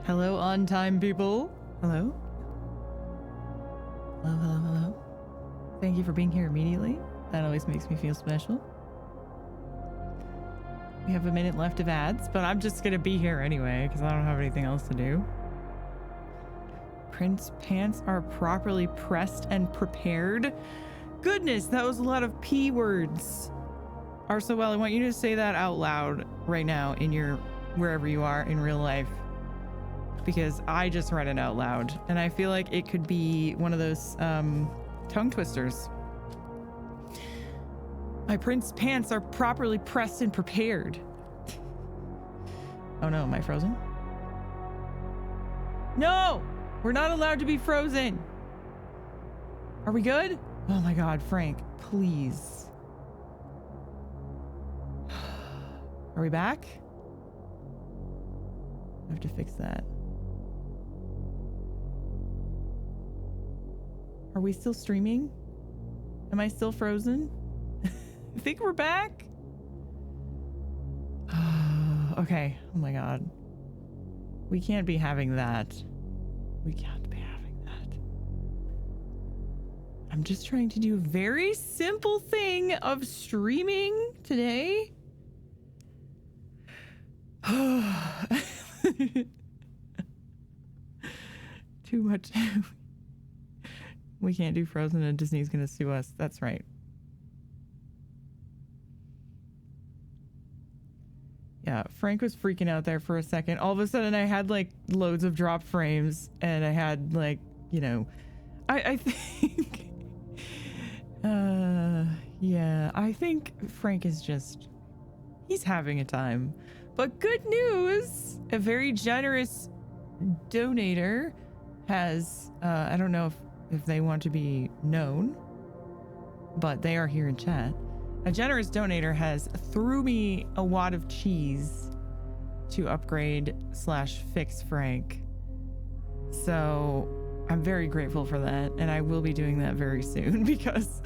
Hello, on time people. Hello? Hello, hello, hello. Thank you for being here immediately. That always makes me feel special. We have a minute left of ads, but I'm just gonna be here anyway because I don't have anything else to do. Prince pants are properly pressed and prepared. Goodness, that was a lot of P words. Arso, I want you to say that out loud right now in your wherever you are in real life, because I just read it out loud and I feel like it could be one of those tongue twisters. My prince pants are properly pressed and prepared. Oh no, am I frozen? No, we're not allowed to be frozen. Are we good? Oh my God, Frank, please. Are we back? I have to fix that. Are we still streaming? Am I still frozen? I think we're back. Okay. Oh my God. We can't be having that. We can't be having that. I'm just trying to do a very simple thing of streaming today. Too much. We can't do Frozen and Disney's gonna sue us. That's right. Yeah, Frank was freaking out there for a second. All of a sudden I had like loads of drop frames and I had like, you know, I think yeah, I think Frank is just, he's having a time. But good news, a very generous donator has I don't know if they want to be known, but they are here in chat. A generous donator has threw me a wad of cheese to upgrade / fix Frank. So I'm very grateful for that. And I will be doing that very soon because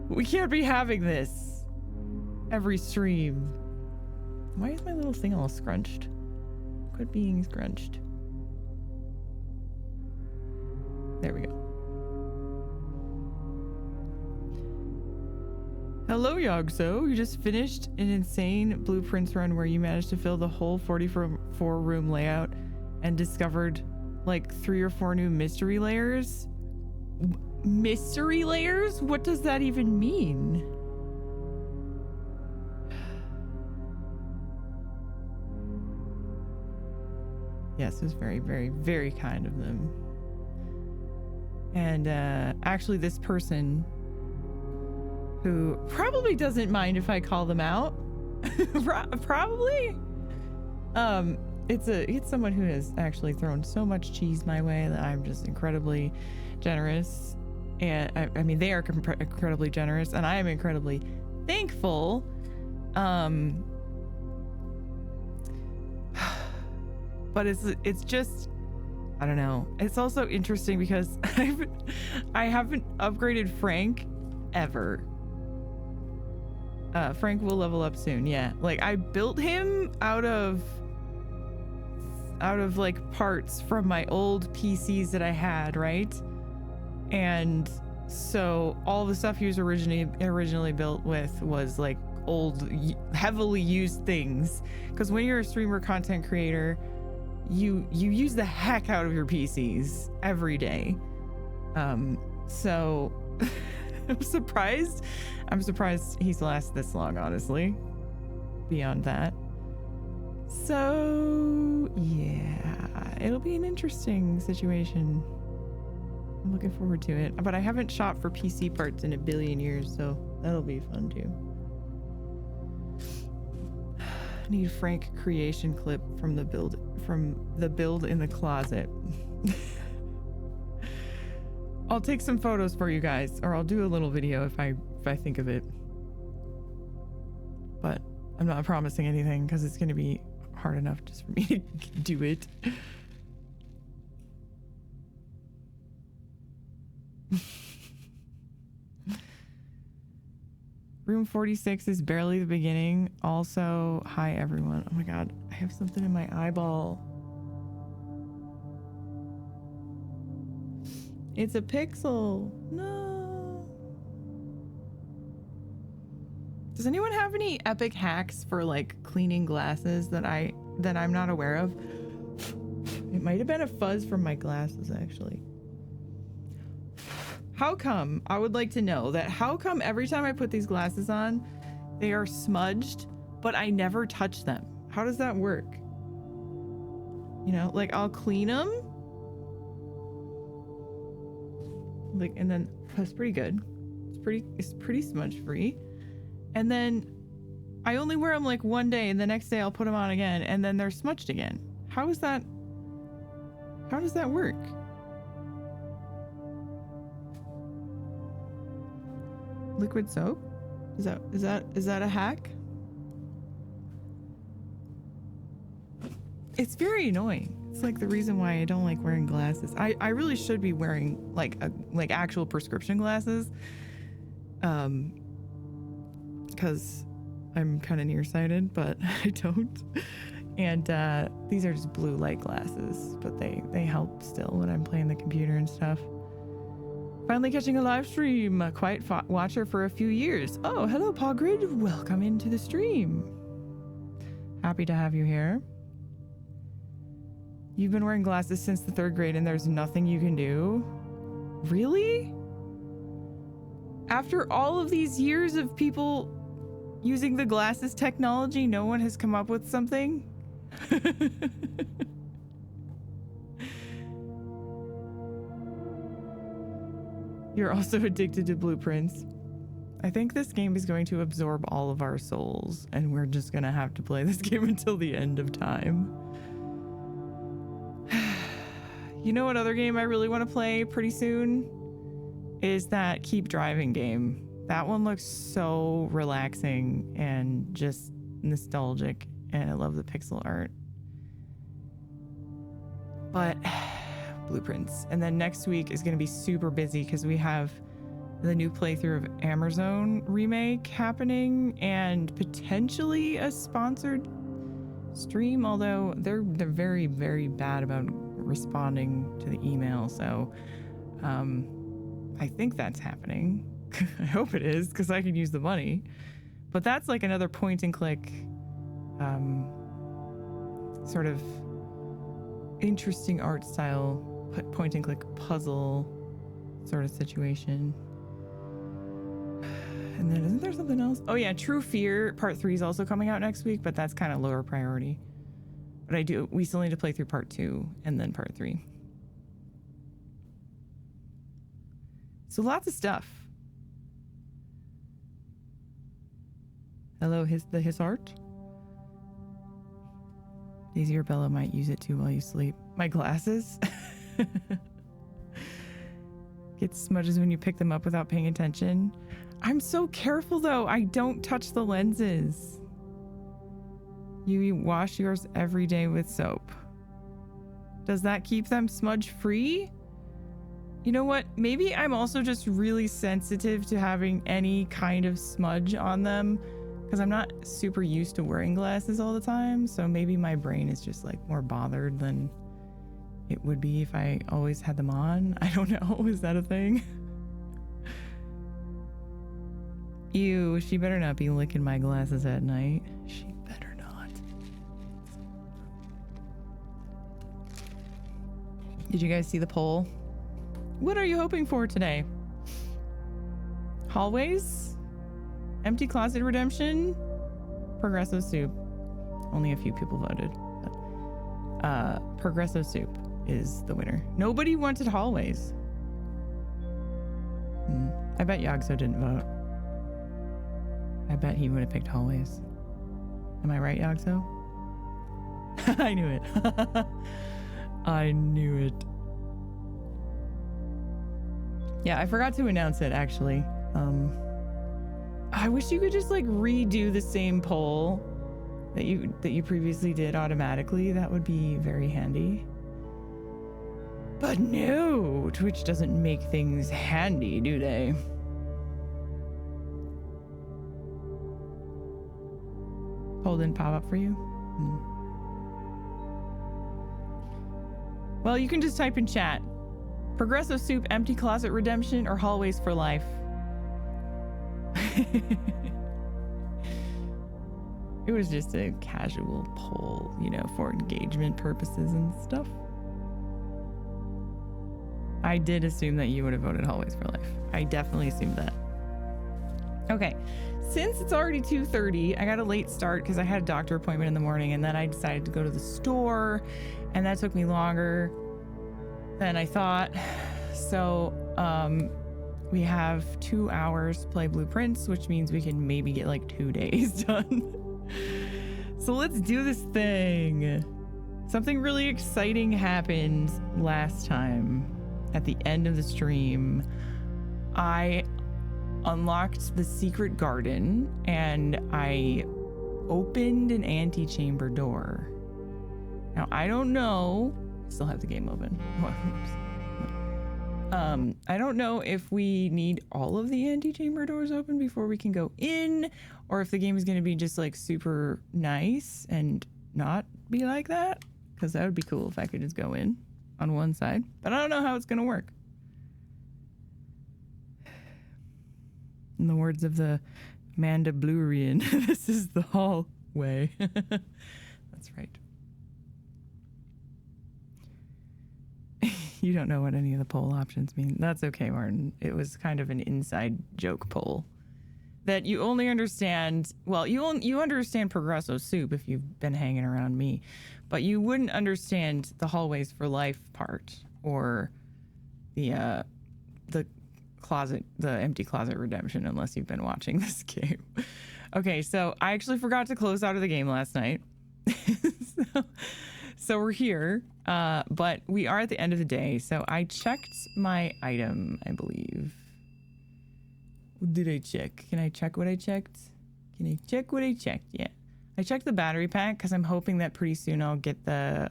we can't be having this every stream. Why is my little thing all scrunched? Quit being scrunched. There we go. Hello, Yogso. You just finished an insane blueprints run where you managed to fill the whole 44 room layout and discovered like 3 or 4 new mystery layers. Mystery layers? What does that even mean? Yes, it was very, very, very kind of them. And actually this person who probably doesn't mind if I call them out. Probably. It's someone who has actually thrown so much cheese my way that I'm just incredibly generous. And I mean, they are incredibly generous and I am incredibly thankful. But it's just, I don't know. It's also interesting because I haven't upgraded Frank ever. Frank will level up soon. Yeah, like I built him out of like parts from my old PCs that I had, right? And so all the stuff he was originally built with was like old, heavily used things. Because when you're a streamer content creator, you use the heck out of your PCs every day. So I'm surprised he's lasted this long, honestly. Beyond that. So yeah, it'll be an interesting situation. I'm looking forward to it. But I haven't shot for PC parts in a billion years, so that'll be fun too. I need Frank creation clip from the build in the closet. I'll take some photos for you guys, or I'll do a little video if I think of it. But I'm not promising anything because it's going to be hard enough just for me to do it. Room 46 is barely the beginning. Also, hi everyone. Oh my God, I have something in my eyeball. It's a pixel. No. Does anyone have any epic hacks for like cleaning glasses that I'm not aware of? It might have been a fuzz from my glasses, actually. How come, I would like to know that, how come every time I put these glasses on, they are smudged, but I never touch them? How does that work? You know, like I'll clean them. Like, and then that's pretty good. It's pretty smudge free. And then I only wear them like one day and the next day I'll put them on again and then they're smudged again. How does that work? Liquid soap? Is that a hack? It's very annoying. It's like the reason why I don't like wearing glasses. I really should be wearing like actual prescription glasses. Because I'm kind of nearsighted, but I don't. And these are just blue light glasses, but they help still when I'm playing the computer and stuff. Finally catching a live stream. A quiet watcher for a few years. Oh, hello, Pogrid. Welcome into the stream. Happy to have you here. You've been wearing glasses since the 3rd grade and there's nothing you can do? Really? After all of these years of people using the glasses technology, no one has come up with something? You're also addicted to blueprints. I think this game is going to absorb all of our souls, and we're just gonna have to play this game until the end of time. You know what other game I really want to play pretty soon? Is that Keep Driving game. That one looks so relaxing and just nostalgic, and I love the pixel art. But blueprints. And then next week is going to be super busy because we have the new playthrough of Amazon remake happening and potentially a sponsored stream, although they're very, very bad about responding to the email. So I think that's happening. I hope it is, because I can use the money. But that's like another point and click sort of interesting art style point and click puzzle sort of situation. And then isn't there something else? Oh yeah, True Fear Part 3 is also coming out next week, but that's kind of lower priority. But we still need to play through Part 2 and then Part 3. So lots of stuff. Hello, his art. Daisy or Bella might use it too while you sleep. My glasses? Get smudges when you pick them up without paying attention. I'm so careful though. I don't touch the lenses. You wash yours every day with soap. Does that keep them smudge free? You know what? Maybe I'm also just really sensitive to having any kind of smudge on them because I'm not super used to wearing glasses all the time. So maybe my brain is just like more bothered than it would be if I always had them on. I don't know. Is that a thing? Ew, she better not be licking my glasses at night. She better not. Did you guys see the poll? What are you hoping for today? Hallways? Empty closet redemption? Progressive soup. Only a few people voted. But, progressive soup is the winner. Nobody wanted hallways. I bet Yagso didn't vote. I bet he would have picked hallways. Am I right, Yagso? I knew it. I knew it. Yeah, I forgot to announce it, actually. I wish you could just like redo the same poll that you previously did automatically. That would be very handy. But no, Twitch doesn't make things handy, do they? Poll didn't pop up for you? Well, you can just type in chat. Progressive Soup, Empty Closet Redemption, or Hallways for Life? It was just a casual poll, you know, for engagement purposes and stuff. I did assume that you would have voted Hallways for Life. I definitely assumed that. Okay, since it's already 2:30, I got a late start because I had a doctor appointment in the morning, and then I decided to go to the store, and that took me longer than I thought. So, we have 2 hours to play Blueprints, which means we can maybe get like 2 days done. So let's do this thing. Something really exciting happened last time at the end of the stream. I unlocked the secret garden and I opened an antechamber door. Now, I don't know. I still have the game open. I don't know if we need all of the antechamber doors open before we can go in, or if the game is going to be just like super nice and not be like that, because that would be cool if I could just go in on one side, but I don't know how it's going to work. In the words of the Mandalorian, this is the hallway. That's right. You don't know what any of the poll options mean. That's okay, Martin. It was kind of an inside joke poll that you only understand. Well, you understand Progressive Soup if you've been hanging around me, but you wouldn't understand the Hallways for Life part or the closet, the empty closet redemption, unless you've been watching this game. Okay, so I actually forgot to close out of the game last night. So we're here, but we are at the end of the day. So I checked my item, I believe. What did I check? Can I check what I checked? Can I check what I checked? Yeah. I checked the battery pack because I'm hoping that pretty soon I'll get the,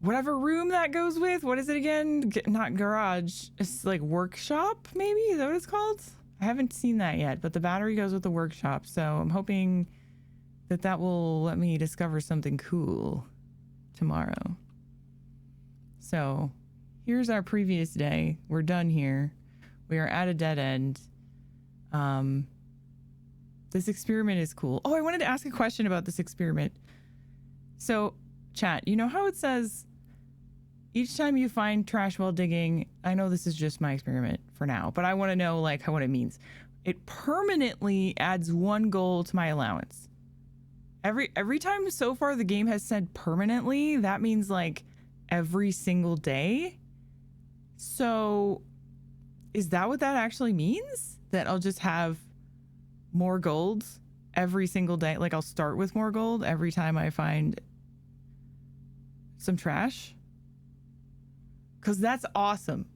whatever room that goes with. What is it again? Not garage. It's like workshop, maybe? Is that what it's called? I haven't seen that yet, but the battery goes with the workshop. So I'm hoping that will let me discover something cool tomorrow. So here's our previous day. We're done here. We are at a dead end. This experiment is cool. Oh, I wanted to ask a question about this experiment. So chat, you know how it says each time you find trash while digging, I know this is just my experiment for now, but I want to know like what it means. It permanently adds 1 goal to my allowance. Every time so far the game has said permanently, that means like every single day. So is that what that actually means? That I'll just have more gold every single day? Like I'll start with more gold every time I find some trash? Because that's awesome.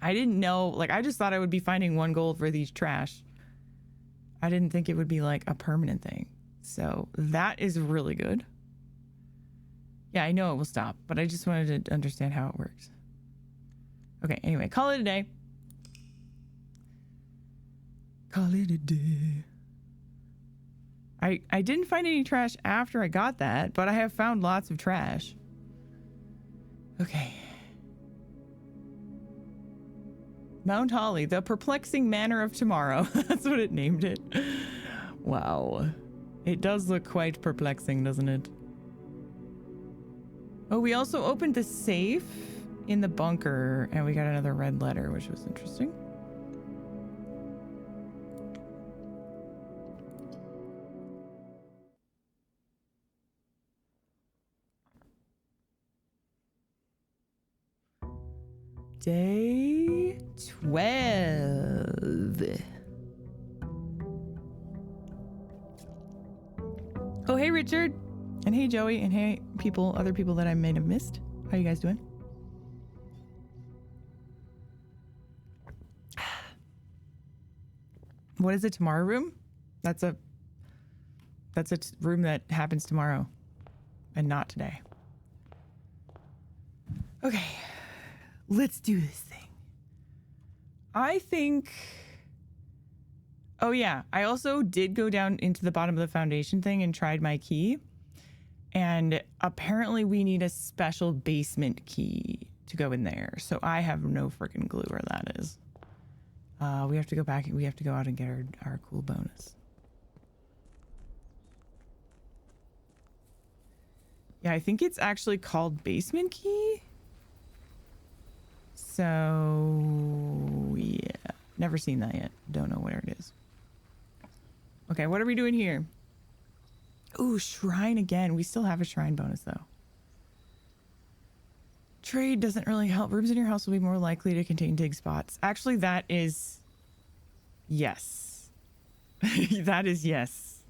I didn't know, like I just thought I would be finding 1 gold for these trash. I didn't think it would be like a permanent thing. So that is really good. Yeah, I know it will stop, but I just wanted to understand how it works. Okay, anyway, call it a day. Call it a day. I didn't find any trash after I got that, but I have found lots of trash. Okay. Mount Holly, the perplexing manor of tomorrow. That's what it named it. Wow. It does look quite perplexing, doesn't it? Oh, we also opened the safe in the bunker, and we got another red letter, which was interesting. Day 12. Oh, hey, Richard. And hey, Joey. And hey, other people that I may have missed. How you guys doing? What is a tomorrow room? That's a room that happens tomorrow and not today. Okay. Let's do this thing. I think... Oh, yeah. I also did go down into the bottom of the foundation thing and tried my key. And apparently we need a special basement key to go in there. So I have no freaking clue where that is. We have to go back. We have to go out and get our cool bonus. Yeah, I think it's actually called basement key. So yeah, never seen that yet. Don't know where it is. Okay, what are we doing here? Ooh, shrine again. We still have a shrine bonus though. Trade doesn't really help. Rooms in your house will be more likely to contain dig spots. Actually, that is yes. That is yes.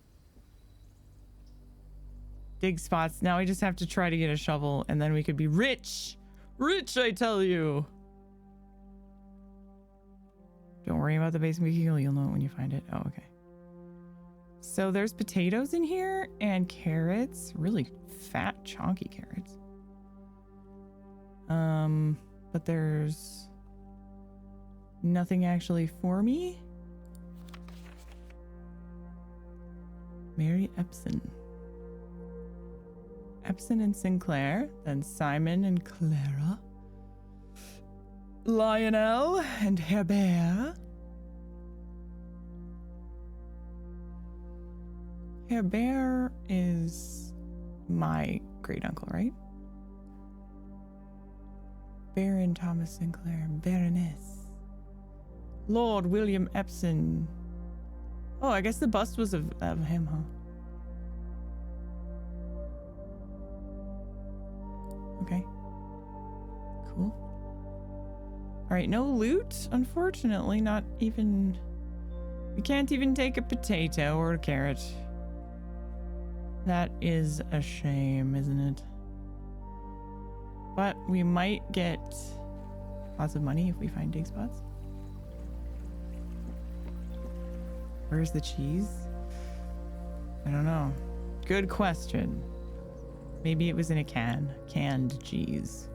Dig spots. Now we just have to try to get a shovel and then we could be rich. Rich, I tell you. Don't worry about the basement key. You'll know it when you find it. Oh, okay. So there's potatoes in here and carrots. Really fat, chunky carrots. But there's nothing actually for me. Mary Epson. Epson and Sinclair. Then Simon and Clara. Lionel and Herbert. Herbert is my great uncle, right? Baron Thomas Sinclair, Baroness. Lord William Epson. Oh, I guess the bust was of him, huh? Okay. Cool. All right, no loot, unfortunately. Not even... We can't even take a potato or a carrot. That is a shame, isn't it? But we might get lots of money if we find dig spots. Where's the cheese? I don't know. Good question. Maybe it was in a can. Canned cheese.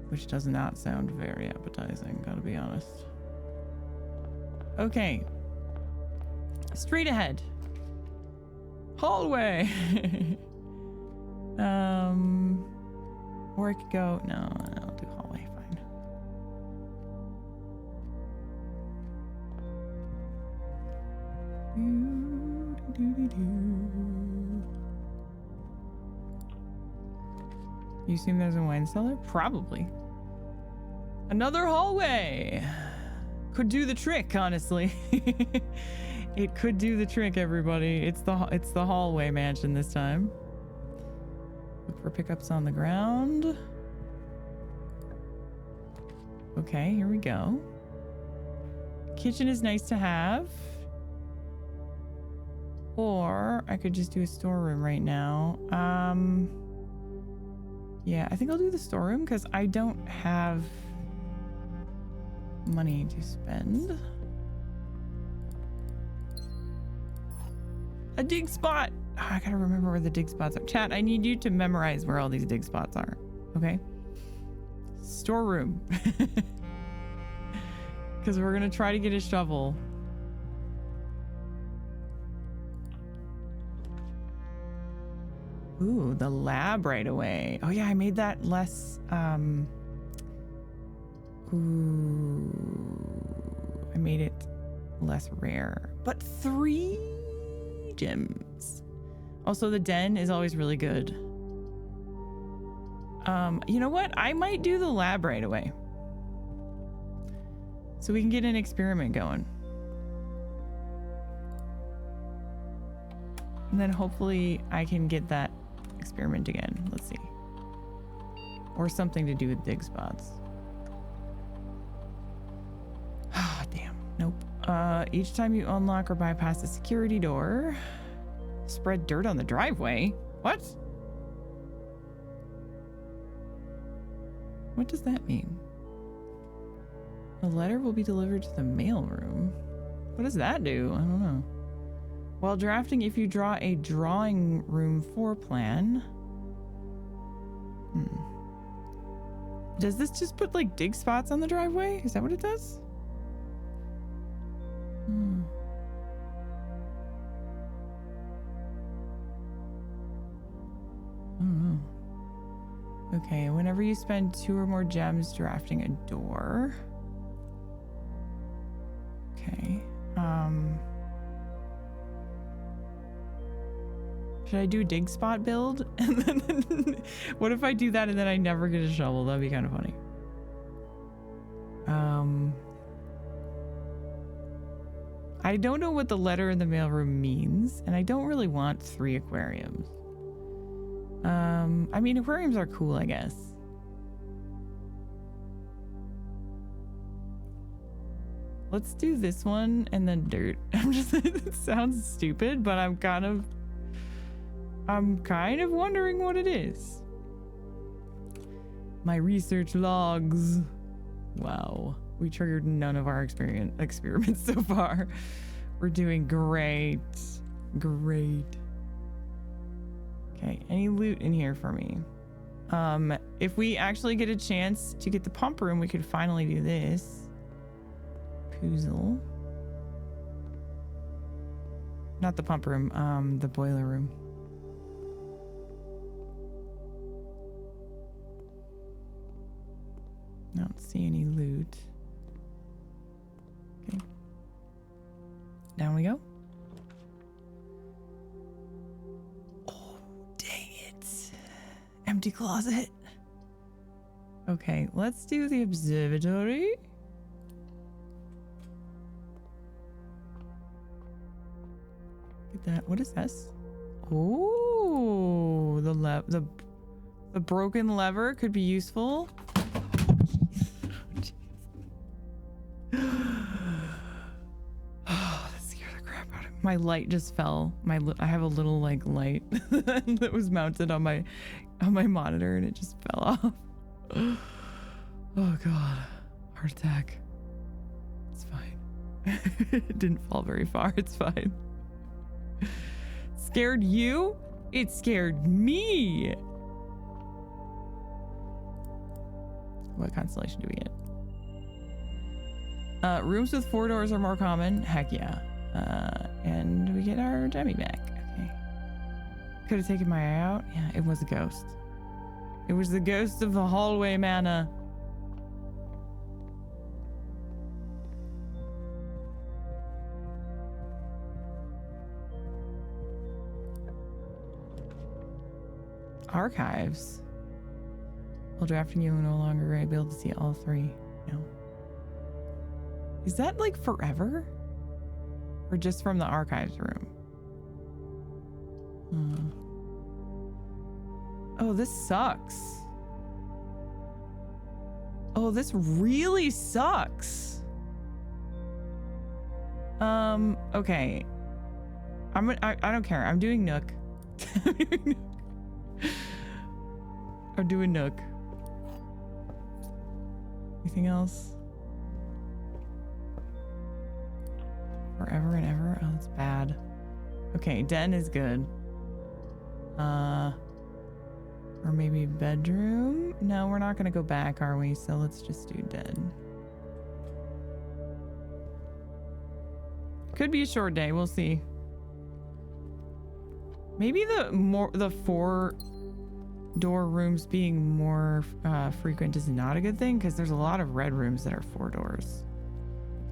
Which does not sound very appetizing, gotta be honest. Okay. Straight ahead. Hallway! Or I could go... No, I'll do hallway, fine. You assume there's a wine cellar? Probably. Another hallway! Could do the trick, honestly. It could do the trick, everybody. It's the hallway mansion this time. Look for pickups on the ground. Okay, here we go. Kitchen is nice to have. Or I could just do a storeroom right now. Yeah, I think I'll do the storeroom because I don't have money to spend. A dig spot. Oh, I gotta remember where the dig spots are. Chat, I need you to memorize where all these dig spots are. Okay? Storeroom. Because we're gonna try to get a shovel. Ooh, the lab right away. Oh yeah, I made that less, ooh, I made it less rare. But 3 gems. Also, the den is always really good. You know what? I might do the lab right away. So we can get an experiment going. And then hopefully I can get that experiment again. Let's see. Or something to do with dig spots. Ah, damn. Nope. Each time you unlock or bypass a security door, spread dirt on the driveway. What? What does that mean? A letter will be delivered to the mailroom. What does that do? I don't know. While drafting, if you draw a drawing room floor plan. Does this just put like dig spots on the driveway? Is that what it does? Okay, whenever you spend 2 or more gems drafting a door. Okay. Should I do a dig spot build? And then what if I do that and then I never get a shovel? That'd be kind of funny. I don't know what the letter in the mailroom means, and I don't really want 3 aquariums. I mean, aquariums are cool, I guess. Let's do this one and then dirt. It sounds stupid, but I'm kind of wondering what it is. My research logs. Wow. We triggered none of our experiments so far. We're doing great. Great. Okay, any loot in here for me? If we actually get a chance to get the pump room, we could finally do this. Puzzle. Not the pump room, the boiler room. I don't see any loot. Okay. Down we go. Oh, dang it. Empty closet. Okay, let's do the observatory. Get that. What is this? Oh, the broken lever could be useful. Oh, that scared the crap out of me. My light just fell. I have a little like light that was mounted on my monitor and it just fell off. Oh god, heart attack. It's fine. It didn't fall very far. It's fine. Scared you? It scared me. What constellation do we get? Rooms with 4 doors are more common. Heck yeah. And we get our Jemmy back. Okay. Could have taken my eye out. Yeah, it was a ghost. It was the ghost of the hallway mana. Archives. While drafting, you will no longer be able to see all 3. No. Is that like forever? Or just from the archives room? Oh, this sucks. Oh, this really sucks. Okay. I don't care. I'm doing Nook. I'm doing Nook. Anything else? Forever and ever? Oh, that's bad. Okay, den is good. Or maybe bedroom? No, we're not gonna go back, are we? So let's just do den. Could be a short day, we'll see. Maybe the 4 door rooms being more frequent is not a good thing, because there's a lot of red rooms that are 4 doors.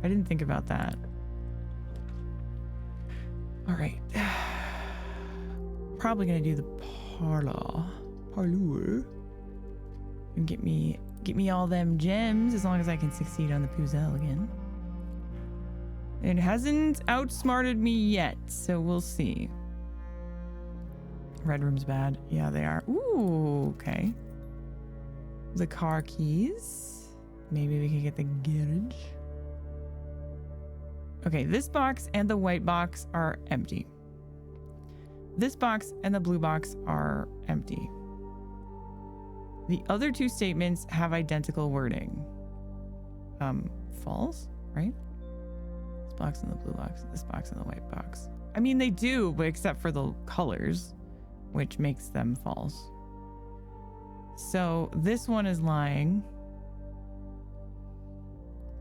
I didn't think about that. All right. Probably gonna do the parlor. And get me all them gems as long as I can succeed on the puzzle again. It hasn't outsmarted me yet, so we'll see. Red room's bad. Yeah, they are. Ooh, okay. The car keys. Maybe we can get the garage. Okay, this box and the white box are empty. This box and the blue box are empty. The other 2 statements have identical wording. False, right? This box and the blue box, this box and the white box. I mean, they do, but except for the colors, which makes them false. So this one is lying.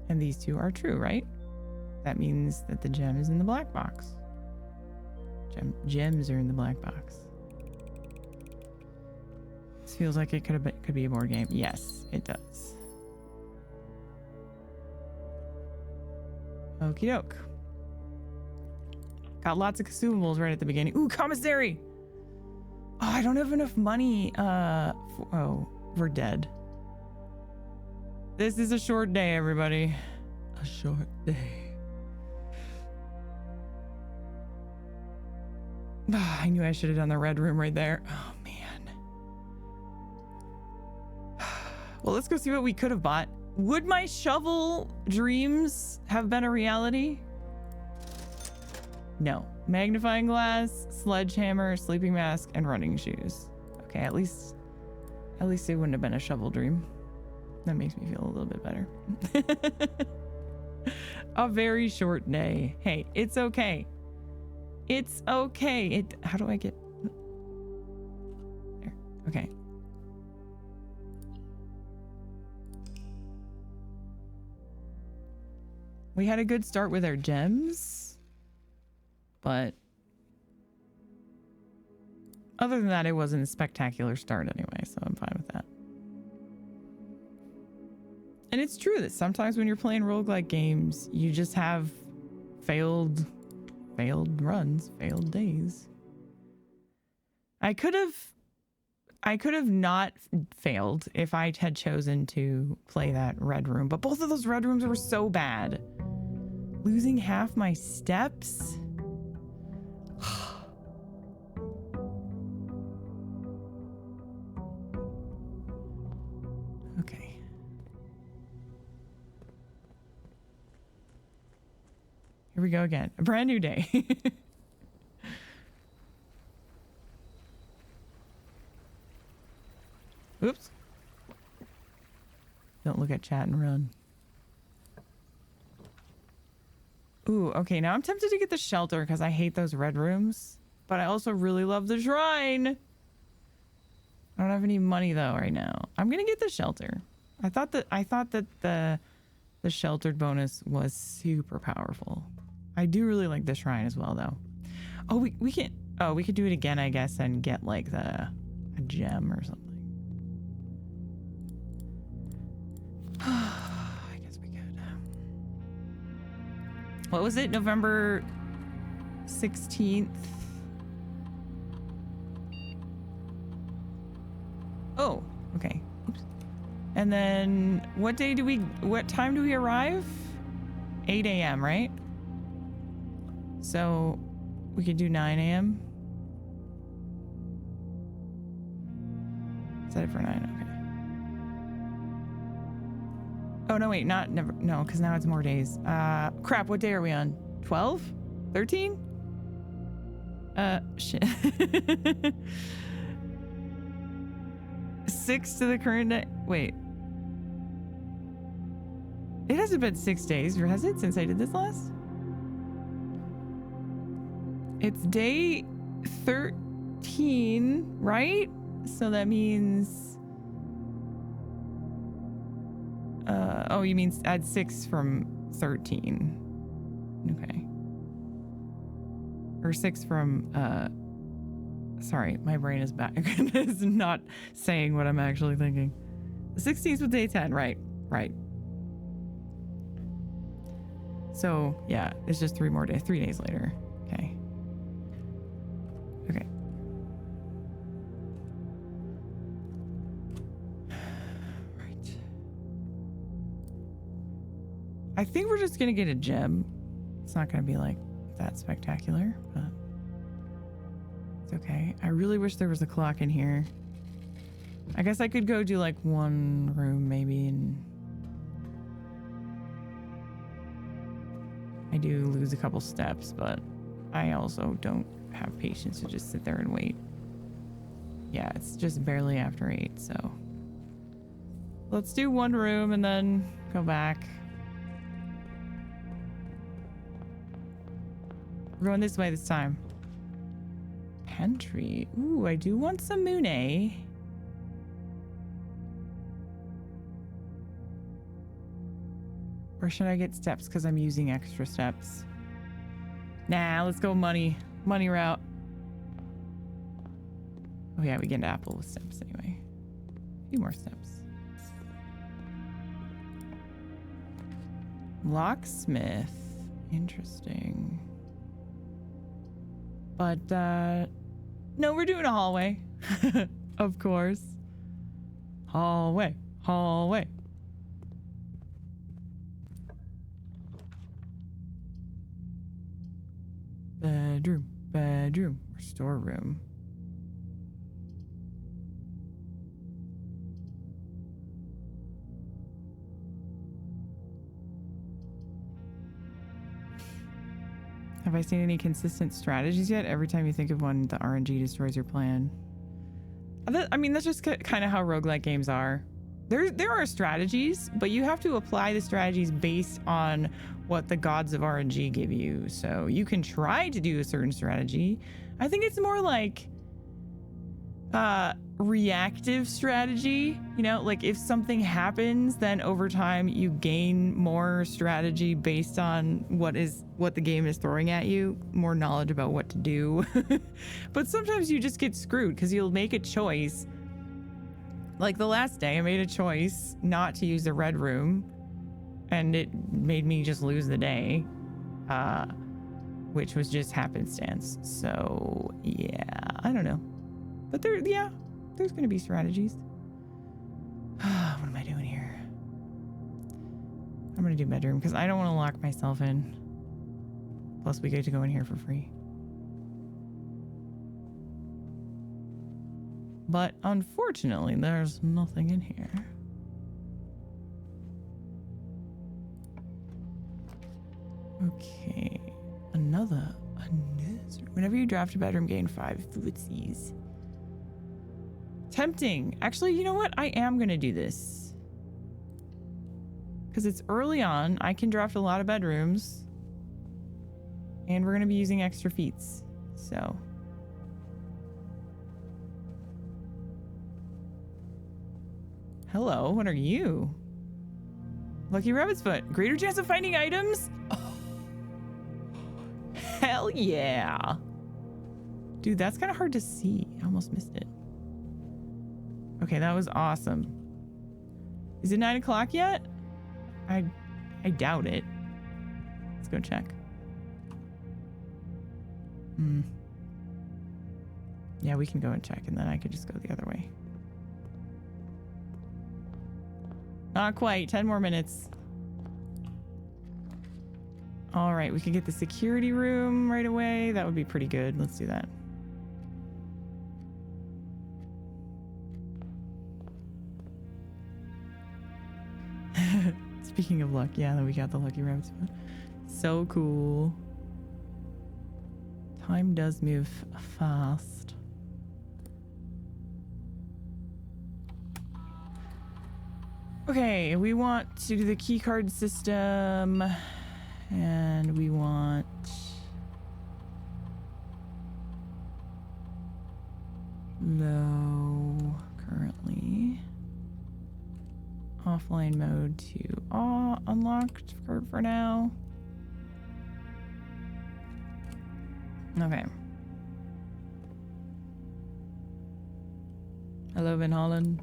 And these 2 are true, right? That means that the gem is in the black box. Gems are in the black box. It's feels like it could be a board game. Yes, it does. Okie doke. Got lots of consumables right at the beginning. Ooh, commissary! Oh, I don't have enough money. Oh, we're dead. This is a short day, everybody. A short day. Oh, I knew I should have done the red room right there. Oh, man. Well, let's go see what we could have bought. Would my shovel dreams have been a reality? No. Magnifying glass, sledgehammer, sleeping mask, and running shoes. Okay, at least it wouldn't have been a shovel dream. That makes me feel a little bit better. A very short day. Hey, it's okay. It's okay. How do I get there? Okay. We had a good start with our gems, but other than that, it wasn't a spectacular start anyway, so I'm fine with that. And it's true that sometimes when you're playing roguelike games, you just have failed runs, failed days. I could have not failed if I had chosen to play that red room, but both of those red rooms were so bad. Losing half my steps? Okay. Here we go again. A brand new day. Oops. Don't look at chat and run. Ooh, okay, now I'm tempted to get the shelter because I hate those red rooms, but I also really love the shrine. I don't have any money though right now. I'm gonna get the shelter. I thought that the sheltered bonus was super powerful. I do really like the shrine as well though. Oh, we could do it again, I guess, and get like a gem or something. I guess we could. What was it? November 16th? Oh, okay. Oops. And then what time do we arrive? 8 a.m., right? So we could do 9 a.m. Set it for 9, okay. Oh, no, wait, no, because now it's more days. Crap, what day are we on? 12? 13? Shit. 6 to the current day. Wait. It hasn't been 6 days, has it, since I did this last? It's day 13, right? So that means... oh, you mean add 6 from 13. Okay. Or 6 from, sorry, my brain is back. It's not saying what I'm actually thinking. The 16th was day 10, right. So, yeah, it's just 3 more days, 3 days later. Okay. Okay. Right. I think we're just gonna get a gem. It's not gonna be like that spectacular, but it's okay. I really wish there was a clock in here. I guess I could go do like one room maybe, and I do lose a couple steps, but I also don't have patience to just sit there and wait. Yeah, it's just barely after 8, so let's do one room and then go back. We're going this way this time. Pantry. Ooh, I do want some Moonay. Or should I get steps because I'm using extra steps? Nah, let's go money route. Oh yeah, we get an apple with steps anyway. A few more steps. Locksmith. Interesting. But, no, we're doing a hallway. Of course. Hallway. Hallway. Bedroom. Bedroom. Or storeroom. Have I seen any consistent strategies yet? Every time you think of one, the RNG destroys your plan. I mean, that's just kind of how roguelike games are. There are strategies, but you have to apply the strategies based on what the gods of RNG give you. So you can try to do a certain strategy. I think it's more like reactive strategy. You know, like if something happens, then over time you gain more strategy based on what the game is throwing at you, more knowledge about what to do. But sometimes you just get screwed because you'll make a choice. Like the last day I made a choice not to use the red room and it made me just lose the day, which was just happenstance. So yeah, I don't know, but there's going to be strategies. What am I doing here? I'm going to do bedroom because I don't want to lock myself in. Plus we get to go in here for free. But unfortunately, there's nothing in here. Okay, another. Whenever you draft a bedroom, gain 5 footsies. Tempting. Actually, you know what? I am going to do this. Because it's early on. I can draft a lot of bedrooms. And we're going to be using extra feats. So... Hello, what are you? Lucky Rabbit's Foot. Greater chance of finding items? Oh. Hell yeah. Dude, that's kind of hard to see. I almost missed it. Okay, that was awesome. Is it 9 o'clock yet? I doubt it. Let's go check. Yeah, we can go and check, and then I could just go the other way. Not quite. 10 more minutes. All right, we can get the security room right away. That would be pretty good. Let's do that. Speaking of luck, yeah, we got the Lucky Rabbit's Foot. So cool. Time does move fast. Okay, we want to do the keycard system, and we want low currently. Offline mode to unlocked for now. Okay. Hello, Van Hollen.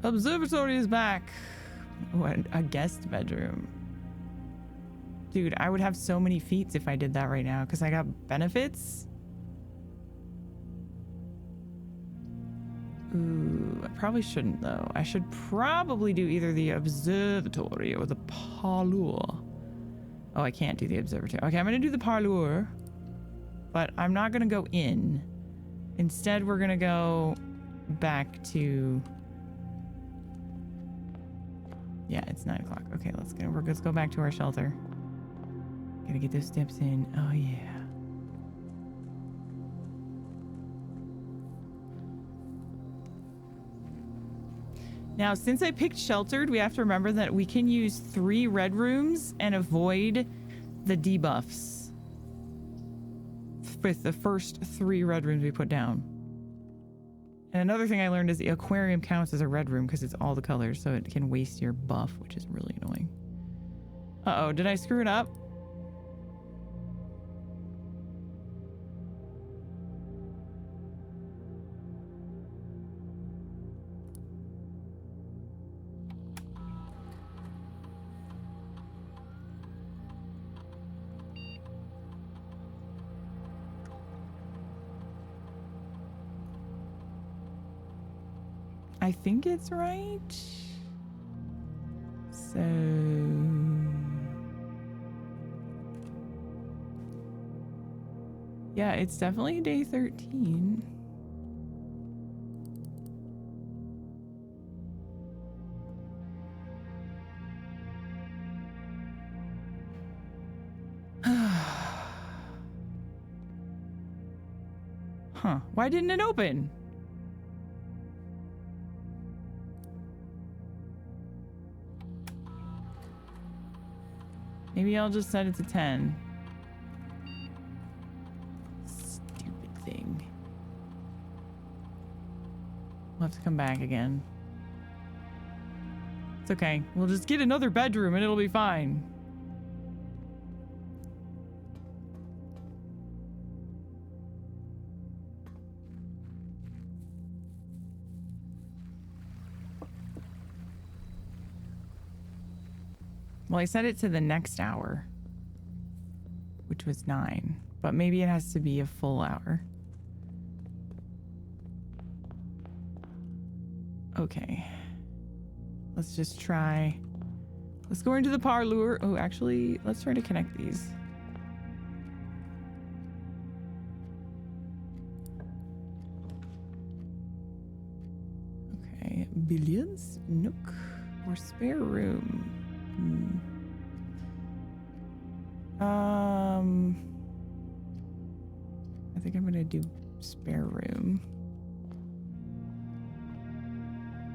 Observatory is back. What, a guest bedroom. Dude, I would have so many feats if I did that right now because I got benefits. Ooh, I probably shouldn't though. I should probably do either the observatory or the parlour. Oh, I can't do the observatory. Okay, I'm gonna do the parlour, but I'm not gonna go in. Instead, we're gonna go back to... Yeah, it's 9 o'clock. Okay, let's go back to our shelter. Gotta get those steps in. Oh yeah. Now, since I picked sheltered, we have to remember that we can use 3 red rooms and avoid the debuffs with the first 3 red rooms we put down. And another thing I learned is the aquarium counts as a red room because it's all the colors, so it can waste your buff, which is really annoying. Uh-oh, did I screw it up? I think it's right. So yeah, it's definitely day 13. Huh, why didn't it open? Maybe I'll just set it to 10. Stupid thing. We'll have to come back again. It's okay. We'll just get another bedroom and it'll be fine. Well, I set it to the next hour, which was 9, but maybe it has to be a full hour. Okay. Let's just try. Let's go into the parlor. Oh, actually, let's try to connect these. Okay. Billiards, nook, or spare room. I think I'm gonna do spare room.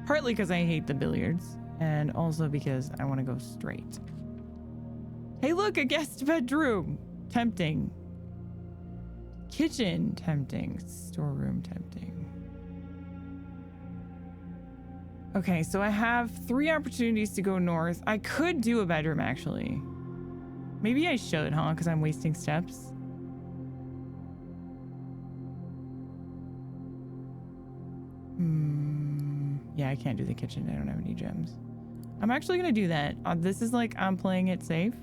Partly because I hate the billiards, and also because I want to go straight. Hey, look, a guest bedroom. Tempting. Kitchen, tempting. Storeroom, tempting. Okay, so I have 3 opportunities to go north. I could do a bedroom, actually. Maybe I should, huh? Because I'm wasting steps. Yeah, I can't do the kitchen. I don't have any gems. I'm actually going to do that. This is like I'm playing it safe.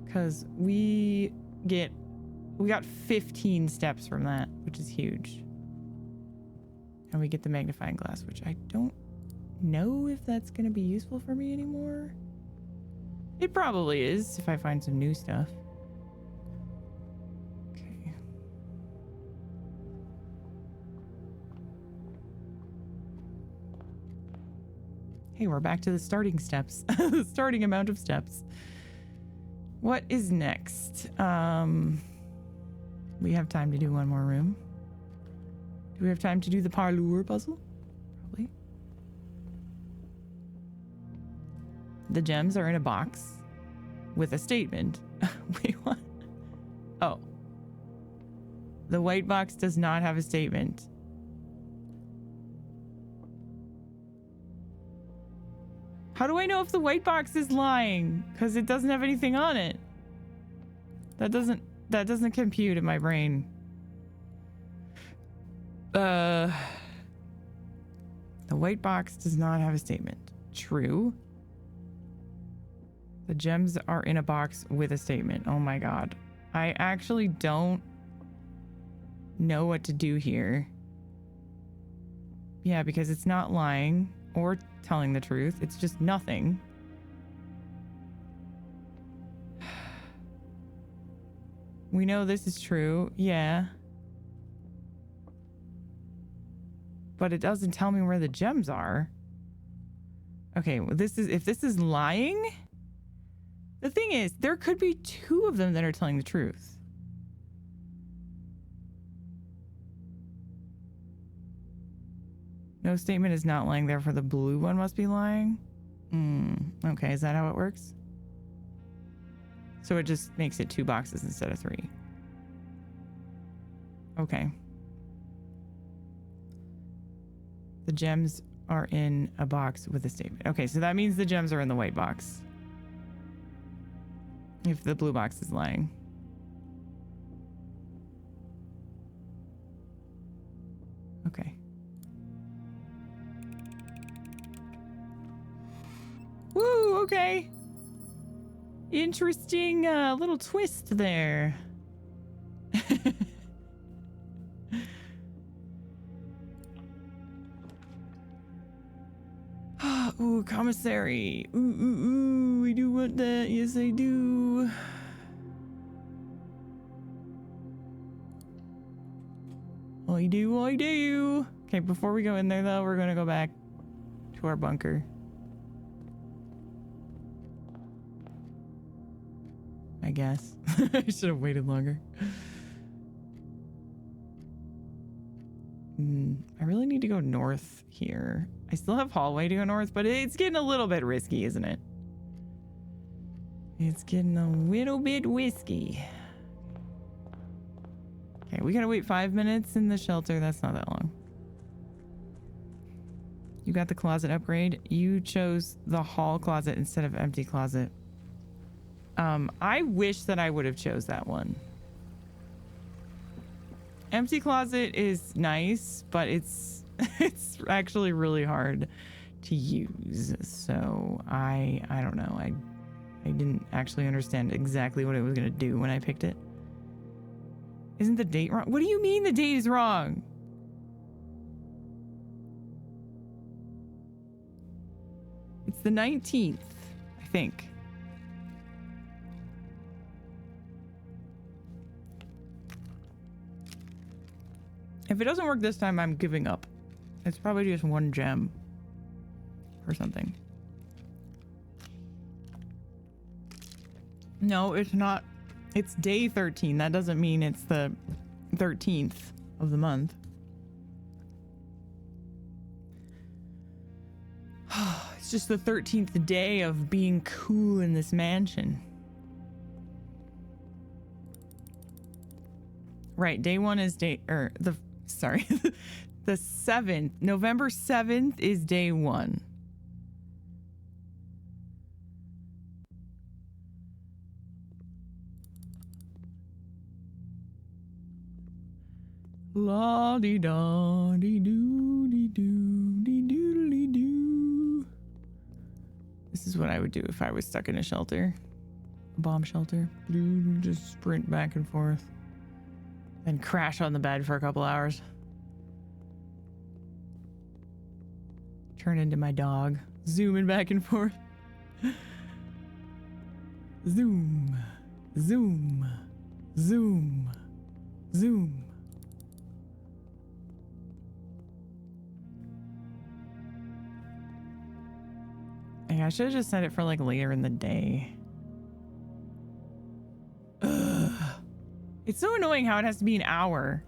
Because we got 15 steps from that, which is huge. And we get the magnifying glass, which I don't know if that's going to be useful for me anymore. It probably is if I find some new stuff. Okay. Hey, we're back to the starting steps. The starting amount of steps. What is next? We have time to do one more room. Do we have time to do the parlor puzzle? Probably. The gems are in a box with a statement. Wait, what? Oh. The white box does not have a statement. How do I know if the white box is lying? Because it doesn't have anything on it. That doesn't compute in my brain. The white box does not have a statement. True. The gems are in a box with a statement. Oh my god. I actually don't know what to do here. Yeah, because it's not lying or telling the truth. It's just nothing. We know this is true. Yeah. But it doesn't tell me where the gems are. Okay, well, if this is lying, the thing is, there could be 2 of them that are telling the truth. No statement is not lying, therefore the blue one must be lying. Okay, is that how it works? So it just makes it 2 boxes instead of 3. Okay. The gems are in a box with a statement. Okay, so that means the gems are in the white box. If the blue box is lying. Okay. Woo, okay. Interesting little twist there. Ooh, commissary. Ooh, ooh, ooh. I do want that. Yes, I do. I do, I do. Okay, before we go in there, though, we're going to go back to our bunker. I guess. I should have waited longer. I really need to go north here. I still have hallway to go north, but it's getting a little bit risky, isn't it? It's getting a little bit risky. Okay, we gotta wait 5 minutes in the shelter. That's not that long. You got the closet upgrade. You chose the hall closet instead of empty closet. I wish that I would have chose that one. Empty closet is nice, but it's it's actually really hard to use. So I don't know. I didn't actually understand exactly what it was gonna do when I picked it. Isn't the date wrong? What do you mean the date is wrong? It's the 19th, I think. If it doesn't work this time, I'm giving up. It's probably just one gem or something. No, it's not. It's day 13. That doesn't mean it's the 13th of the month. It's just the 13th day of being cool in this mansion. Right, day one is sorry, the 7th. November 7th is day one. La dee da dee doo dee doo dee doodly doo. This is what I would do if I was stuck in a shelter, a bomb shelter. Just sprint back and forth, and crash on the bed for a couple hours. Turn into my dog, zooming back and forth. Zoom, zoom, zoom, zoom. Yeah, I should have just set it for like later in the day. Ugh. It's so annoying how it has to be an hour.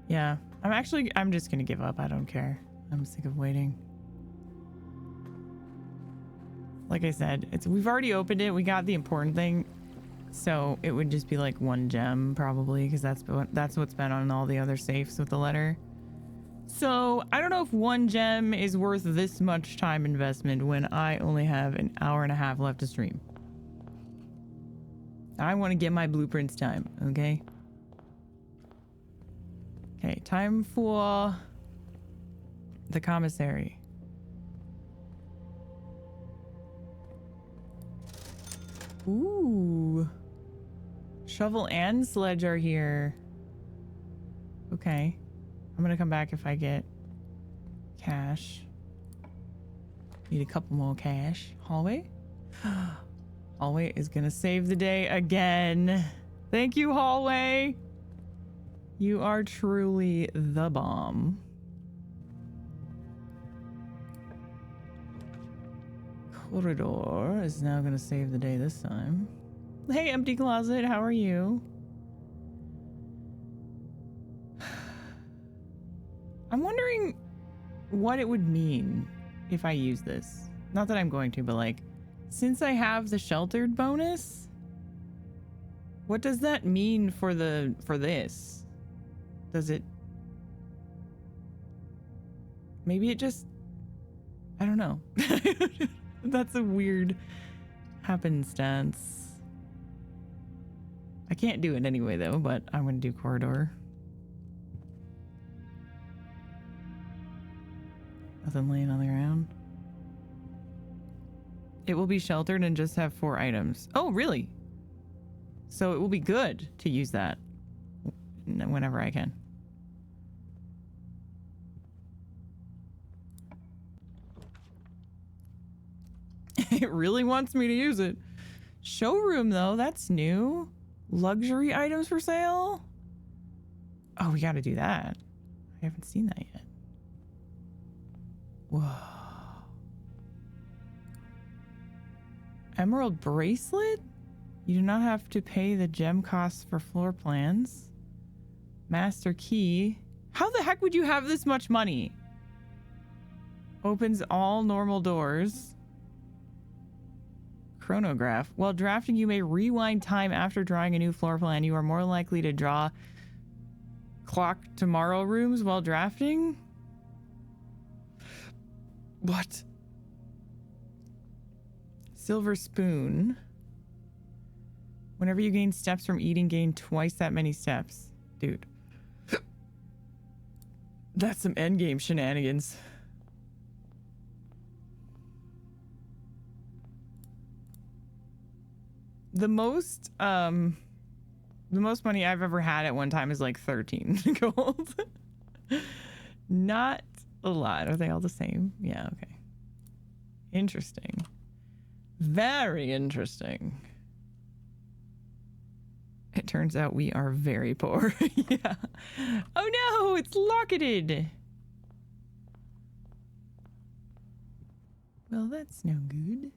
Yeah, I'm just gonna give up. I don't care. I'm sick of waiting. Like I said, we've already opened it. We got the important thing. So it would just be like one gem probably, because that's what's been on all the other safes with the letter. So I don't know if one gem is worth this much time investment when I only have an hour and a half left to stream. I want to get my blueprints time, okay? Okay, time for the commissary. Ooh. Shovel and sledge are here. Okay. I'm gonna come back if I get cash. Need a couple more cash. Hallway? Hallway is gonna save the day again. Thank you, Hallway. You are truly the bomb. Corridor is now gonna save the day this time. Hey, empty closet, how are you? I'm wondering what it would mean if I use this. Not that I'm going to, but like, since I have the sheltered bonus, what does that mean for this? Does it... Maybe it just... I don't know. That's a weird happenstance. I can't do it anyway though, but I'm gonna do corridor. Nothing laying on the ground. It will be sheltered and just have 4 items. Oh, really? So it will be good to use that whenever I can. It really wants me to use it. Showroom, though, that's new. Luxury items for sale? Oh, we gotta do that. I haven't seen that yet. Whoa. Emerald bracelet? You do not have to pay the gem costs for floor plans. Master key. How the heck would you have this much money? Opens all normal doors. Chronograph. While drafting, you may rewind time after drawing a new floor plan. You are more likely to draw clock tomorrow rooms while drafting. What? Silver spoon. Whenever you gain steps from eating, gain twice that many steps. Dude. That's some endgame shenanigans. The most money I've ever had at one time is like 13 gold. Not a lot. Are they all the same? Yeah, okay. Interesting. Very interesting. It turns out we are very poor. Yeah. Oh no, it's locketed. Well, that's no good.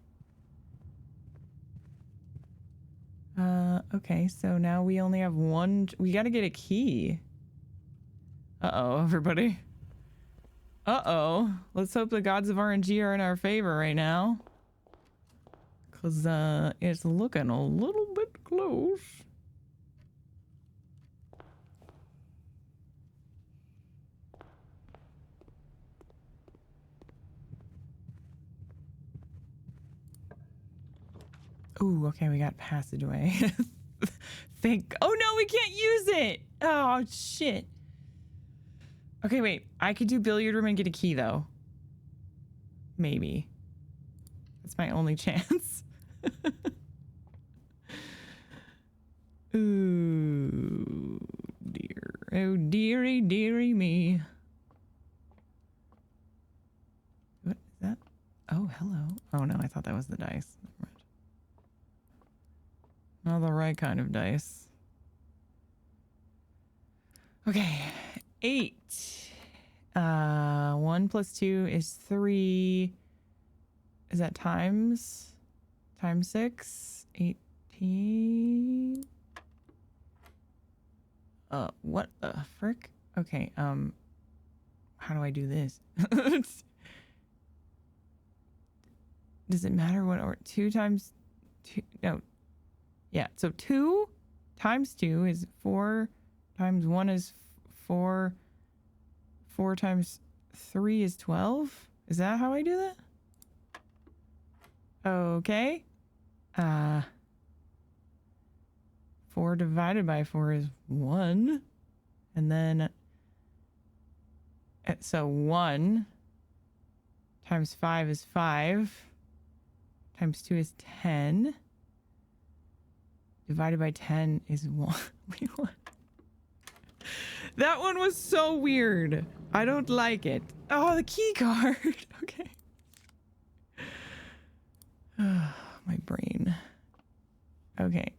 Okay, so now we only have one. We gotta get a key. Uh-oh, everybody. Uh-oh. Let's hope the gods of RNG are in our favor right now. Because, it's looking a little bit close. Ooh, okay, we got passageway. Oh no, we can't use it! Oh, shit. Okay, wait. I could do billiard room and get a key, though. Maybe. That's my only chance. Ooh, dear. Oh, dearie, dearie me. What is that? Oh, hello. Oh, no, I thought that was the dice. Not the right kind of dice. Okay. 8. 1 plus 2 is 3. Is that times? Times 6? 18? What the frick? Okay, how do I do this? Does it matter what or 2 times 2? No. Yeah, so 2 times 2 is 4 times 1 is 4. 4 times 3 is 12. Is that how I do that? Okay. 4 divided by 4 is 1. And then, so 1 times 5 is 5. Times 2 is 10. Divided by 10 is 1. Wait, what? That one was so weird. I don't like it. Oh, the key card. Okay. My brain. Okay.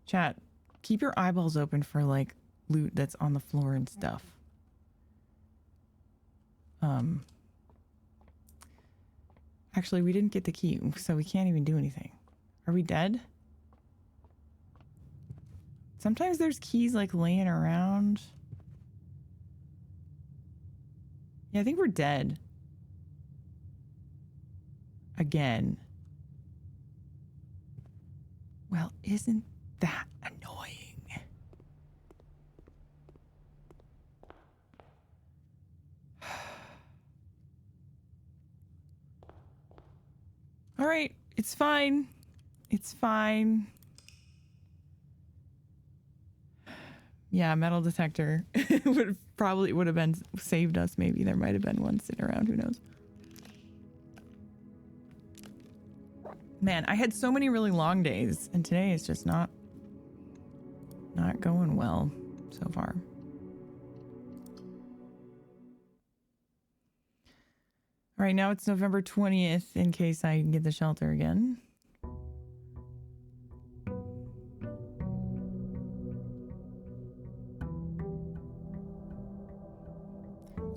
Chat, keep your eyeballs open for like loot that's on the floor and stuff. Actually, we didn't get the key, so we can't even do anything. Are we dead? Sometimes there's keys like laying around. Yeah, I think we're dead. Again. Well, isn't that annoying? All right, it's fine. It's fine. Yeah, metal detector would have been saved us. Maybe there might have been one sitting around. Who knows? Man, I had so many really long days, and today is just not going well so far. All right, now it's November 20th in case I get the shelter again.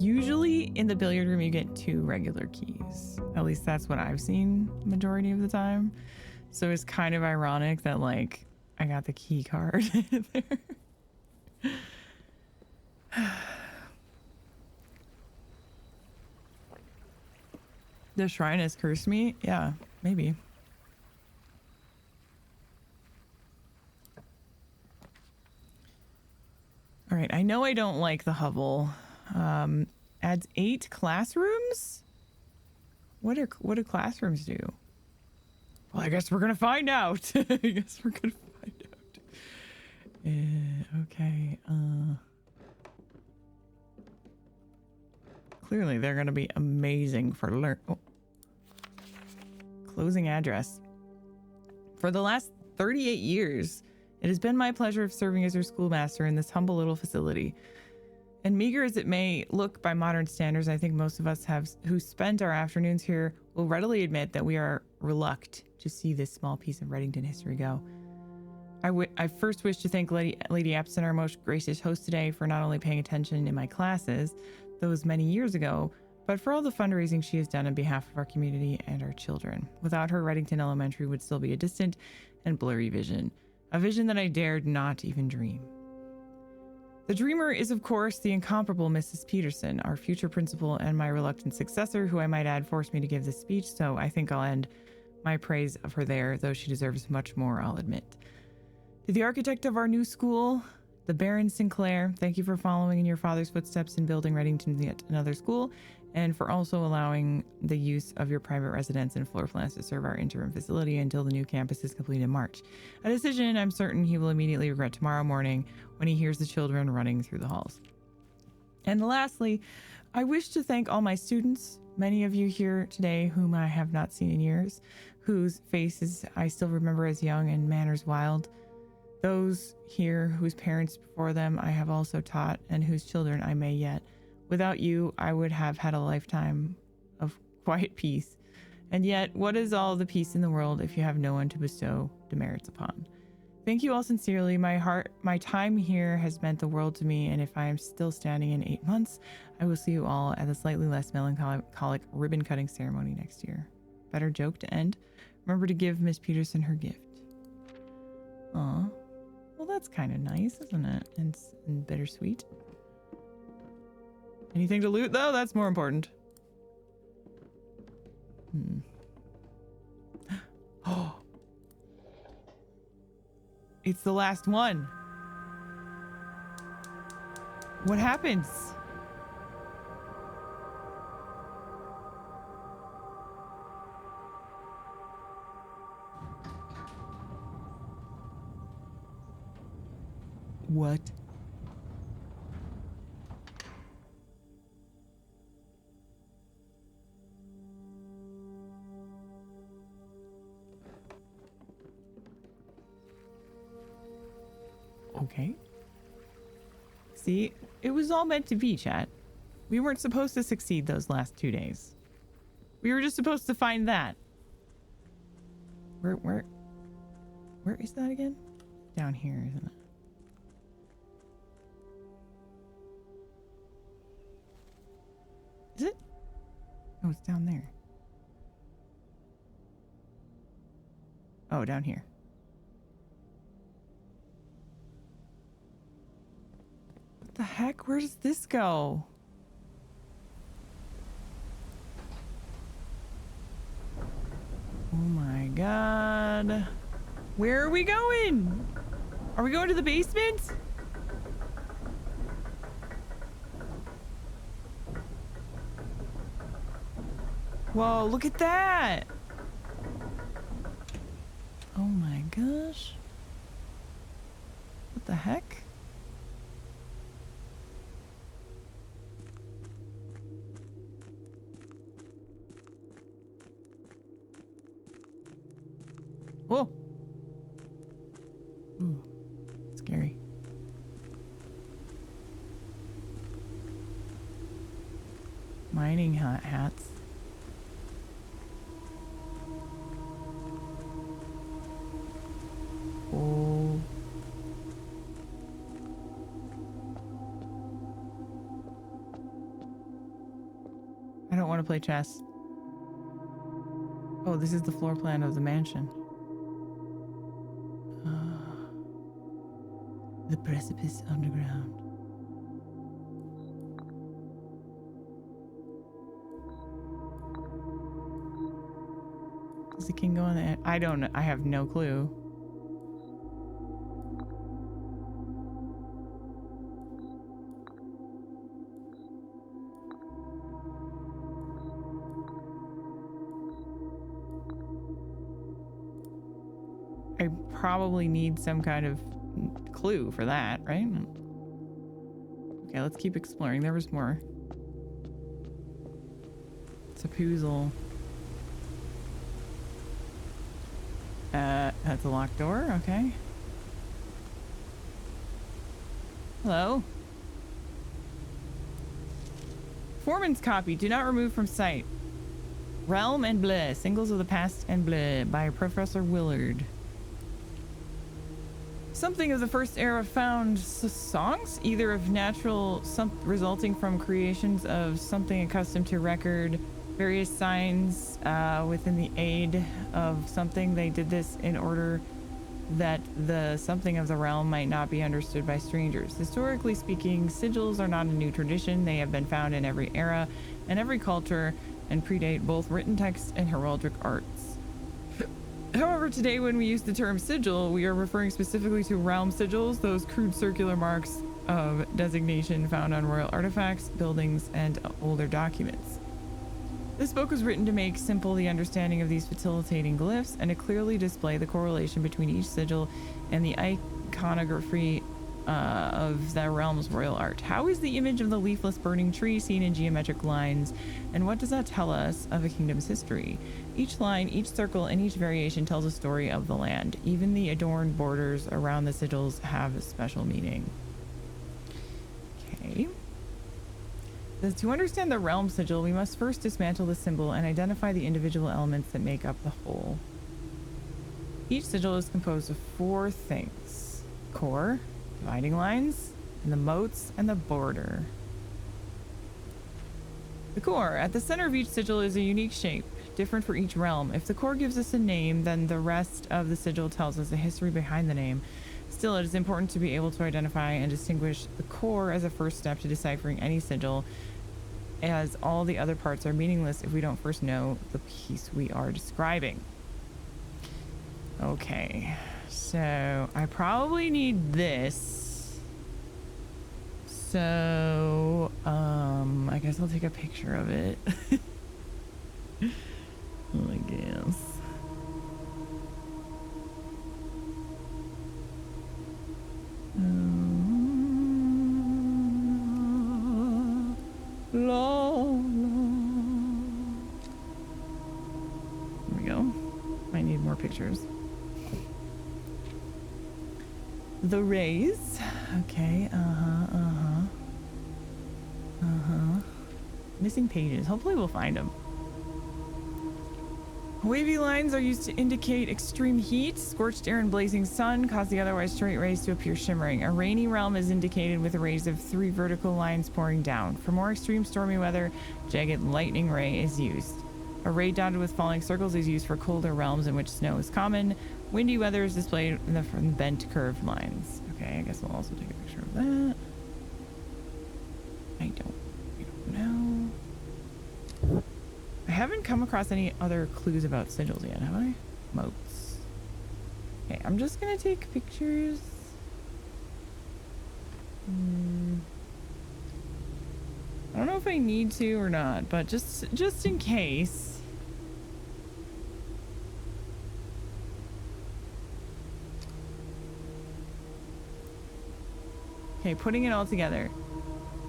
Usually in the billiard room, you get 2 regular keys. At least that's what I've seen majority of the time. So it's kind of ironic that, like, I got the key card there. The shrine has cursed me? Yeah, maybe. All right, I know I don't like the hovel. Adds 8 classrooms? What do classrooms do? Well, I guess we're gonna find out. I guess we're gonna find out. Okay. Clearly, they're gonna be amazing for learn. Oh. Closing address. For the last 38 years, it has been my pleasure of serving as your schoolmaster in this humble little facility. And meager as it may look by modern standards, I think most of us who spent our afternoons here will readily admit that we are reluctant to see this small piece of Reddington history go. I first wish to thank Lady Epson, our most gracious host today, for not only paying attention in my classes, those many years ago, but for all the fundraising she has done on behalf of our community and our children. Without her, Reddington Elementary would still be a distant and blurry vision, a vision that I dared not even dream. The dreamer is, of course, the incomparable Mrs. Peterson, our future principal and my reluctant successor, who I might add forced me to give this speech, so I think I'll end my praise of her there, though she deserves much more, I'll admit. To the architect of our new school, the Baron Sinclair, thank you for following in your father's footsteps in building Reddington yet another school, and for also allowing the use of your private residence and floor plans to serve our interim facility until the new campus is complete in March. A decision I'm certain he will immediately regret tomorrow morning when he hears the children running through the halls. And lastly, I wish to thank all my students, many of you here today whom I have not seen in years, whose faces I still remember as young and manners wild, those here whose parents before them I have also taught and whose children I may yet. Without you, I would have had a lifetime of quiet peace. And yet, what is all the peace in the world if you have no one to bestow demerits upon? Thank you all sincerely. My time here has meant the world to me, and if I am still standing in 8 months, I will see you all at the slightly less melancholic ribbon-cutting ceremony next year. Better joke to end. Remember to give Miss Peterson her gift. Aw. Well, that's kind of nice, isn't it? And bittersweet. Anything to loot, though? That's more important. Oh. It's the last one. What happens? What? Okay. See, it was all meant to be, chat. We weren't supposed to succeed those last 2 days. We were just supposed to find that. Where is that again? Down here, isn't it? Is it? Oh, it's down there. Oh, down here. What the heck? Where does this go? Oh my god. Where are we going? Are we going to the basement? Whoa, look at that. Oh my gosh. What the heck? Whoa. Ooh, scary. Mining hats. don't want to play chess. Oh, this is the floor plan of the mansion. The precipice underground. Does the king go on the edge? I don't know. I have no clue. I probably need some kind of clue for that, right? Okay, let's keep exploring. There was more. It's a puzzle. That's a locked door. Okay. Hello. Foreman's copy. Do not remove from sight. Realm and Bleh. Singles of the Past and Bleh by Professor Willard. Something of the first era found songs, either of natural, resulting from creations of something accustomed to record, various signs within the aid of something. They did this in order that the something of the realm might not be understood by strangers. Historically speaking, sigils are not a new tradition. They have been found in every era and every culture and predate both written text and heraldic arts. However, today when we use the term sigil, we are referring specifically to realm sigils, those crude circular marks of designation found on royal artifacts, buildings, and older documents. This book was written to make simple the understanding of these facilitating glyphs and to clearly display the correlation between each sigil and the iconography of the realm's royal art. How is the image of the leafless burning tree seen in geometric lines, and what does that tell us of a kingdom's history? Each line, each circle, and each variation tells a story of the land. Even the adorned borders around the sigils have a special meaning. Okay. To understand the realm sigil, we must first dismantle the symbol and identify the individual elements that make up the whole. Each sigil is composed of 4 things: core, dividing lines, and the moats, and the border. The core. At the center of each sigil is a unique shape, different for each realm. If the core gives us a name, then the rest of the sigil tells us the history behind the name. Still, it is important to be able to identify and distinguish the core as a first step to deciphering any sigil, as all the other parts are meaningless if we don't first know the piece we are describing. Okay, so I probably need this. So, I guess I'll take a picture of it. I guess. There we go. I need more pictures. The rays. Okay. Missing pages. Hopefully we'll find them. Wavy lines are used to indicate extreme heat. Scorched air and blazing sun cause the otherwise straight rays to appear shimmering. A rainy realm is indicated with rays of 3 vertical lines pouring down. For more extreme stormy weather, jagged lightning ray is used. A ray dotted with falling circles is used for colder realms in which snow is common. Windy weather is displayed in the bent curved lines. Okay, I guess I'll also take a picture of that. I don't know. I haven't come across any other clues about sigils yet, have I? Moats. Okay, I'm just gonna take pictures. I don't know if I need to or not, but just in case. Okay, putting it all together.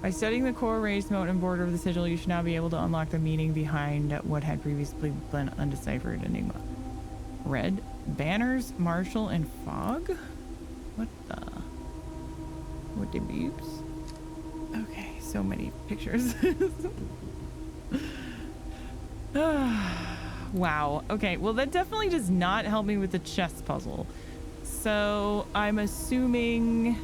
By studying the core, raised moat, and border of the sigil, you should now be able to unlock the meaning behind what had previously been undeciphered enigma. Red, banners, marshal, and fog? What the? What the beeps? Okay, so many pictures. Wow. Okay, well that definitely does not help me with the chess puzzle. So I'm assuming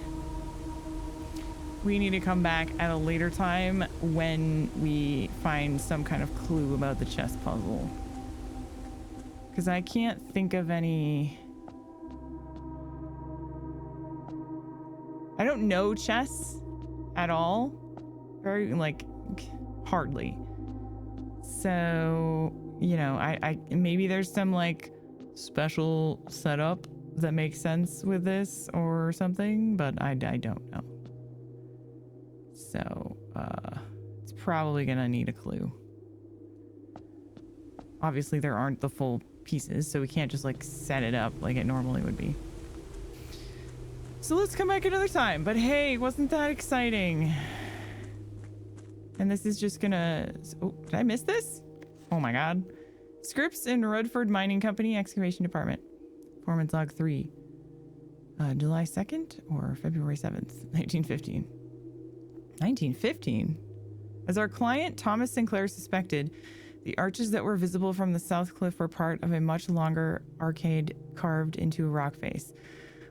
we need to come back at a later time when we find some kind of clue about the chess puzzle. Because I can't think of any... I don't know chess at all. Very, like, hardly. So, you know, I maybe there's some, like, special setup that makes sense with this or something, but I don't know. So, it's probably gonna need a clue. Obviously, there aren't the full pieces, so we can't just, like, set it up like it normally would be. So let's come back another time. But hey, wasn't that exciting? And this is just gonna... Oh, did I miss this? Oh my god. Scripts in Rudford Mining Company, Excavation Department. Foreman's Log 3. July 2nd or February 7th, 1915. 1915? As our client, Thomas Sinclair, suspected, the arches that were visible from the south cliff were part of a much longer arcade carved into a rock face.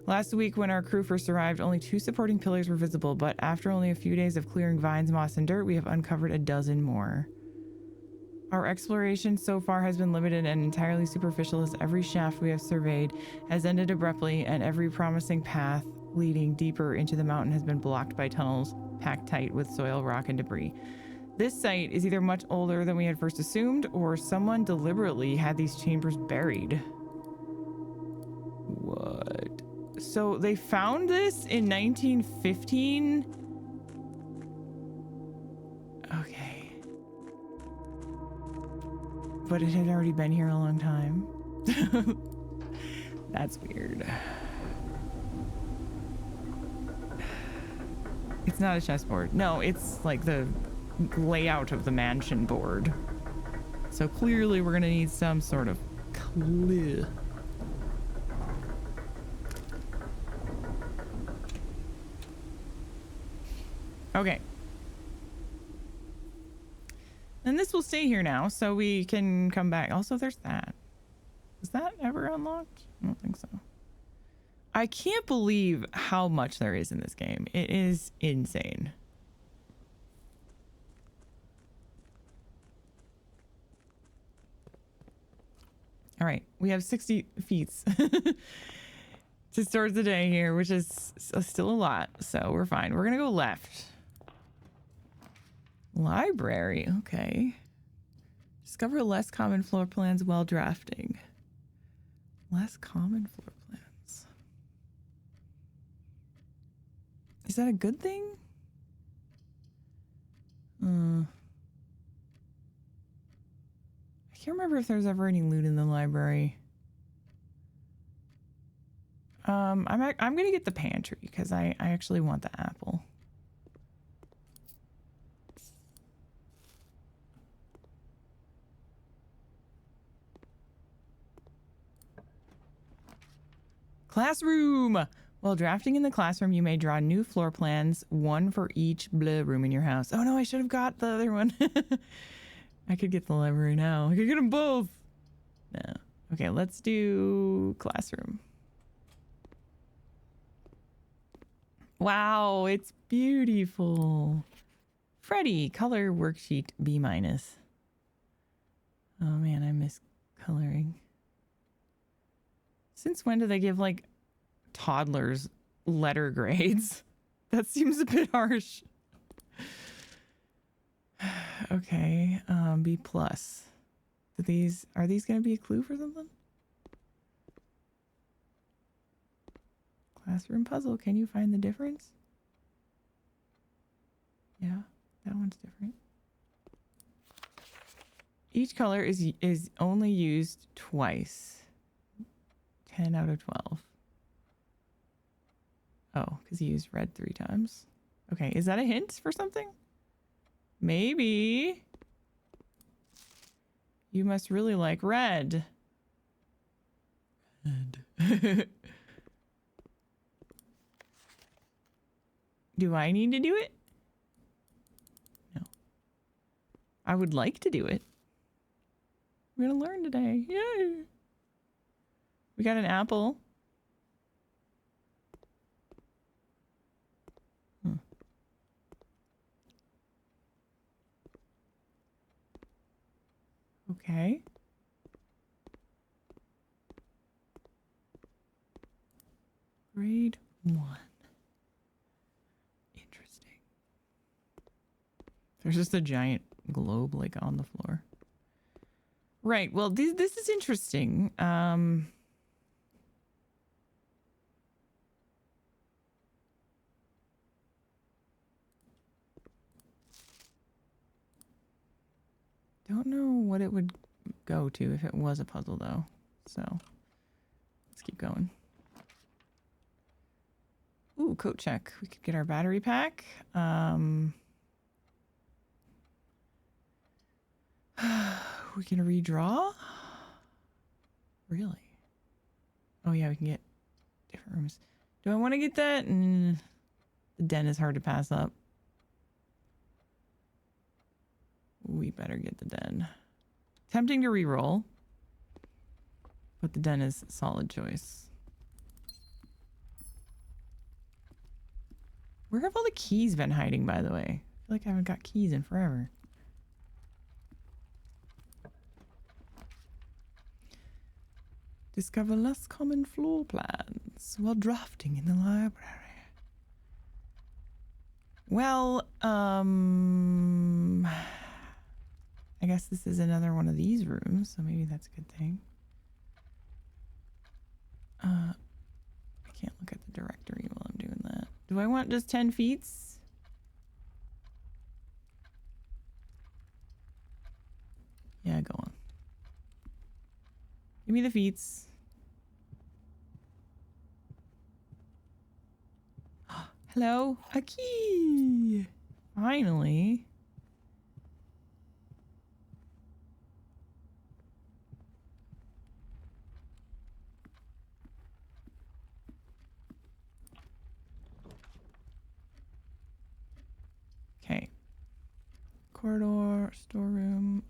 Last week, when our crew first arrived, only 2 supporting pillars were visible, but after only a few days of clearing vines, moss, and dirt, we have uncovered a dozen more. Our exploration so far has been limited and entirely superficial, as every shaft we have surveyed has ended abruptly, and every promising path leading deeper into the mountain has been blocked by tunnels packed tight with soil, rock, and debris. This site is either much older than we had first assumed, or someone deliberately had these chambers buried. What? So they found this in 1915? Okay. But it had already been here a long time. That's weird. It's not a chessboard. No, it's like the layout of the mansion board. So clearly we're gonna need some sort of clue. Okay. And this will stay here now, so we can come back. Also, there's that. Was that ever unlocked? I don't think so. I can't believe how much there is in this game. It is insane. All right, we have 60 feet to start the day here, which is still a lot, so we're fine. We're gonna go left. Library, okay. Discover less common floor plans while drafting. Less common floor plans. Is that a good thing? I can't remember if there's ever any loot in the library. I'm gonna get the pantry because I actually want the apple. Classroom! While drafting in the classroom, you may draw new floor plans, one for each room in your house. Oh no, I should have got the other one. I could get the library now. I could get them both. No. Okay, let's do classroom. Wow, it's beautiful. Freddie, color worksheet B-. Oh man, I miss coloring. Since when do they give, like, toddlers letter grades? That seems a bit harsh. Okay, B+. Are these going to be a clue for something? Classroom puzzle. Can you find the difference? Yeah, that one's different. Each color is only used twice. 10 out of 12. Oh, because he used red 3 times. Okay, is that a hint for something? Maybe. You must really like red. Red. Do I need to do it? No. I would like to do it. We're gonna learn today. Yay! We got an apple. Okay. Grade 1. Interesting. There's just a giant globe like on the floor. Right. Well, this is interesting. Don't know what it would go to if it was a puzzle though. So let's keep going. Ooh, coat check. We could get our battery pack. We can redraw? Really? Oh yeah, we can get different rooms. Do I want to get that? The den is hard to pass up. We better get the den. Tempting to re-roll, but the den is a solid choice. Where have all the keys been hiding, by the way? I feel like I haven't got keys in forever. Discover less common floor plans while drafting in the library. Well, I guess this is another one of these rooms, so maybe that's a good thing. I can't look at the directory while I'm doing that. Do I want just 10 feats? Yeah, go on. Give me the feats. Hello, a key. Finally. Okay. Corridor, storeroom.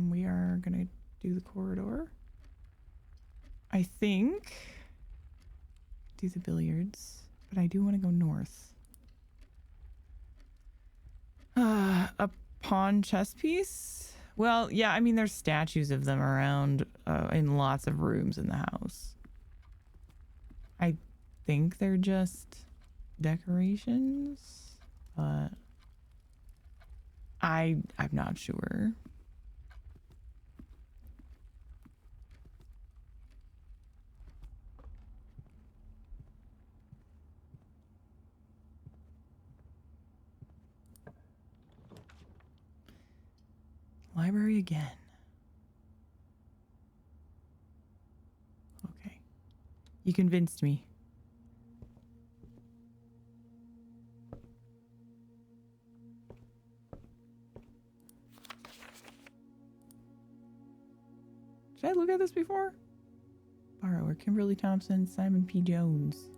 We are gonna do the corridor. I think do the billiards, but I do want to go north. A pawn chess piece? Well, yeah, I mean, there's statues of them around in lots of rooms in the house. I think they're just decorations, but I'm not sure. Library again. Okay. You convinced me. Did I look at this before? Borrower, Kimberly Thompson, Simon P. Jones.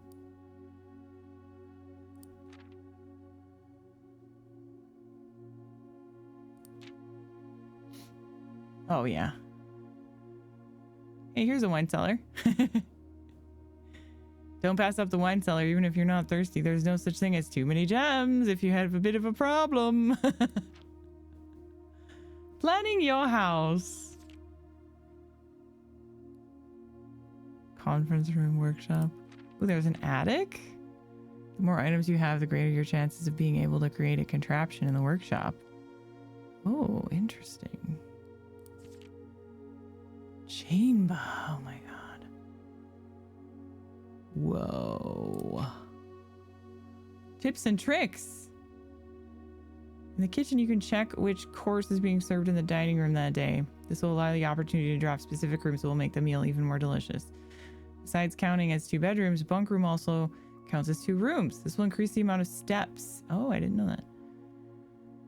Oh, yeah. Hey, here's a wine cellar. Don't pass up the wine cellar even if you're not thirsty. There's no such thing as too many gems if you have a bit of a problem. Planning your house. Conference room, workshop. Oh, there's an attic? The more items you have, the greater your chances of being able to create a contraption in the workshop. Oh, interesting. Chamber. Oh my god. Whoa. Tips and tricks. In the kitchen, you can check which course is being served in the dining room that day. This will allow the opportunity to draft specific rooms that will make the meal even more delicious. Besides counting as 2 bedrooms, bunk room also counts as 2 rooms. This will increase the amount of steps. Oh, I didn't know that.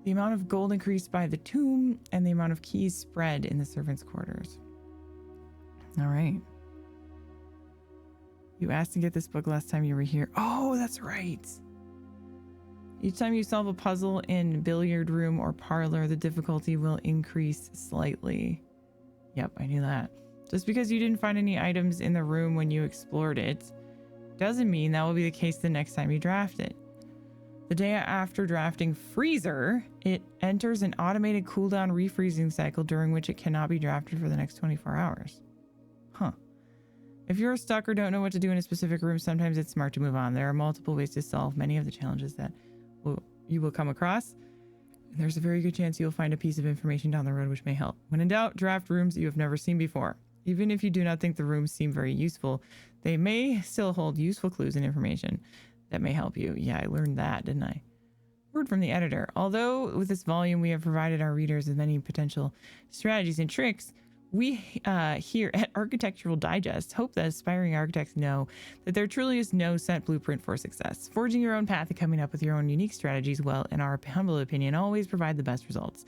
The amount of gold increased by the tomb and the amount of keys spread in the servants' quarters. All right. You asked to get this book last time you were here. Oh, that's right. Each time you solve a puzzle in billiard room or parlor, the difficulty will increase slightly. Yep, I knew that. Just because you didn't find any items in the room when you explored it, doesn't mean that will be the case the next time you draft it. The day after drafting freezer, it enters an automated cooldown refreezing cycle during which it cannot be drafted for the next 24 hours. Huh. If you're stuck or don't know what to do in a specific room, sometimes it's smart to move on. There are multiple ways to solve many of the challenges that you will come across. There's a very good chance you'll find a piece of information down the road which may help. When in doubt, draft rooms you have never seen before. Even if you do not think the rooms seem very useful, they may still hold useful clues and information that may help you. Yeah, I learned that, didn't I? Word from the editor. Although with this volume we have provided our readers with many potential strategies and tricks, we here at Architectural Digest hope that aspiring architects know that there truly is no set blueprint for success. Forging your own path and coming up with your own unique strategies will, in our humble opinion, always provide the best results.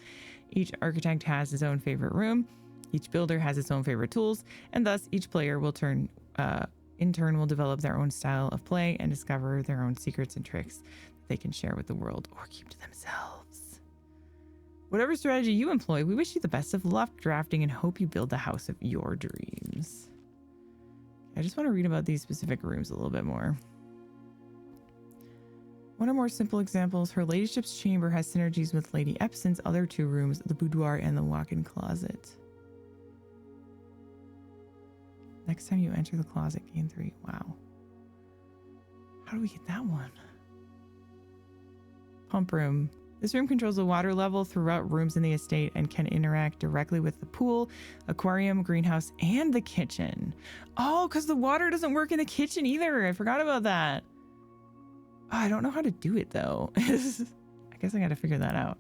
Each architect has his own favorite room, each builder has its own favorite tools, and thus each player will in turn will develop their own style of play and discover their own secrets and tricks that they can share with the world or keep to themselves. Whatever strategy you employ, we wish you the best of luck drafting and hope you build the house of your dreams. I just want to read about these specific rooms a little bit more. One or more simple examples, her ladyship's chamber has synergies with Lady Epson's other two rooms, the boudoir and the walk-in closet. Next time you enter the closet, gain 3. Wow. How do we get that one? Pump room. This room controls the water level throughout rooms in the estate and can interact directly with the pool, aquarium, greenhouse, and the kitchen. Oh, because the water doesn't work in the kitchen either. I forgot about that. Oh, I don't know how to do it, though. I guess I got to figure that out.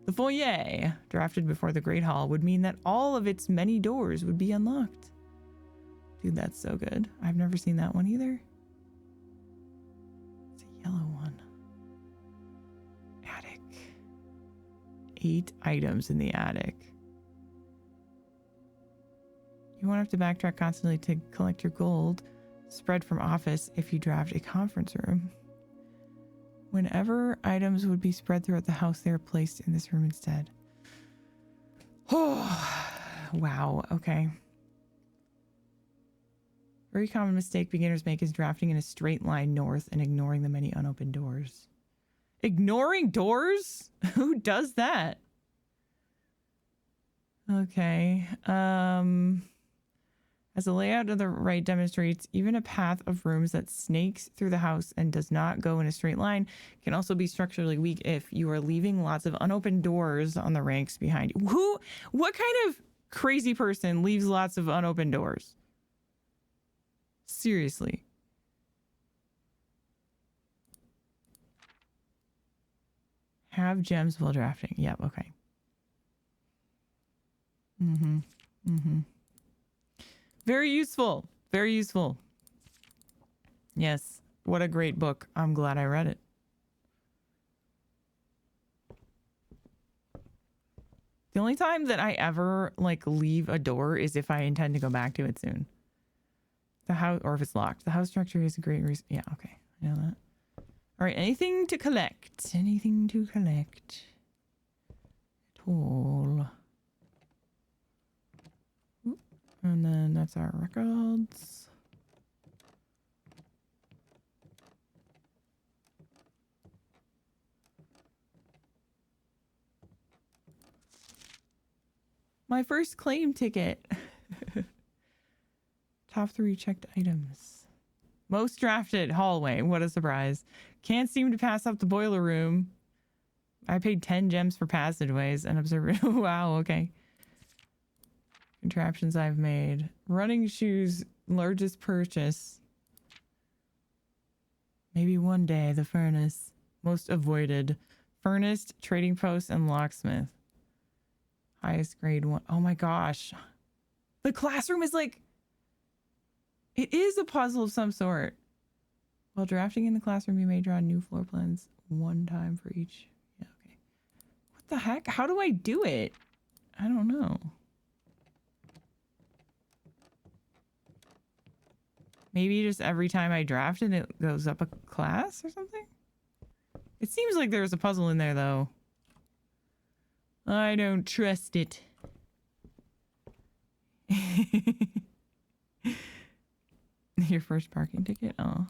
The foyer, drafted before the Great Hall, would mean that all of its many doors would be unlocked. Dude, that's so good. I've never seen that one either. It's a yellow one. Attic. 8 items in the attic. You won't have to backtrack constantly to collect your gold. Spread from office if you draft a conference room. Whenever items would be spread throughout the house, they are placed in this room instead. Oh, wow. Okay. Very common mistake beginners make is drafting in a straight line north and ignoring the many unopened doors. Ignoring doors? Who does that? Okay. As the layout of the right demonstrates, even a path of rooms that snakes through the house and does not go in a straight line can also be structurally weak if you are leaving lots of unopened doors on the ranks behind you. What kind of crazy person leaves lots of unopened doors? Seriously. Have gems while drafting. Yep, okay. Very useful. Very useful. Yes. What a great book. I'm glad I read it. The only time that I ever leave a door is if I intend to go back to it soon. The house, or if it's locked. The house structure is a great reason. Yeah, okay. I know that. All right, anything to collect. Anything to collect. At all. And then that's our records. My first claim ticket. Top 3 checked items. Most drafted hallway. What a surprise. Can't seem to pass up the boiler room. I paid 10 gems for passageways and observer. Wow, okay. Contraptions I've made. Running shoes, largest purchase. Maybe one day, the furnace. Most avoided. Furnace, trading post, and locksmith. Highest grade 1. Oh my gosh. The classroom is it is a puzzle of some sort. While drafting in the classroom, you may draw new floor plans 1 time for each. Yeah, okay. What the heck? How do I do it? I don't know. Maybe just every time I draft it, it goes up a class or something? It seems like there's a puzzle in there, though. I don't trust it. Your first parking ticket? Oh.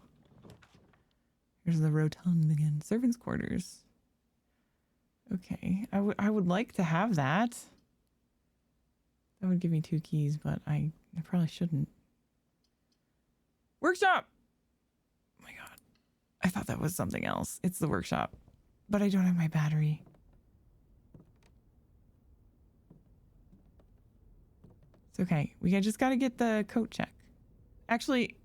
There's the rotund again. Servants' quarters. Okay. I would like to have that. That would give me 2 keys, but I probably shouldn't. Workshop! Oh my god. I thought that was something else. It's the workshop. But I don't have my battery. It's okay. We just gotta get the coat check. Actually,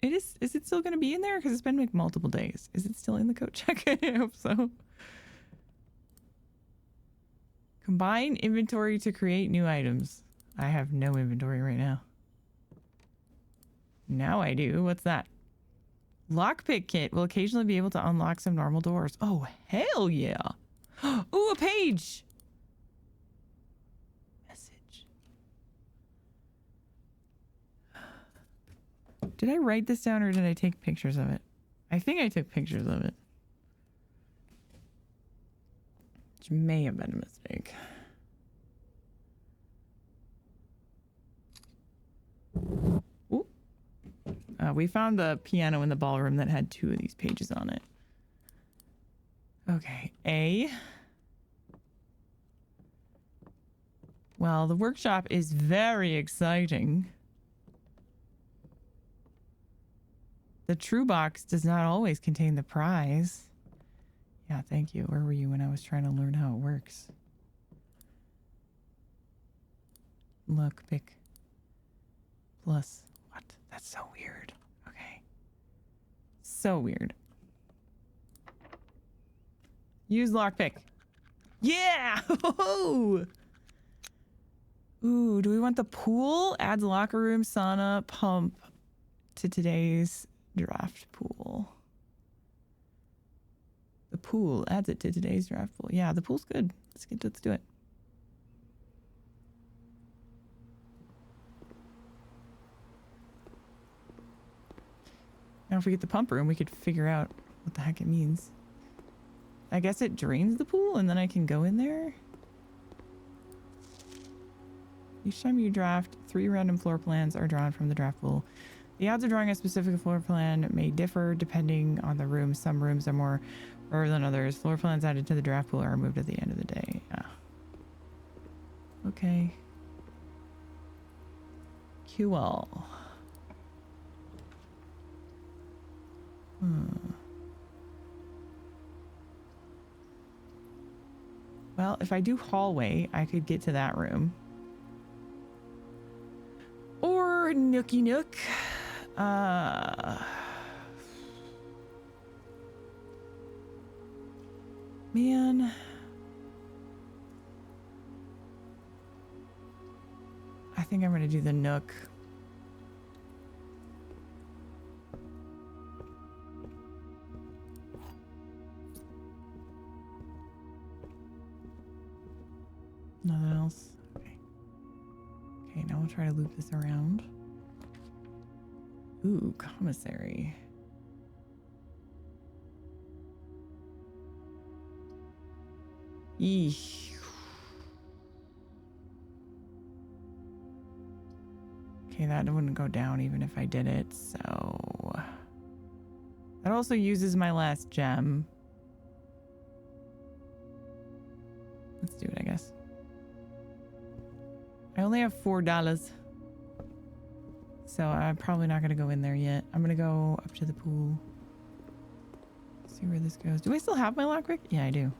is it still gonna be in there? Because it's been like multiple days. Is it still in the coat check? I hope so. Combine inventory to create new items. I have no inventory right now. Now I do. What's that? Lockpick kit will occasionally be able to unlock some normal doors. Oh, hell yeah. Ooh, a page. Message. Did I write this down or did I take pictures of it? I think I took pictures of it. Which may have been a mistake. Ooh. We found the piano in the ballroom that had 2 of these pages on it. Okay, A. Well, the workshop is very exciting. The true box does not always contain the prize. Yeah, thank you. Where were you when I was trying to learn how it works? Look, pick. Plus. What? That's so weird. Okay. So weird. Use lockpick. Yeah! Ooh, do we want the pool? Adds locker room, sauna, pump to today's draft pool. The pool adds it to today's draft pool. Yeah, the pool's good. Let's do it. Now if we get the pump room, we could figure out what the heck it means. I guess it drains the pool and then I can go in there. Each time you draft, 3 random floor plans are drawn from the draft pool. The odds of drawing a specific floor plan may differ depending on the room. Some rooms are more rare than others. Floor plans added to the draft pool are removed at the end of the day. Yeah. Okay. QL. Well, if I do hallway, I could get to that room. Or nookie nook. Man. I think I'm going to do the nook. Nothing else? Okay. Okay, now we'll try to loop this around. Ooh, commissary. Eesh. Okay, that wouldn't go down even if I did it, so... That also uses my last gem. Let's do it, I guess. I only have $4. So I'm probably not going to go in there yet. I'm going to go up to the pool. See where this goes. Do I still have my lockpick? Yeah, I do.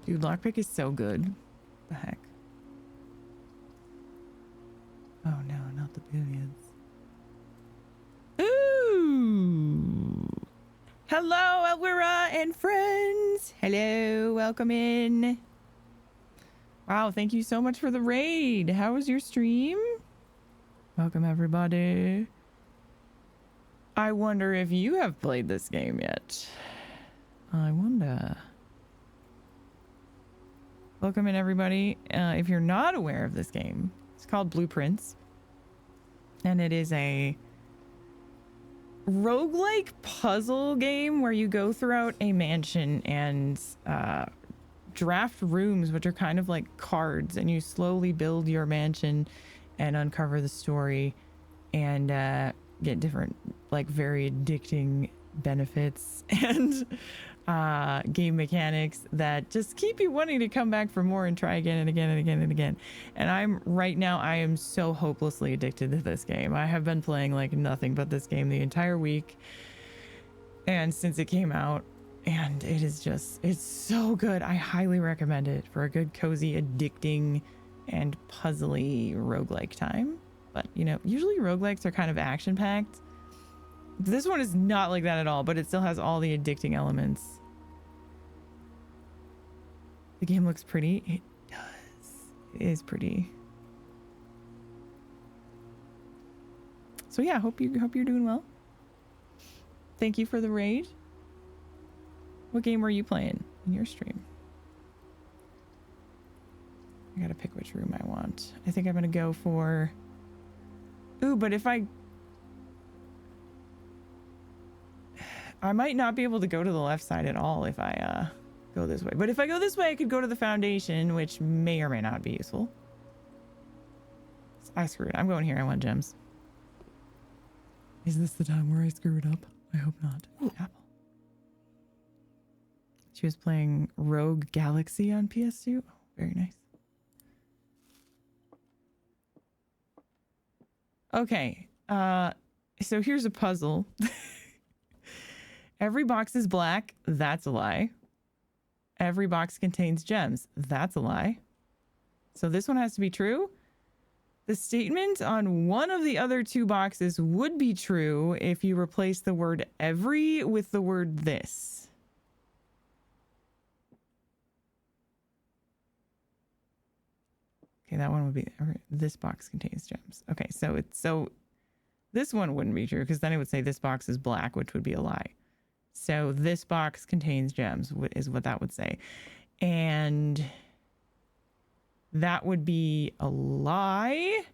Dude, lockpick is so good. The heck? Oh no, not the billiards. Ooh! Hello, Elwira and friends! Hello, welcome in. Wow, thank you so much for the raid. How was your stream? Welcome, everybody. I wonder if you have played this game yet. I wonder. Welcome in, everybody. If you're not aware of this game, it's called Blueprints. And it is a roguelike puzzle game where you go throughout a mansion and draft rooms, which are kind of like cards, and you slowly build your mansion and uncover the story. And get different, like, very addicting benefits and game mechanics that just keep you wanting to come back for more and try again and again and again and again. And right now I am so hopelessly addicted to this game. I have been playing like nothing but this game the entire week and since it came out, and it is just, it's so good. I highly recommend it for a good, cozy, addicting, and puzzly roguelike time. But, you know, usually roguelikes are kind of action-packed. This one is not like that at all, but it still has all the addicting elements. The game looks pretty. It does. It is pretty. So yeah, hope you're doing well. Thank you for the raid. What game were you playing in your stream? I gotta pick which room I want. I think I'm gonna go for... Ooh, but if I might not be able to go to the left side at all if I go this way. But if I go this way, I could go to the foundation, which may or may not be useful. I screwed it. I'm going here. I want gems. Is this the time where I screw it up? I hope not. Ooh, apple. She was playing Rogue Galaxy on PS2. Oh, very nice. Okay. So here's a puzzle. Every box is black. That's a lie. Every box contains gems. That's a lie. So this one has to be true. The statement on one of the other two boxes would be true if you replace the word every with the word this. Okay, that one would be, this box contains gems. Okay, so this one wouldn't be true because then it would say this box is black, which would be a lie. So this box contains gems is what that would say. And that would be a lie.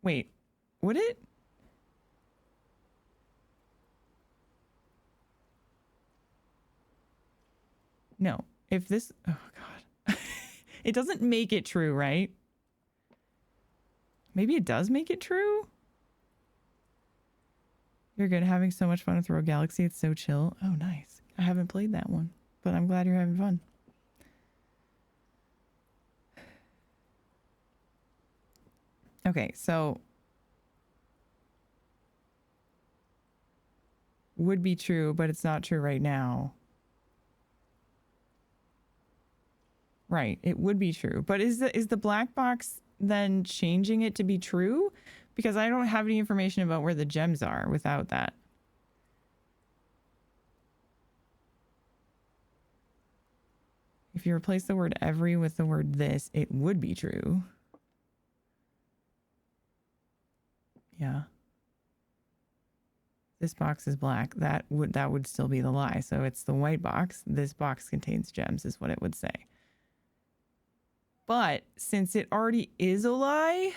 Wait, would it? No, if this, oh God. It doesn't make it true, right? Maybe it does make it true? You're good. Having so much fun with Rogue Galaxy. It's so chill. Oh, nice. I haven't played that one, but I'm glad you're having fun. Okay, so would be true, but it's not true right now. Right, it would be true. But is the black box then changing it to be true? Because I don't have any information about where the gems are without that. If you replace the word every with the word this, it would be true. Yeah. This box is black. That would still be the lie. So it's the white box. This box contains gems is what it would say. But since it already is a lie,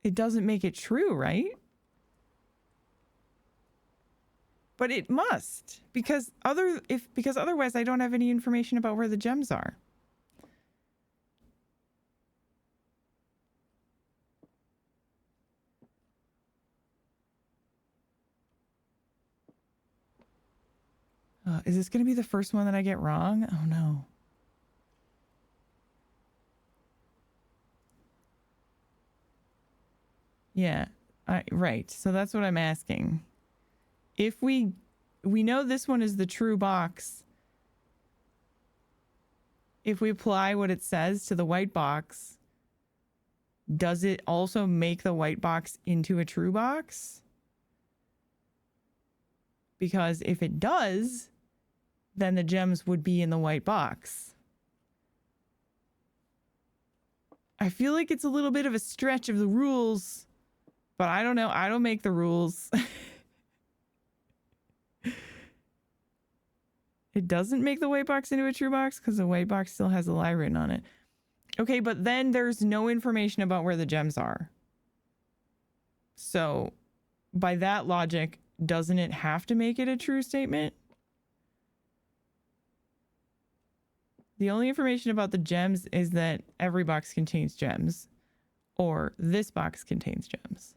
it doesn't make it true, right? But it must, because otherwise I don't have any information about where the gems are. Is this going to be the first one that I get wrong? Oh no. Yeah, right. So that's what I'm asking. If we know this one is the true box, if we apply what it says to the white box, does it also make the white box into a true box? Because if it does, then the gems would be in the white box. I feel like it's a little bit of a stretch of the rules, but I don't know. I don't make the rules. It doesn't make the white box into a true box because the white box still has a lie written on it. Okay, but then there's no information about where the gems are. So by that logic, doesn't it have to make it a true statement? The only information about the gems is that every box contains gems, or this box contains gems.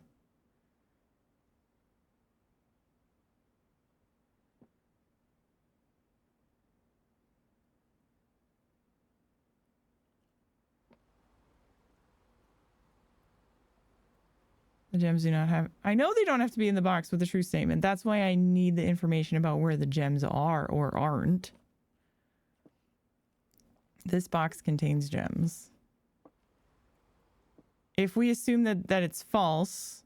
The gems do not have... I know they don't have to be in the box with a true statement. That's why I need the information about where the gems are or aren't. This box contains gems. If we assume that it's false,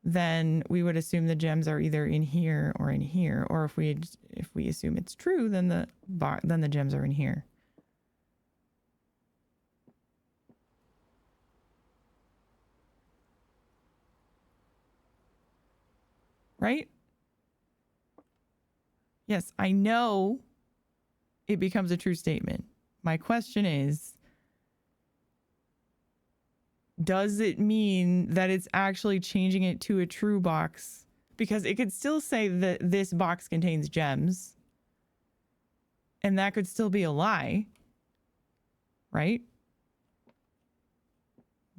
then we would assume the gems are either in here or in here. Or if we assume it's true, then the gems are in here. Right? Yes, I know it becomes a true statement. My question is, does it mean that it's actually changing it to a true box? Because it could still say that this box contains gems, and that could still be a lie, right?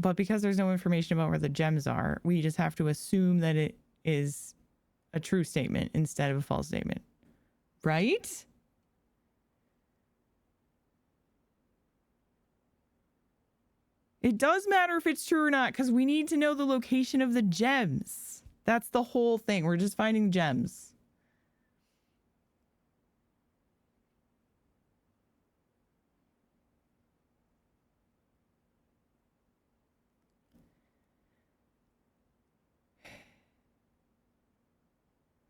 But because there's no information about where the gems are, we just have to assume that it is a true statement instead of a false statement, right? It does matter if it's true or not, because we need to know the location of the gems. That's the whole thing. We're just finding gems.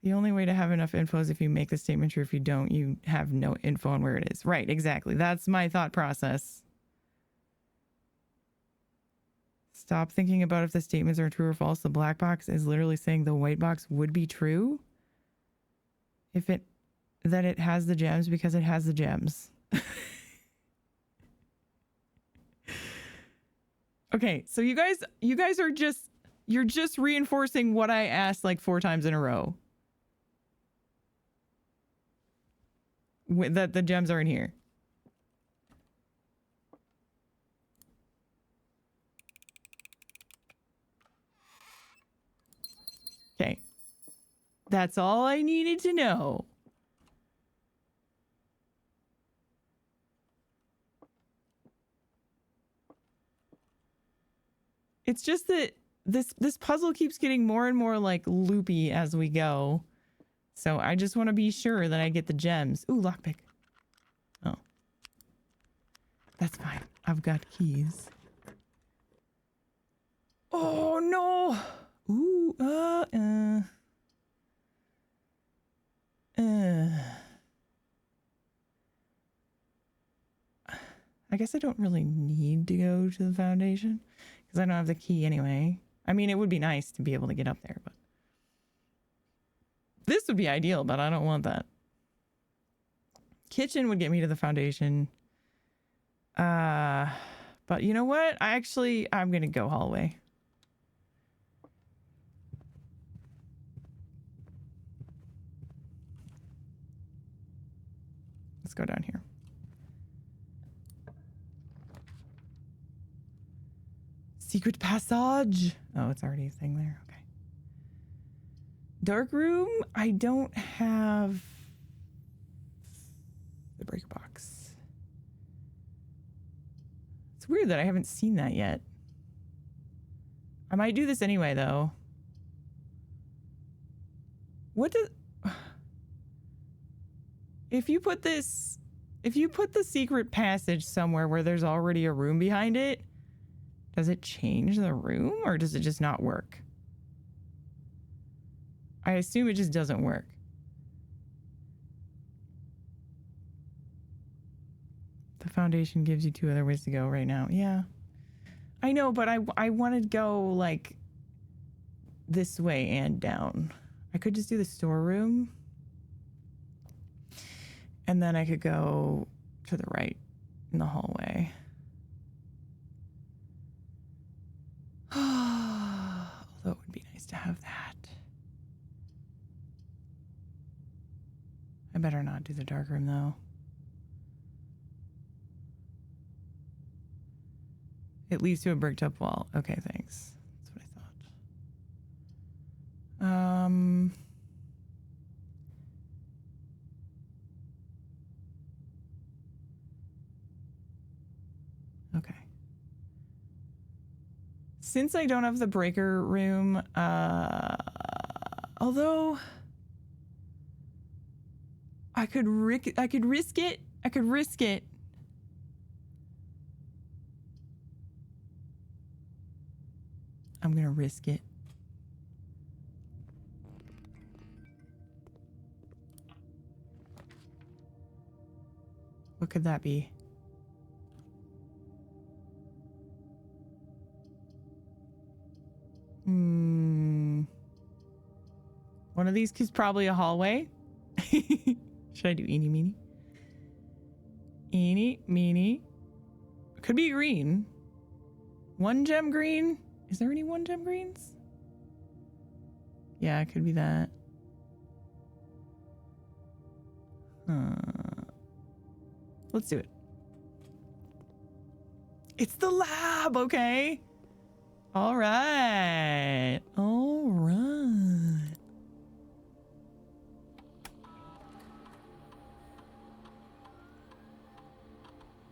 The only way to have enough info is if you make the statement true. If you don't, you have no info on where it is. Right, exactly. That's my thought process. Stop thinking about if the statements are true or false. The black box is literally saying the white box would be true if that it has the gems because it has the gems. Okay, so you guys are you're just reinforcing what I asked like 4 times in a row. That the gems are in here. Okay. That's all I needed to know. It's just that this puzzle keeps getting more and more like loopy as we go. So I just want to be sure that I get the gems. Ooh, lockpick. Oh. That's fine. I've got keys. Oh no. Ooh, I guess I don't really need to go to the foundation because I don't have the key anyway. I mean, it would be nice to be able to get up there, but this would be ideal, but I don't want that. Kitchen would get me to the foundation. But you know what? I'm going to go hallway. Let's go down here. Secret passage. Oh, it's already a thing there. Okay. Dark room. I don't have the breaker box. It's weird that I haven't seen that yet. I might do this anyway, though. What does... If you put the secret passage somewhere where there's already a room behind it, does it change the room or does it just not work? I assume it just doesn't work. The foundation gives you 2 other ways to go right now. Yeah. I know, but I want to go like this way and down. I could just do the storeroom. And then I could go to the right in the hallway. Although it would be nice to have that. I better not do the dark room though. It leads to a bricked up wall. Okay, thanks. That's what I thought. Okay. Since I don't have the breaker room, although I could risk it. I could risk it. I'm gonna risk it. What could that be? One of these is probably a hallway. Should I do eeny meeny? Eeny meeny. Could be green. 1 gem green. Is there any 1 gem greens? Yeah, it could be that. Let's do it. It's the lab, okay? All right. All right.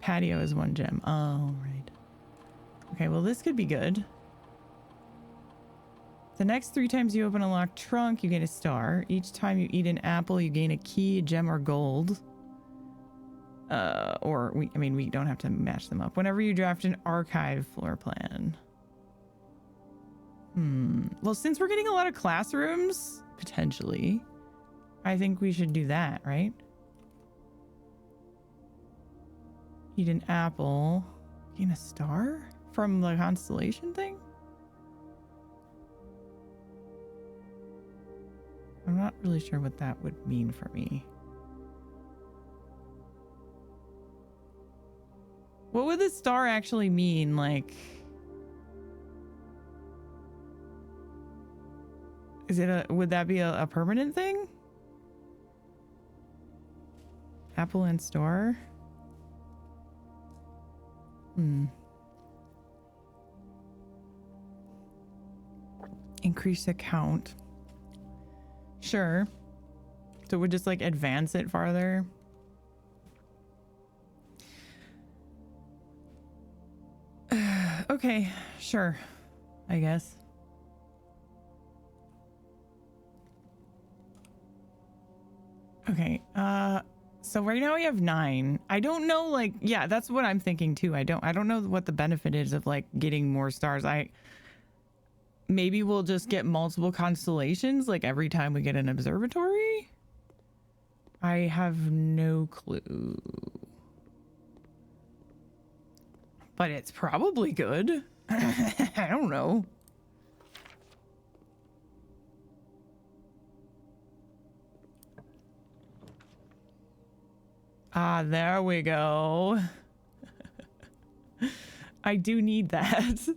Patio is 1 gem. All right. Okay, well, this could be good. The next 3 times you open a locked trunk, you get a star. Each time you eat an apple, you gain a key, a gem, or gold. We don't have to match them up. Whenever you draft an archive floor plan. Well, since we're getting a lot of classrooms, potentially, I think we should do that, right? Eat an apple. Gain a star from the constellation thing? I'm not really sure what that would mean for me. What would the star actually mean? Like, would that be a permanent thing? Apple and star? Increase the count. Sure. So it would just like advance it farther. Okay, sure. I guess. Okay, so right now we have 9. I don't know, like, yeah, that's what I'm thinking too. I don't know what the benefit is of like getting more stars. Maybe we'll just get multiple constellations like every time we get an observatory. I have no clue. But it's probably good. I don't know. Ah, there we go. I do need that.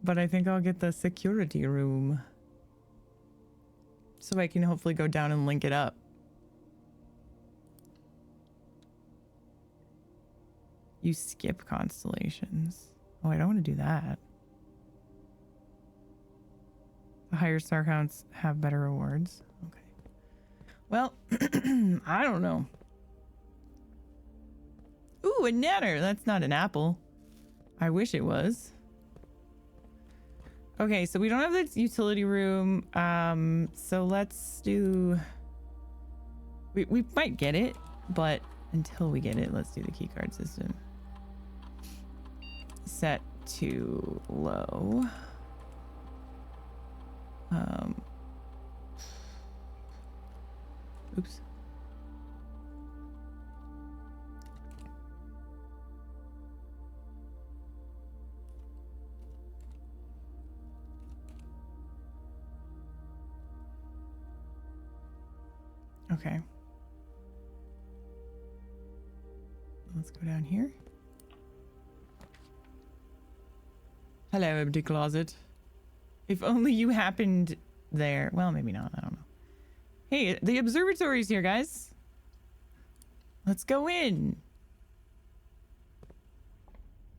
But I think I'll get the security room. So I can hopefully go down and link it up. You skip constellations. Oh, I don't want to do that. The higher star counts have better rewards. Okay. Well, I don't know. Ooh, a natter. That's not an apple. I wish it was. Okay, so we don't have the utility room. So let's do... We might get it, but until we get it, let's do the keycard system. Set to low. Oops. Okay. Let's go down here. Hello, empty closet. If only you happened there. Well, maybe not. I don't know. Hey, the observatory's here, guys. Let's go in.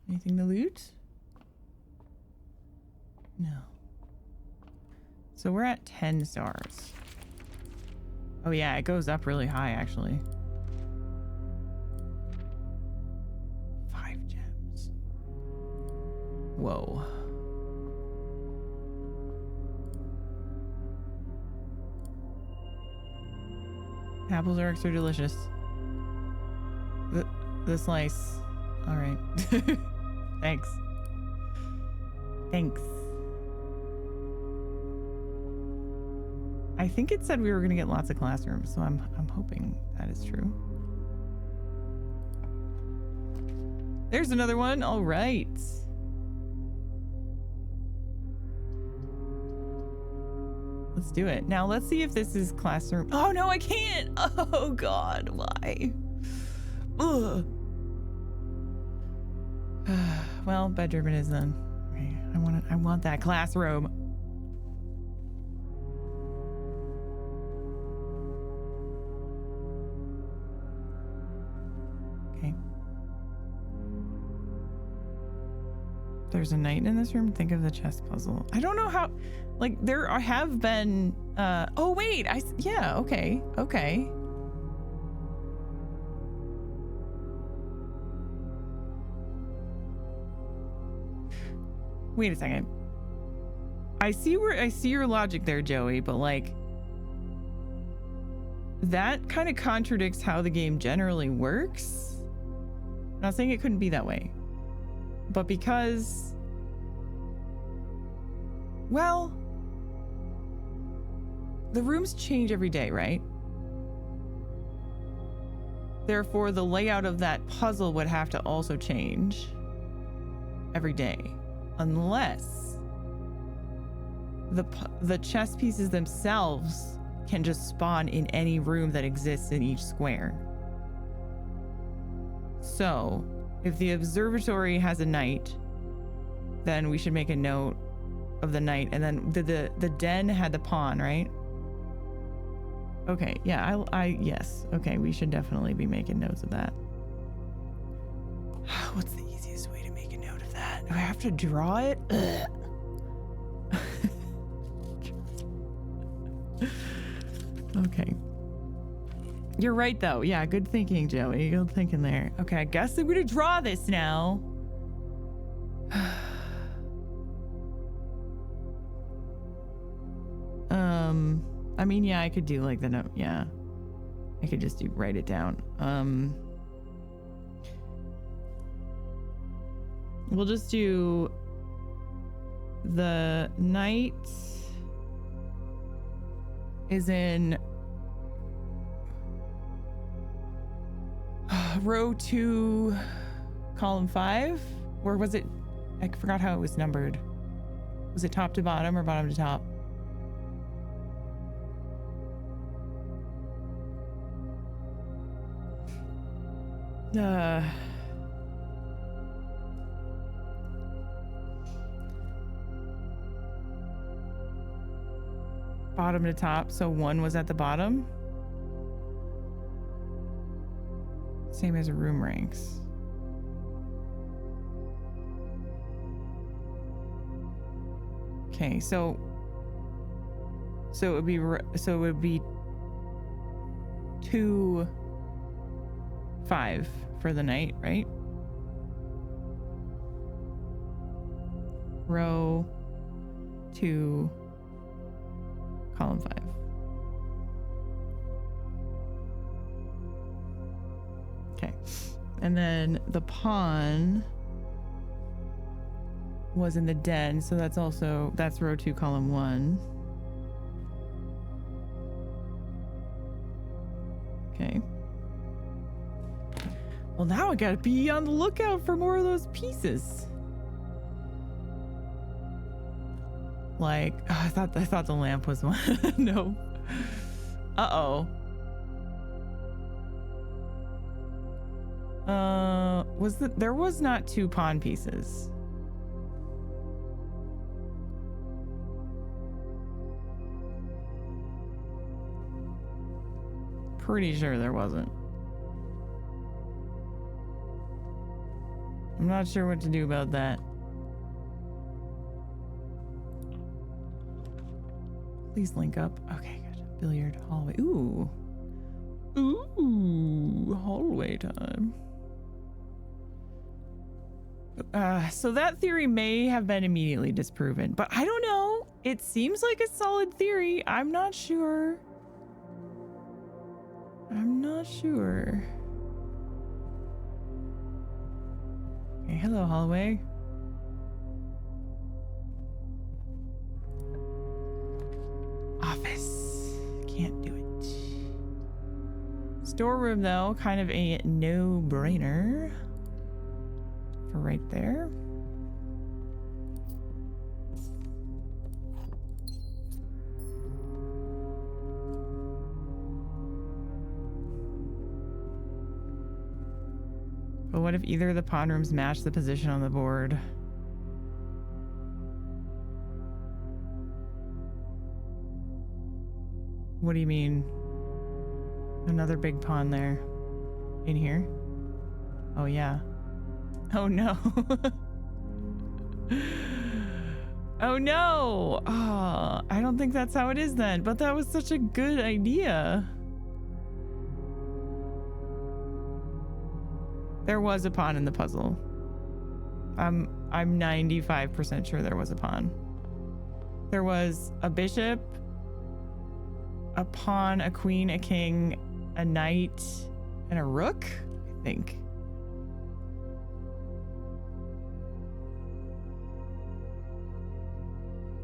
Anything to loot? No. So we're at 10 stars. Oh yeah, it goes up really high actually. 5 gems. Whoa. Apples are extra delicious. The slice. All right. Thanks. Thanks. I think it said we were going to get lots of classrooms, so I'm hoping that is true. There's another one. All right. Let's do it. Now let's see if this is classroom. Oh no, I can't. Oh God, why? Ugh. Well, bedroom it is then. Okay, I want that classroom. Okay. There's a knight in this room. Think of the chess puzzle. I don't know how, like there have been, oh wait, yeah, okay. Okay. Wait a second. I see your logic there, Joey, but like that kind of contradicts how the game generally works. I'm not saying it couldn't be that way, but because, well, the rooms change every day, right? Therefore, the layout of that puzzle would have to also change every day. Unless the chess pieces themselves can just spawn in any room that exists in each square. So if the observatory has a knight, then we should make a note of the knight. And then the den had the pawn, right? Okay, yeah, yes. Okay, we should definitely be making notes of that. What's the easiest way to make a note of that? Do I have to draw it? Okay. You're right, though. Yeah, good thinking, Joey. Good thinking there. Okay, I guess I'm gonna draw this now. I mean, yeah, I could do like the note. Yeah, I could just write it down. We'll just do the knight is in row 2, column 5, or was it? I forgot how it was numbered. Was it top to bottom or bottom to top? Bottom to top, so 1 was at the bottom. Same as room ranks. Okay, so it would be 2, 5 for the night, right? Row 2, column 5. Okay, and then the pawn was in the den, so that's row 2, column 1. Okay. Well, now I gotta be on the lookout for more of those pieces. Like, oh, I thought the lamp was one. No. Uh-oh. There was not 2 pawn pieces. Pretty sure there wasn't. I'm not sure what to do about that. Please link up. Okay, good. Billiard hallway. Ooh. Ooh, hallway time. So that theory may have been immediately disproven, but I don't know. It seems like a solid theory. I'm not sure. I'm not sure. Okay, hello, hallway. Office. Can't do it. Storeroom, though, kind of a no-brainer. For right there. But what if either of the pawn rooms match the position on the board? What do you mean? Another big pawn there. In here? Oh, yeah. Oh, no. Oh, no. Oh, I don't think that's how it is then. But that was such a good idea. There was a pawn in the puzzle. I'm 95% sure there was a pawn. There was a bishop, a pawn, a queen, a king, a knight, and a rook, I think.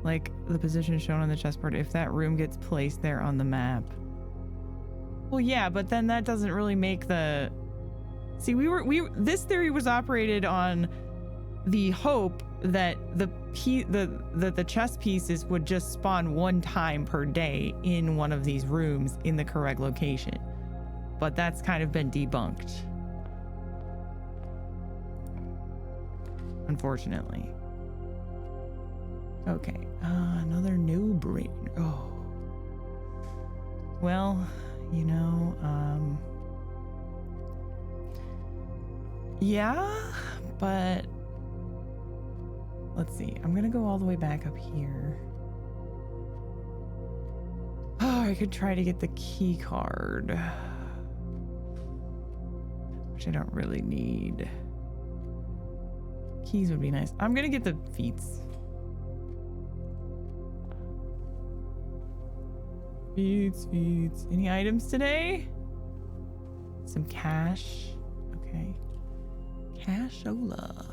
Like the position shown on the chessboard, if that room gets placed there on the map. Well, yeah, but then that doesn't really make the... See, this theory was operated on the hope that the chess pieces would just spawn one time per day in one of these rooms in the correct location. But that's kind of been debunked. Unfortunately. Okay, another no-brainer. Oh. Well, you know, yeah, but let's see. I'm gonna go all the way back up here. Oh, I could try to get the key card, which I don't really need. Keys would be nice. I'm gonna get the feats. Feeds. Any items today? Some cash. Okay. Cashola.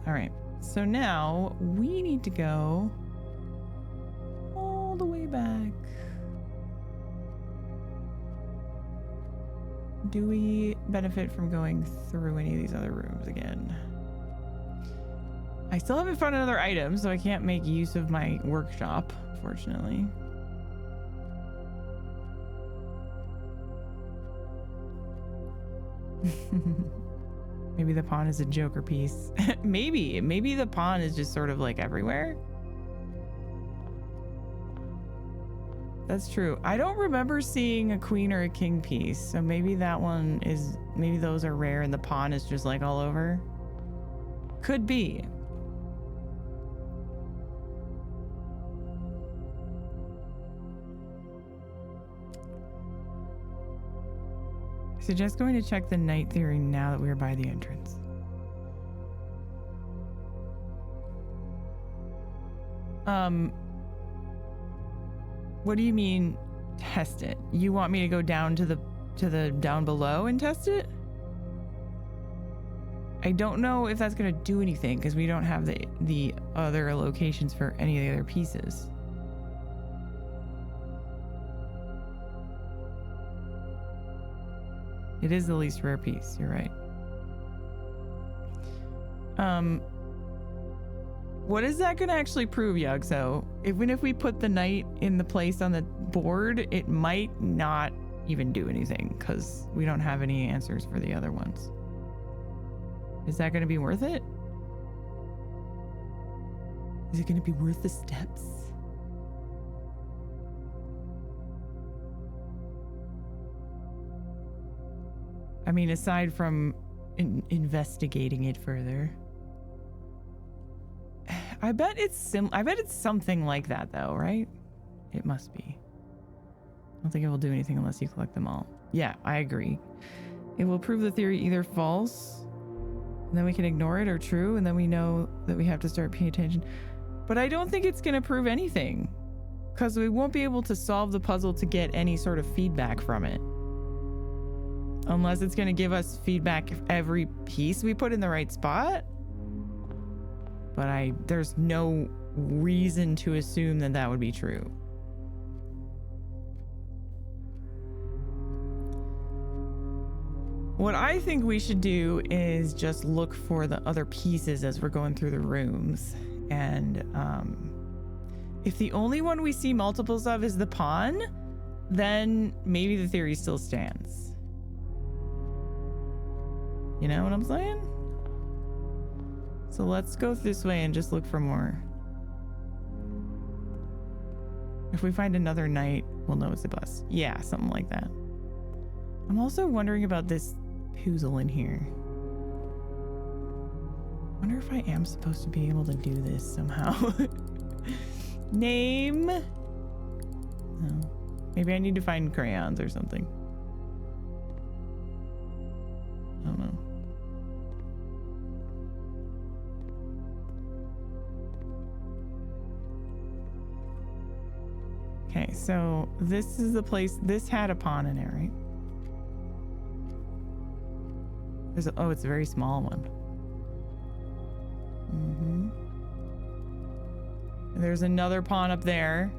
All right. So now we need to go all the way back. Do we benefit from going through any of these other rooms again? I still haven't found another item, so I can't make use of my workshop, fortunately. Maybe the pawn is a joker piece. Maybe the pawn is just sort of like everywhere. That's true. I don't remember seeing a queen or a king piece, so maybe that one is, maybe those are rare and the pawn is just like all over. Could be. I suggest going to check the knight theory now that we are by the entrance. What do you mean test it? You want me to go down to the down below and test it? I don't know if that's gonna do anything because we don't have the other locations for any of the other pieces. It is the least rare piece, you're right. What is that gonna actually prove, Yugso? Even if we put the knight in the place on the board, it might not even do anything because we don't have any answers for the other ones. Is that gonna be worth it? Is it going to be worth the steps? I mean, aside from investigating it further. I bet it's something like that though, right? It must be. I don't think it will do anything unless you collect them all. Yeah, I agree. It will prove the theory either false, and then we can ignore it, or true, and then we know that we have to start paying attention. But I don't think it's going to prove anything, because we won't be able to solve the puzzle to get any sort of feedback from it. Unless it's going to give us feedback if every piece we put in the right spot. But there's no reason to assume that that would be true. What I think we should do is just look for the other pieces as we're going through the rooms. And if the only one we see multiples of is the pawn, then maybe the theory still stands. You know what I'm saying? So let's go this way and just look for more. If we find another knight, we'll know it's a bus. Yeah, something like that. I'm also wondering about this puzzle in here. I wonder if I am supposed to be able to do this somehow. Name? No. Maybe I need to find crayons or something. I don't know. Okay, so this is the place. This had a pawn in it, right? Oh, it's a very small one. And there's another pawn up there.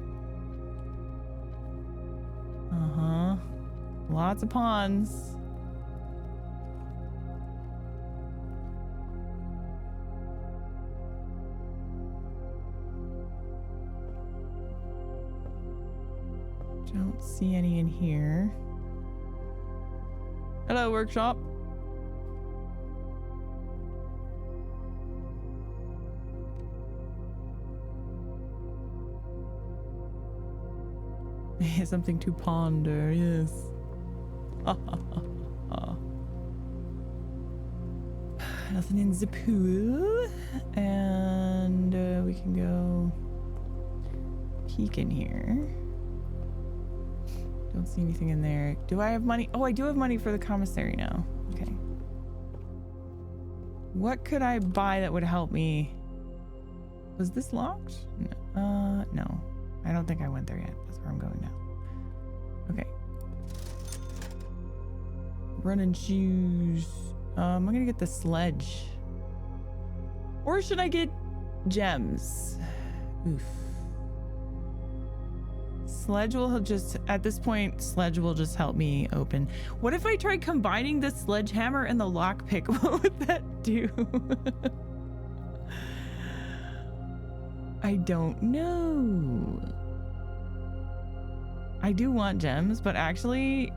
Lots of pawns. Don't see any in here. Hello, workshop. Something to ponder, yes. Nothing in the pool. And we can go peek in here. Don't see anything in there. Do I have money? Oh, I do have money for the commissary now. Okay. What could I buy that would help me? Was this locked? No. I don't think I went there yet. That's where I'm going now. Okay. Running shoes. I'm gonna get the sledge. Or should I get gems? Oof. Sledge will just, at this point, sledge will just help me open. What if I tried combining the sledgehammer and the lockpick? What would that do? I don't know. I do want gems, but actually,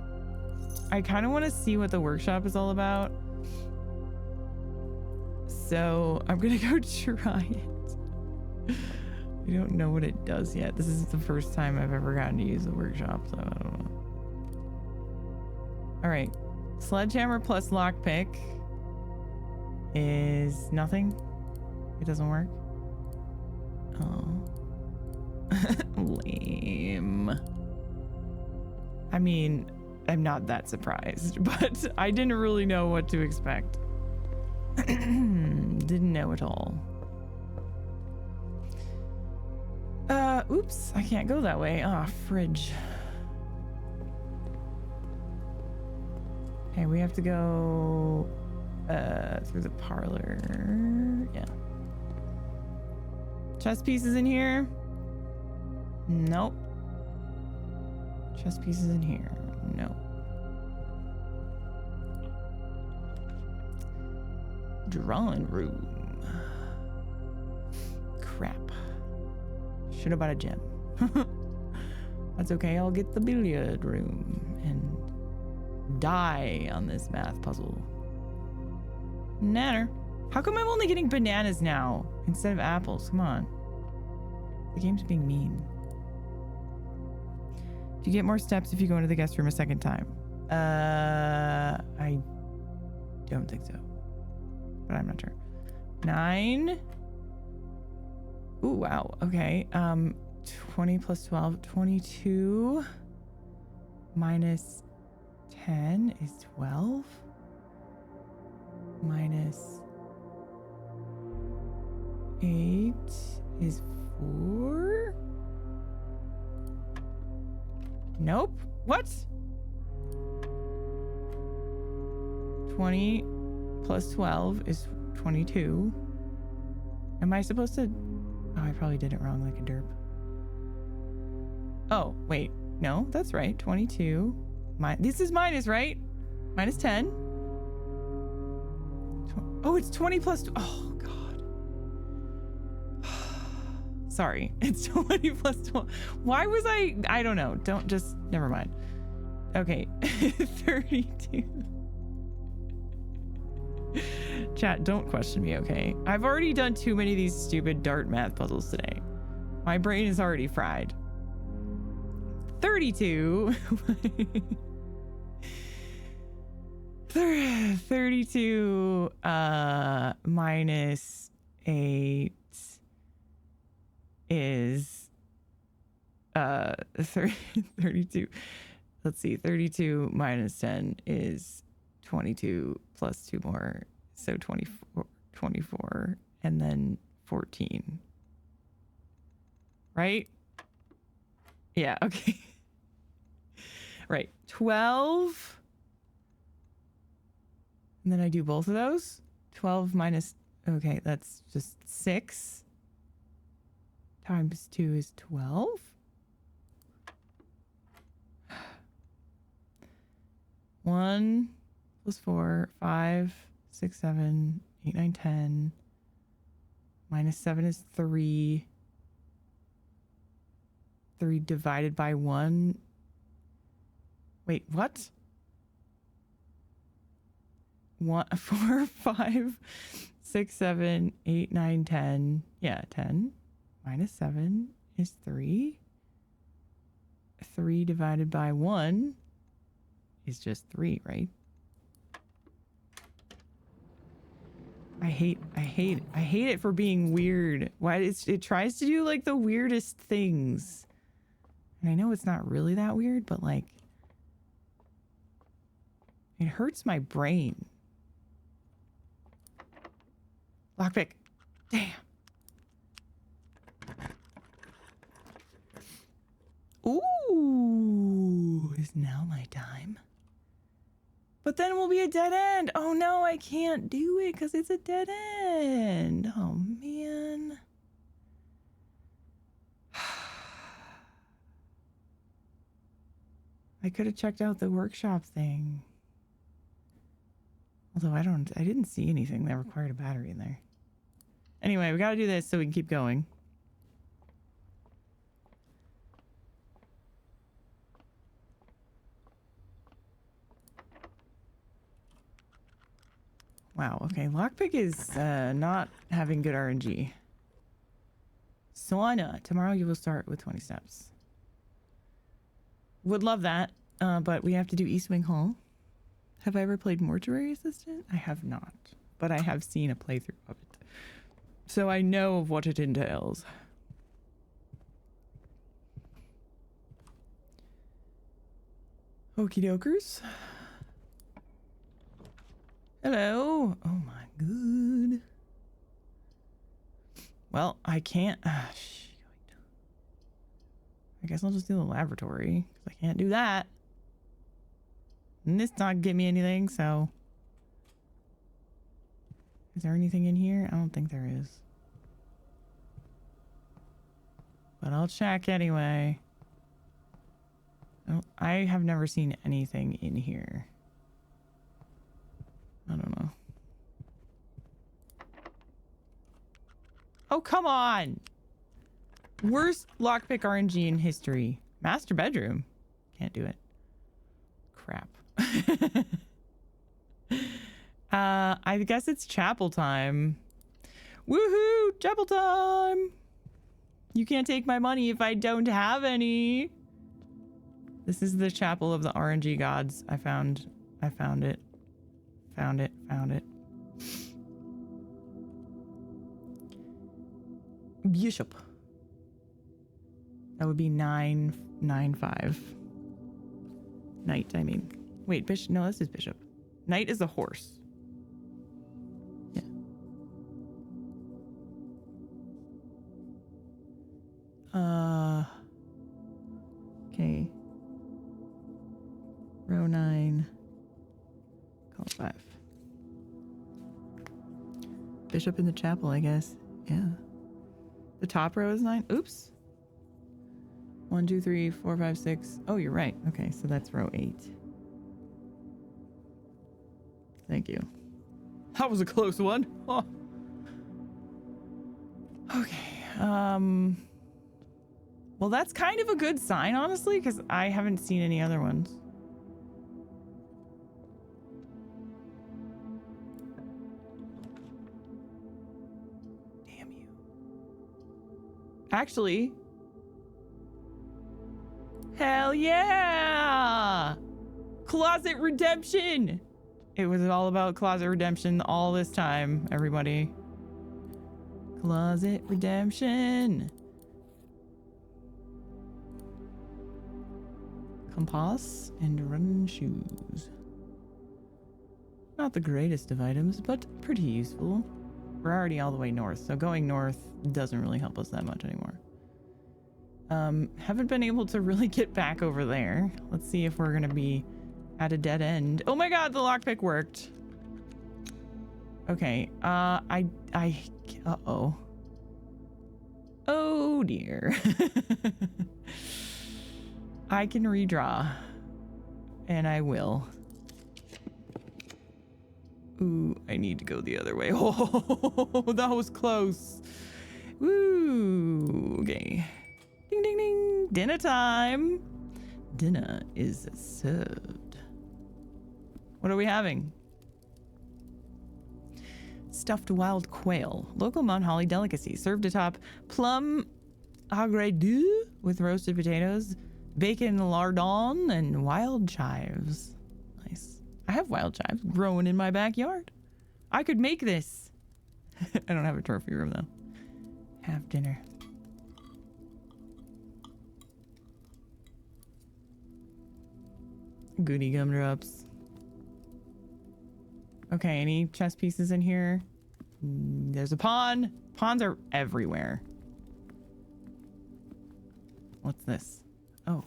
I kind of want to see what the workshop is all about. So I'm gonna go try it. I don't know what it does yet. This is the first time I've ever gotten to use the workshop, so I don't know. All right, sledgehammer plus lockpick is nothing. It doesn't work. Oh, lame. I mean, I'm not that surprised, but I didn't really know what to expect. Didn't know at all. Oops, I can't go that way. Ah, fridge. Okay, we have to go through the parlor. Yeah. Chess pieces in here? Nope. Chess pieces in here? No. Drawing room. Crap. Should have bought a gem. That's okay. I'll get the billiard room and die on this math puzzle. Nanner. How come I'm only getting bananas now instead of apples? Come on. The game's being mean. Do you get more steps if you go into the guest room a second time? I don't think so. But I'm not sure. 9. Ooh, wow. Okay. 20 plus 12, 22 minus 10 is 12. Minus 8 is 4. Nope. What? 20 plus 12 is 22. Am I supposed to... Oh, I probably did it wrong like a derp. Oh, wait. No, that's right. 22. This is minus, right? Minus 10. Oh, it's 20 plus... Oh, God. Sorry. It's 20 plus 12. Why was I don't know. Don't just... Never mind. Okay. 32. Chat, don't question me, okay? I've already done too many of these stupid dart math puzzles today. My brain is already fried. 32. 32 minus 8 is 32. Let's see. 32 minus 10 is 22 plus 2 more. So 24 and then 14. Right? Yeah, okay. Right. 12. And then I do both of those. 12 minus... Okay, that's just 6. Times 2 is 12. One plus 4, 5, 6, 7, 8, 9, 10. Minus 7 is 3. 3 divided by 1. Wait, what? 1, 4, 5, 6, 7, 8, 9, 10. Yeah, 10. Minus 7 is 3. 3 divided by 1 is just 3, right? I hate it for being weird. Why it tries to do like the weirdest things. And I know it's not really that weird, but like it hurts my brain. Lockpick. Damn. Ooh, is now my time? But then we'll be a dead end. Oh no, I can't do it because it's a dead end. Oh man. I could have checked out the workshop thing. Although I didn't see anything that required a battery in there. Anyway, we gotta do this so we can keep going. Wow, okay. Lockpick is not having good RNG. Sauna. Tomorrow you will start with 20 steps. Would love that, but we have to do East Wing Hall. Have I ever played Mortuary Assistant? I have not, but I have seen a playthrough of it. So I know of what it entails. Okie dokers. Hello. Oh my god. Well, I can't. I guess I'll just do the laboratory because I can't do that. And this not get me anything, so. Is there anything in here? I don't think there is. But I'll check anyway. I have never seen anything in here. I don't know. Oh, come on! Worst lockpick RNG in history. Master bedroom. Can't do it. Crap. I guess it's chapel time. Woohoo! Chapel time! You can't take my money if I don't have any. This is the chapel of the RNG gods. I found it. Found it. Bishop. That would be 995. Knight, I mean. Wait, bishop. No, this is bishop. Knight is a horse. Yeah. Okay. Row 9. Call 5. Bishop in the chapel, I guess. Yeah. The top row is 9. Oops. 1, 2, 3, 4, 5, 6. Oh, you're right. Okay, so that's row 8. Thank you. That was a close one. Oh. Okay. Well, that's kind of a good sign, honestly, because I haven't seen any other ones. Damn you. Actually, hell yeah! Closet redemption! It was all about closet redemption all this time, everybody. Closet redemption. Compass and running shoes. Not the greatest of items, but pretty useful. We're already all the way north, so going north doesn't really help us that much anymore. Haven't been able to really get back over there. Let's see if we're gonna be at a dead end. Oh my god, the lockpick worked. Okay, uh-oh. Oh dear. I can redraw. And I will. Ooh, I need to go the other way. Oh, that was close. Woo, okay. Ding, ding, ding. Dinner time. Dinner is served. What are we having? Stuffed wild quail. Local Mount Holly delicacy. Served atop plum agredu with roasted potatoes, bacon lardon, and wild chives. Nice. I have wild chives growing in my backyard. I could make this. I don't have a trophy room though. Have dinner. Goody gumdrops. Okay, any chess pieces in here? There's a pawn. Pawns are everywhere. What's this? Oh.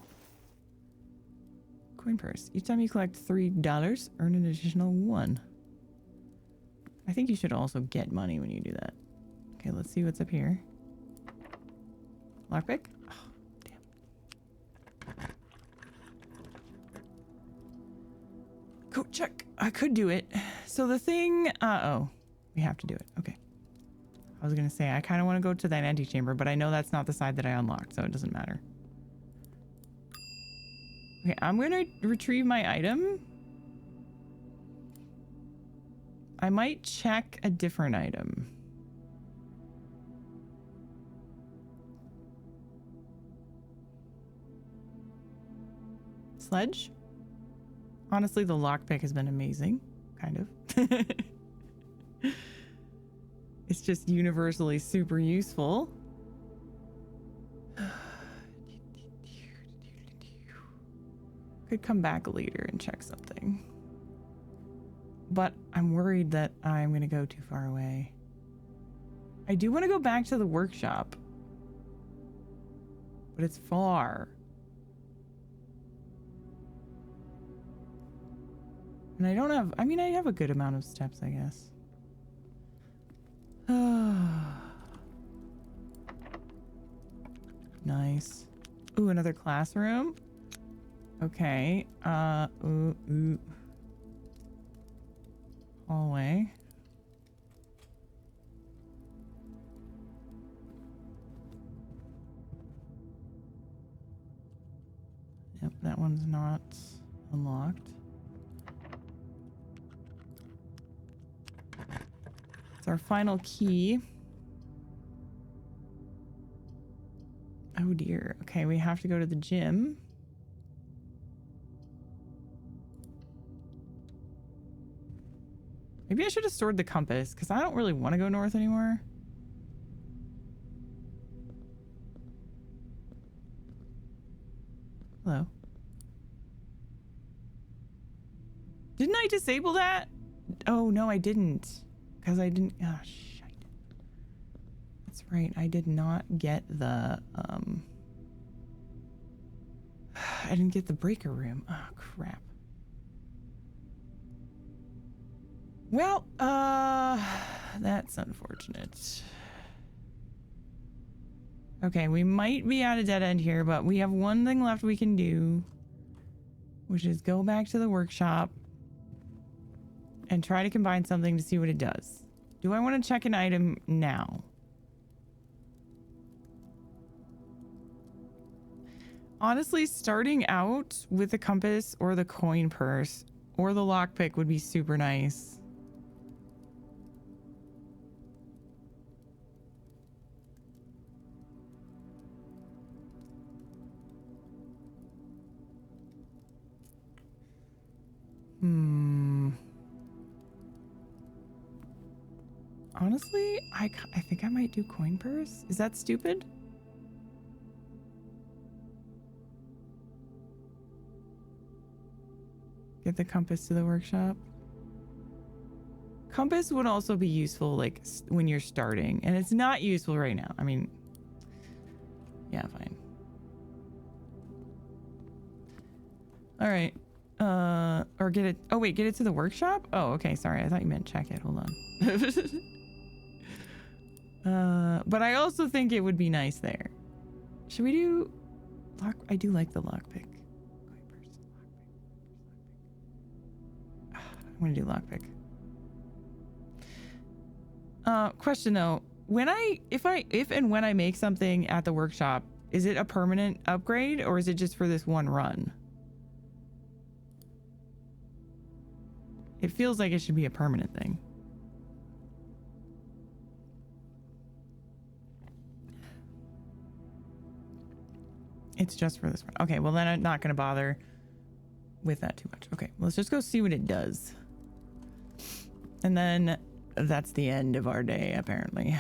Coin purse. Each time you collect $3, earn an additional 1. I think you should also get money when you do that. Okay, let's see what's up here. Lockpick? Oh, damn. Coat check. I could do it. So the thing... oh. We have to do it. Okay. I was going to say, I kind of want to go to that antechamber, but I know that's not the side that I unlocked, so it doesn't matter. Okay, I'm going to retrieve my item. I might check a different item. Sledge? Honestly, the lockpick has been amazing. Kind of. It's just universally super useful. Could come back later and check something. But I'm worried that I'm going to go too far away. I do want to go back to the workshop. But it's far. And I don't have... I mean, I have a good amount of steps, I guess. Nice. Ooh, another classroom. Okay. Hallway. Yep, that one's not unlocked. It's our final key. Oh dear. Okay, we have to go to the gym. Maybe I should have stored the compass because I don't really want to go north anymore. Hello. Didn't I disable that? Oh, no, I didn't. Because I didn't... Oh, shite. That's right. I did not get the... I didn't get the breaker room. Oh, crap. Well, that's unfortunate. Okay, we might be at a dead end here, but we have one thing left we can do, which is go back to the workshop and try to combine something to see what it does. Do I want to check an item now? Honestly, starting out with the compass or the coin purse or the lockpick would be super nice. Honestly, I think I might do coin purse. Is that stupid? Get the compass to the workshop. Compass would also be useful like when you're starting, and it's not useful right now. I mean, yeah, fine. All right. Or get it. Oh wait, get it to the workshop? Oh, okay. Sorry. I thought you meant check it. Hold on. But I also think it would be nice there. Should we do lock? I do like the lockpick. I'm gonna do lockpick. Question though, if and when I make something at the workshop, is it a permanent upgrade or is it just for this one run? It feels like it should be a permanent thing. It's just for this one. Okay, well then I'm not gonna bother with that too much. Okay, let's just go see what it does. And then that's the end of our day, apparently.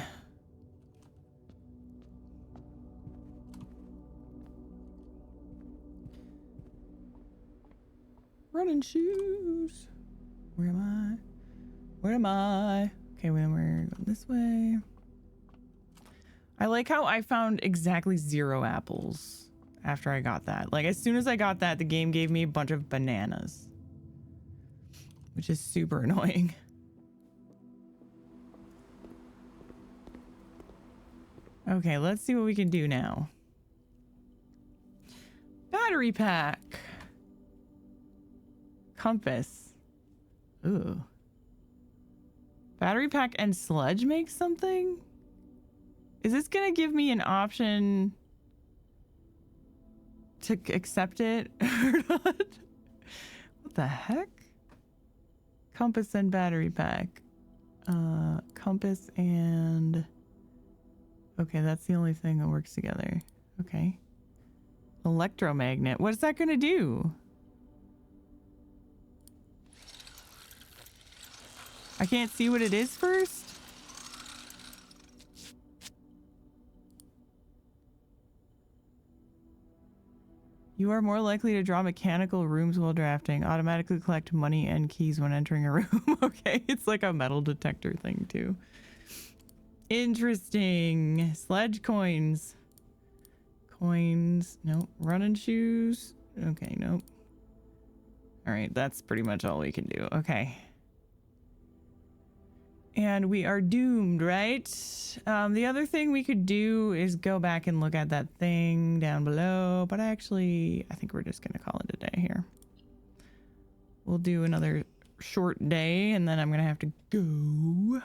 Running shoes. Where am I? Where am I? Okay, then we're going this way. I like how I found exactly 0 apples after I got that. Like, as soon as I got that, the game gave me a bunch of bananas, which is super annoying. Okay, let's see what we can do now. Battery pack. Compass. Ooh. Battery pack and sludge make something? Is this gonna give me an option to accept it or not? What the heck? Compass and battery pack. Compass and... Okay, that's the only thing that works together. Okay. Electromagnet. What is that gonna do? I can't see what it is first? You are more likely to draw mechanical rooms while drafting. Automatically collect money and keys when entering a room. Okay, it's like a metal detector thing too. Interesting. Sledge coins. Coins. Nope. Running shoes. Okay, nope. All right, that's pretty much all we can do. Okay. And we are doomed, right? The other thing we could do is go back and look at that thing down below. But actually, I think we're just going to call it a day here. We'll do another short day, and then I'm going to have to go.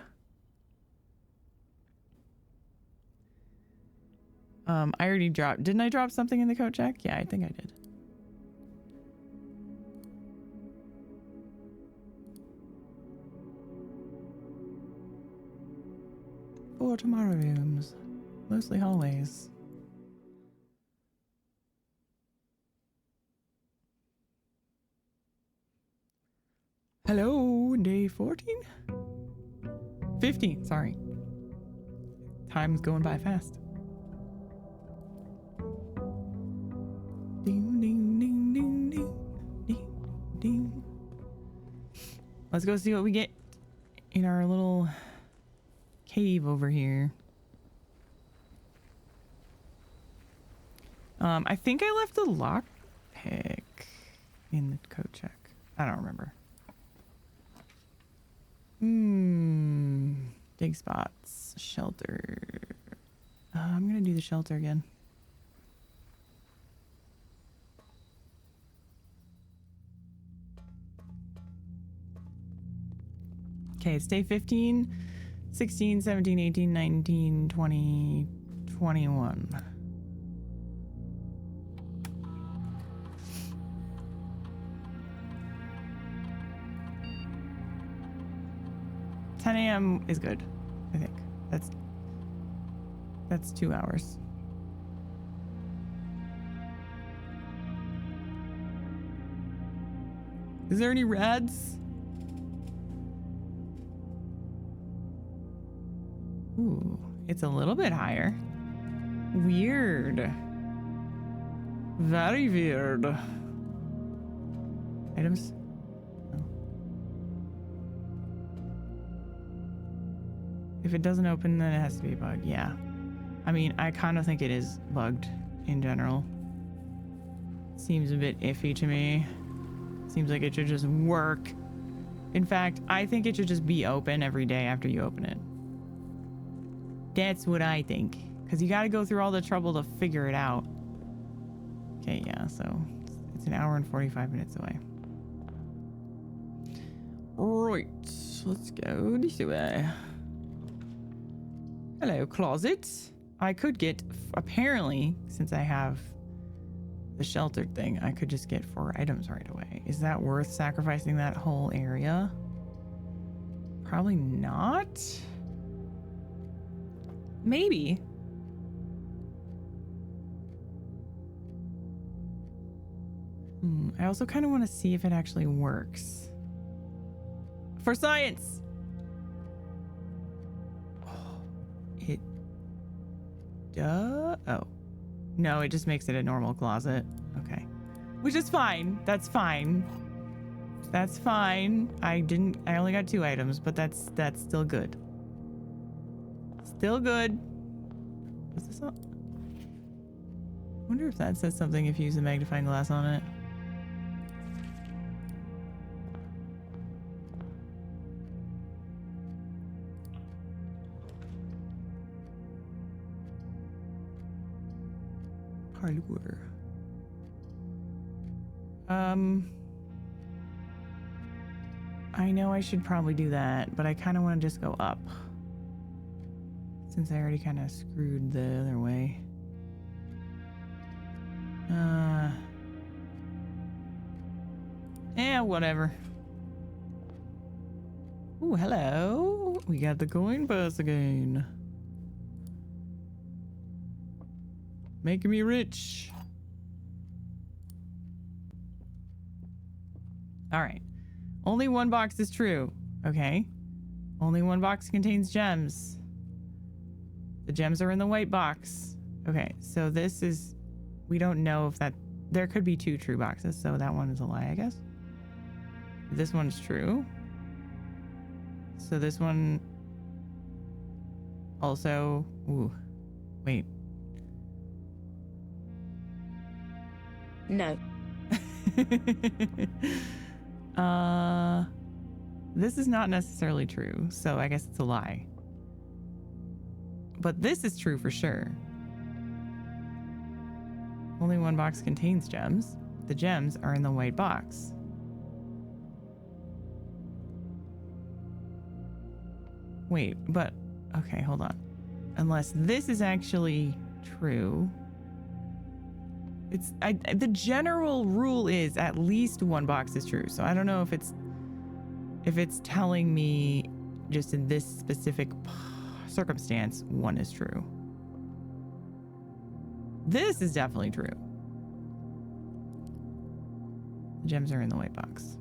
I already dropped. Didn't I drop something in the coat check? Yeah, I think I did. For tomorrow rooms. Mostly hallways. Hello, day 14? 15, sorry. Time's going by fast. Ding, ding, ding, ding, ding, ding, ding. Let's go see what we get in our little cave over here. I think I left a lockpick in the code check. I don't remember. Dig spots, shelter. I'm gonna do the shelter again. Okay, it's day 15, 16, 17, 18, 19, 20, 21. $10 a.m. is good, I think. That's 2 hours. Is there any rads? Ooh, it's a little bit higher. Weird. Very weird. Items? Oh. If it doesn't open, then it has to be bugged. Yeah. I mean, I kind of think it is bugged in general. Seems a bit iffy to me. Seems like it should just work. In fact, I think it should just be open every day after you open it. That's what I think. Because you got to go through all the trouble to figure it out. Okay, yeah, so it's an hour and 45 minutes away. Right, let's go this way. Hello, closet. I could get, apparently, since I have the sheltered thing, I could just get 4 items right away. Is that worth sacrificing that whole area? Probably not. Maybe. I also kind of want to see if it actually works. For science! It does? Oh. No, it just makes it a normal closet. Okay. Which is fine. That's fine. That's fine. I only got 2 items, but that's still good. Still good. What's this on? I wonder if that says something if you use a magnifying glass on it. Parlour. I know I should probably do that, but I kind of want to just go up. Since I already kind of screwed the other way. Yeah, whatever. Ooh, hello. We got the coin bus again. Making me rich. All right. Only 1 box is true. Okay. Only 1 box contains gems. The gems are in the white box. Okay, so this is... We don't know if that... There could be 2 true boxes, so that one is a lie, I guess. This one's true. So this one... Also... Ooh. Wait. No. This is not necessarily true, so I guess it's a lie. But this is true for sure. Only 1 box contains gems. The gems are in the white box. Wait, but... Okay, hold on. Unless this is actually true... the general rule is at least 1 box is true. So I don't know if it's telling me just in this specific circumstance 1 is true. This is definitely true. The gems are in the white box.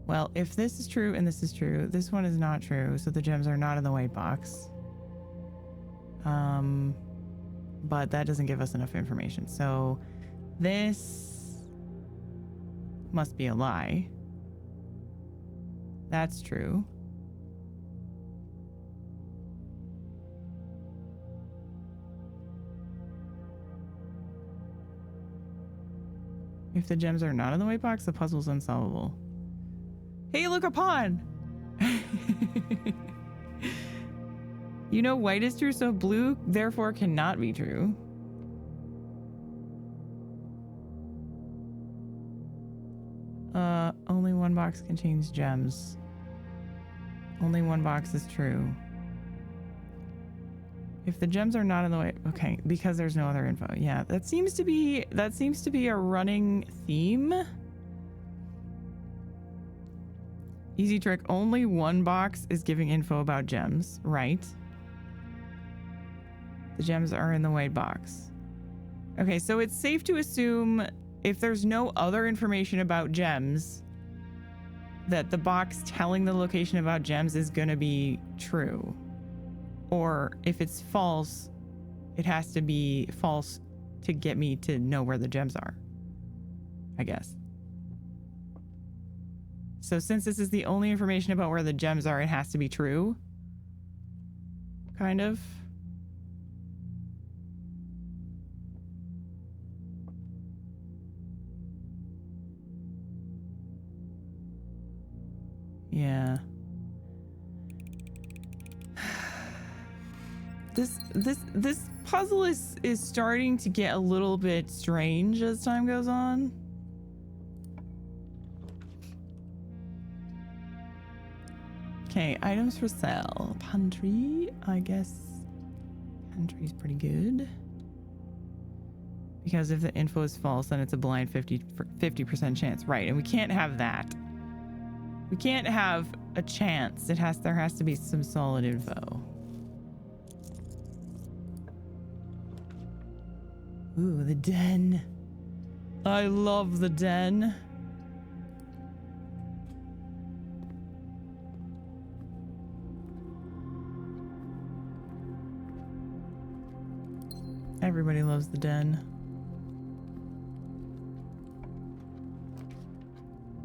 Well, if this is true and this is true, this one is not true, so the gems are not in the white box. But that doesn't give us enough information. So this must be a lie. That's true. If the gems are not in the white box, the puzzle's unsolvable. Hey, look, a pawn! You know white is true, so blue therefore cannot be true. Only one box contains gems. Only one box is true. If the gems are not in the way, okay, because there's no other info. Yeah, that seems to be a running theme. Easy trick, only one box is giving info about gems, right? The gems are in the white box. Okay, so it's safe to assume if there's no other information about gems, that the box telling the location about gems is gonna be true. Or if it's false, it has to be false to get me to know where the gems are, I guess. So since this is the only information about where the gems are, it has to be true. Kind of. Yeah. This puzzle is starting to get a little bit strange as time goes on. Okay, items for sale. Pantry, I guess. Pantry's pretty good. Because if the info is false, then it's a blind 50% chance. Right, and we can't have that. We can't have a chance. There has to be some solid info. Ooh, the den. I love the den. Everybody loves the den.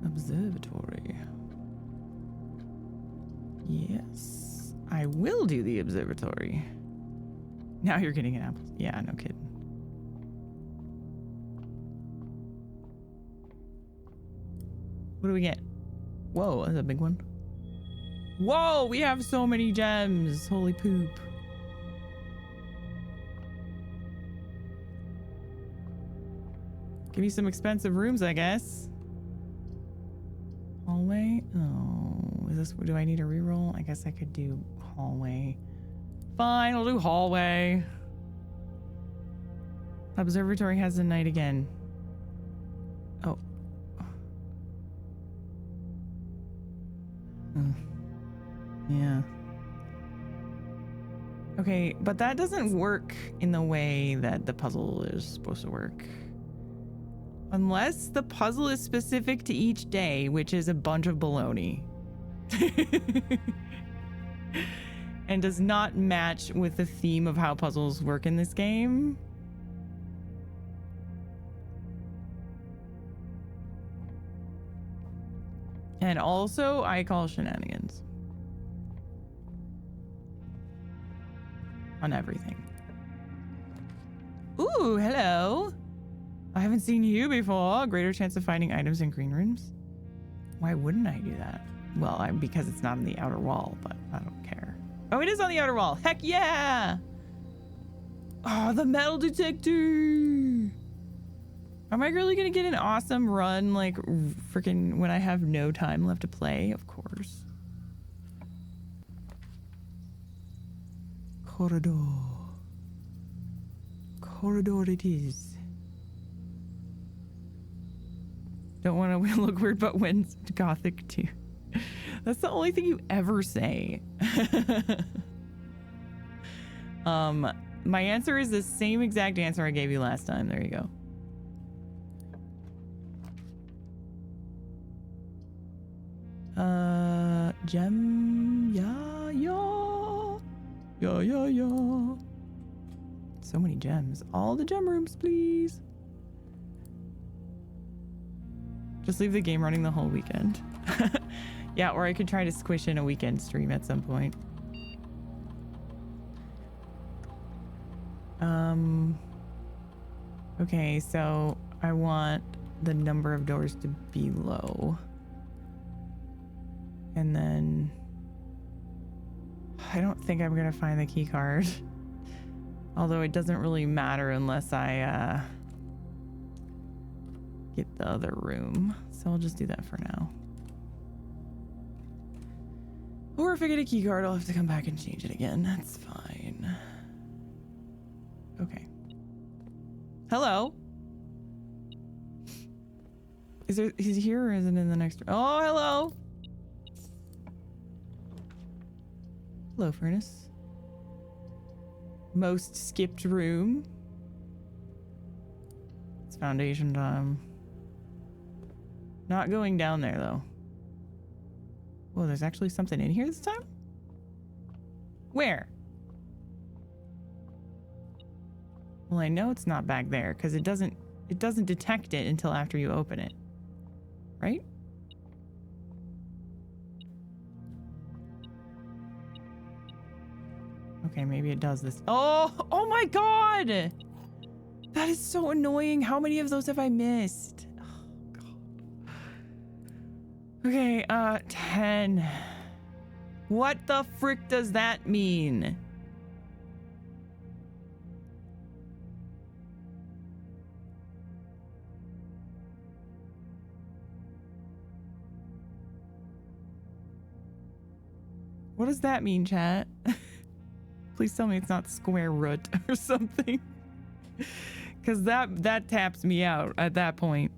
Observatory. Yes. I will do the observatory. Now you're getting an apple. Yeah, no kidding. What do we get? Whoa, that's a big one. Whoa, we have so many gems. Holy poop. Give me some expensive rooms, I guess. Hallway? Oh, is this, do I need a reroll? I guess I could do hallway. Fine, I'll do hallway. Observatory has a night again. Oh. Yeah. Okay, but that doesn't work in the way that the puzzle is supposed to work. Unless the puzzle is specific to each day, which is a bunch of baloney. And does not match with the theme of how puzzles work in this game. And also, I call shenanigans. On everything. Ooh, hello. I haven't seen you before. Greater chance of finding items in green rooms. Why wouldn't I do that? Well, because it's not on the outer wall, but I don't care. Oh, it is on the outer wall. Heck yeah. Oh, the metal detector. Am I really gonna get an awesome run, like, freaking when I have no time left to play? Of course. Corridor. Corridor it is. Don't want to look weird, but when Gothic too. That's the only thing you ever say. My answer is the same exact answer I gave you last time. There you go. Gem. Yeah, yeah. Yeah, yeah, yeah. So many gems. All the gem rooms, please. Just leave the game running the whole weekend. Yeah, or I could try to squish in a weekend stream at some point. Okay, so I want the number of doors to be low. And then I don't think I'm gonna find the key card. Although it doesn't really matter unless I get the other room. So I'll just do that for now. Or if I get a key card, I'll have to come back and change it again. That's fine. Okay. Hello. Is he here or is it in the next room? Oh, hello. Hello, Furnace. Most skipped room. It's foundation time. Not going down there though. Whoa, there's actually something in here this time? Where? Well, I know it's not back there because it doesn't detect it until after you open it. Right? Okay, maybe it does this. Oh my god! That is so annoying. How many of those have I missed? Oh god. Okay, 10. What the frick does that mean? What does that mean, chat? Please tell me it's not square root or something. Because that taps me out at that point.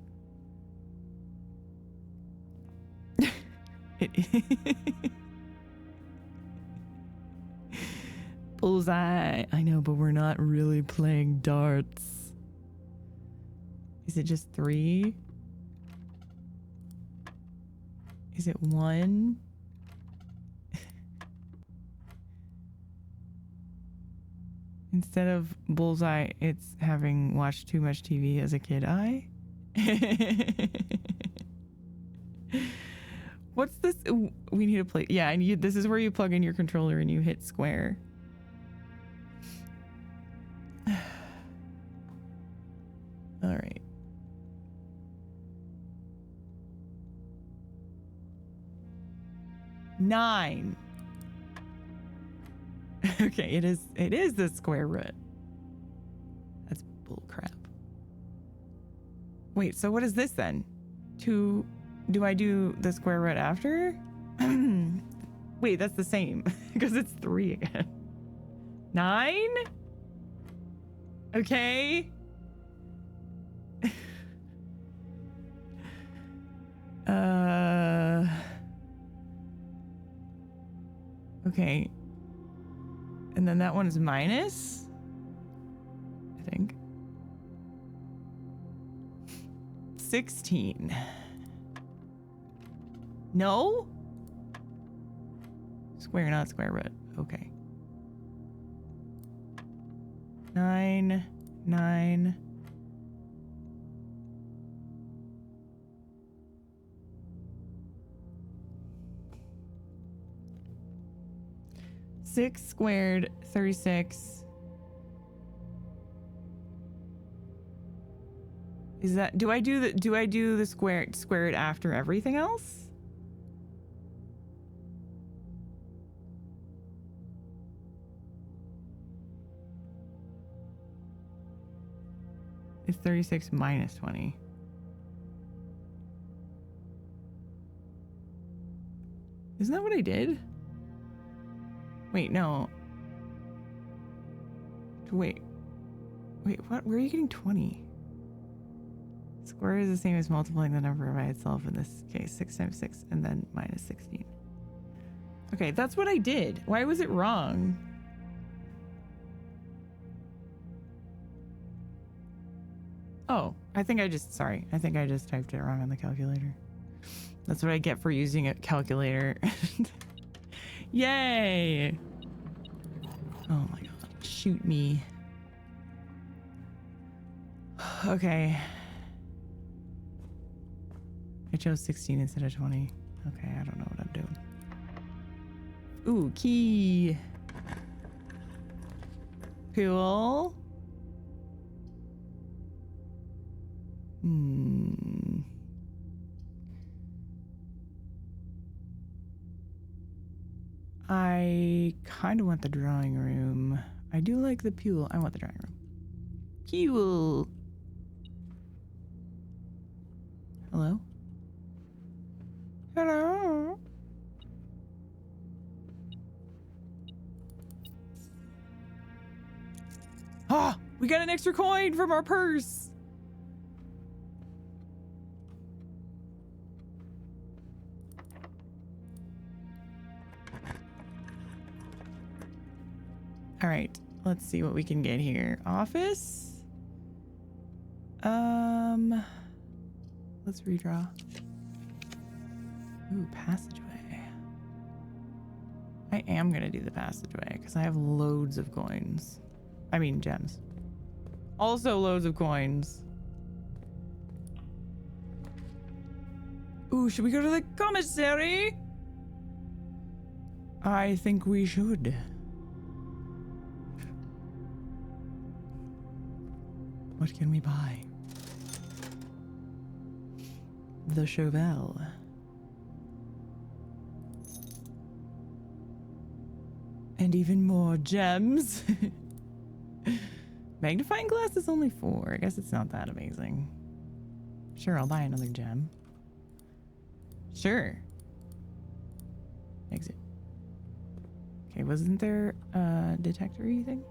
Bullseye. I know, but we're not really playing darts. Is it just 3? Is it 1? Instead of bullseye, it's having watched too much TV as a kid. What's this? We need to play. Yeah, and this is where you plug in your controller and you hit square. All right. Nine. Okay, it is the square root. That's bull crap. Wait, so what is this then? Do I do the square root after? Wait, that's the same because it's 3 again. 9? Okay. Okay. And then that one is minus, I think. 16. No? Square, not square root. Okay. 9, 9. Six squared, 36. Is that, do I do the square it after everything else? It's 36 minus 20. Isn't that what I did? Wait, no. Wait, what? Where are you getting 20? Square is the same as multiplying the number by itself in this case. 6 times 6 and then minus 16. Okay, that's what I did. Why was it wrong? Oh, I think I just typed it wrong on the calculator. That's what I get for using a calculator. Yay! Oh my god. Shoot me. Okay. I chose 16 instead of 20. Okay, I don't know what I'm doing. Ooh, key. Cool. I kind of want the drawing room. I do like the pool. I want the drawing room. Pool. Hello? Hello? Ah! We got an extra coin from our purse! Alright, let's see what we can get here. Office? Let's redraw. Ooh, passageway. I am gonna do the passageway because I have loads of coins. I mean, gems. Also loads of coins. Ooh, should we go to the commissary? I think we should. What can we buy? The Chauvel. And even more gems. Magnifying glass is only 4. I guess it's not that amazing. Sure, I'll buy another gem. Sure. Exit. Okay, wasn't there a detector-y thing?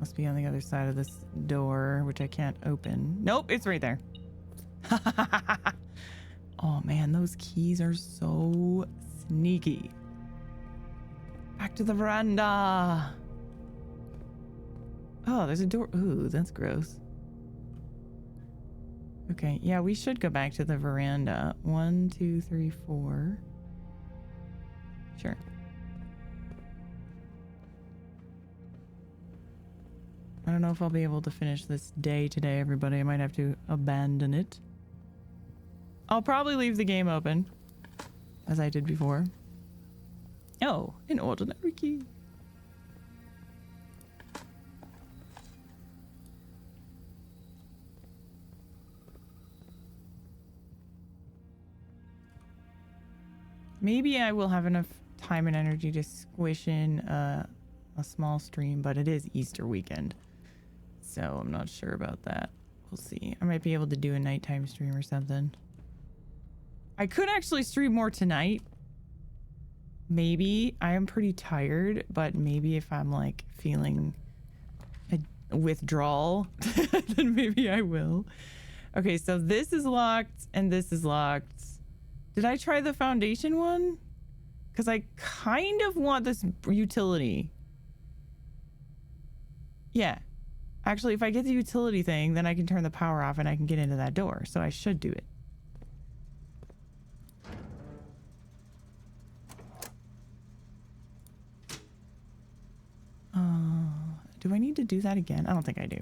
Must be on the other side of this door, which I can't open. Nope, it's right there. Oh man, those keys are so sneaky. Back to the veranda. Oh, there's a door. Ooh, that's gross. Okay, yeah, we should go back to the veranda. 1, 2, 3, 4. Sure. I don't know if I'll be able to finish this day today, everybody. I might have to abandon it. I'll probably leave the game open, as I did before. Oh, an ordinary key. Maybe I will have enough time and energy to squish in a small stream, but it is Easter weekend. So I'm not sure about that. We'll see. I might be able to do a nighttime stream or something. I could actually stream more tonight. Maybe. I am pretty tired, but maybe if I'm like feeling a withdrawal, then maybe I will. Okay, so this is locked and this is locked. Did I try the foundation one? Because I kind of want this utility. Yeah. Actually, if I get the utility thing, then I can turn the power off and I can get into that door. So I should do it. Do I need to do that again? I don't think I do.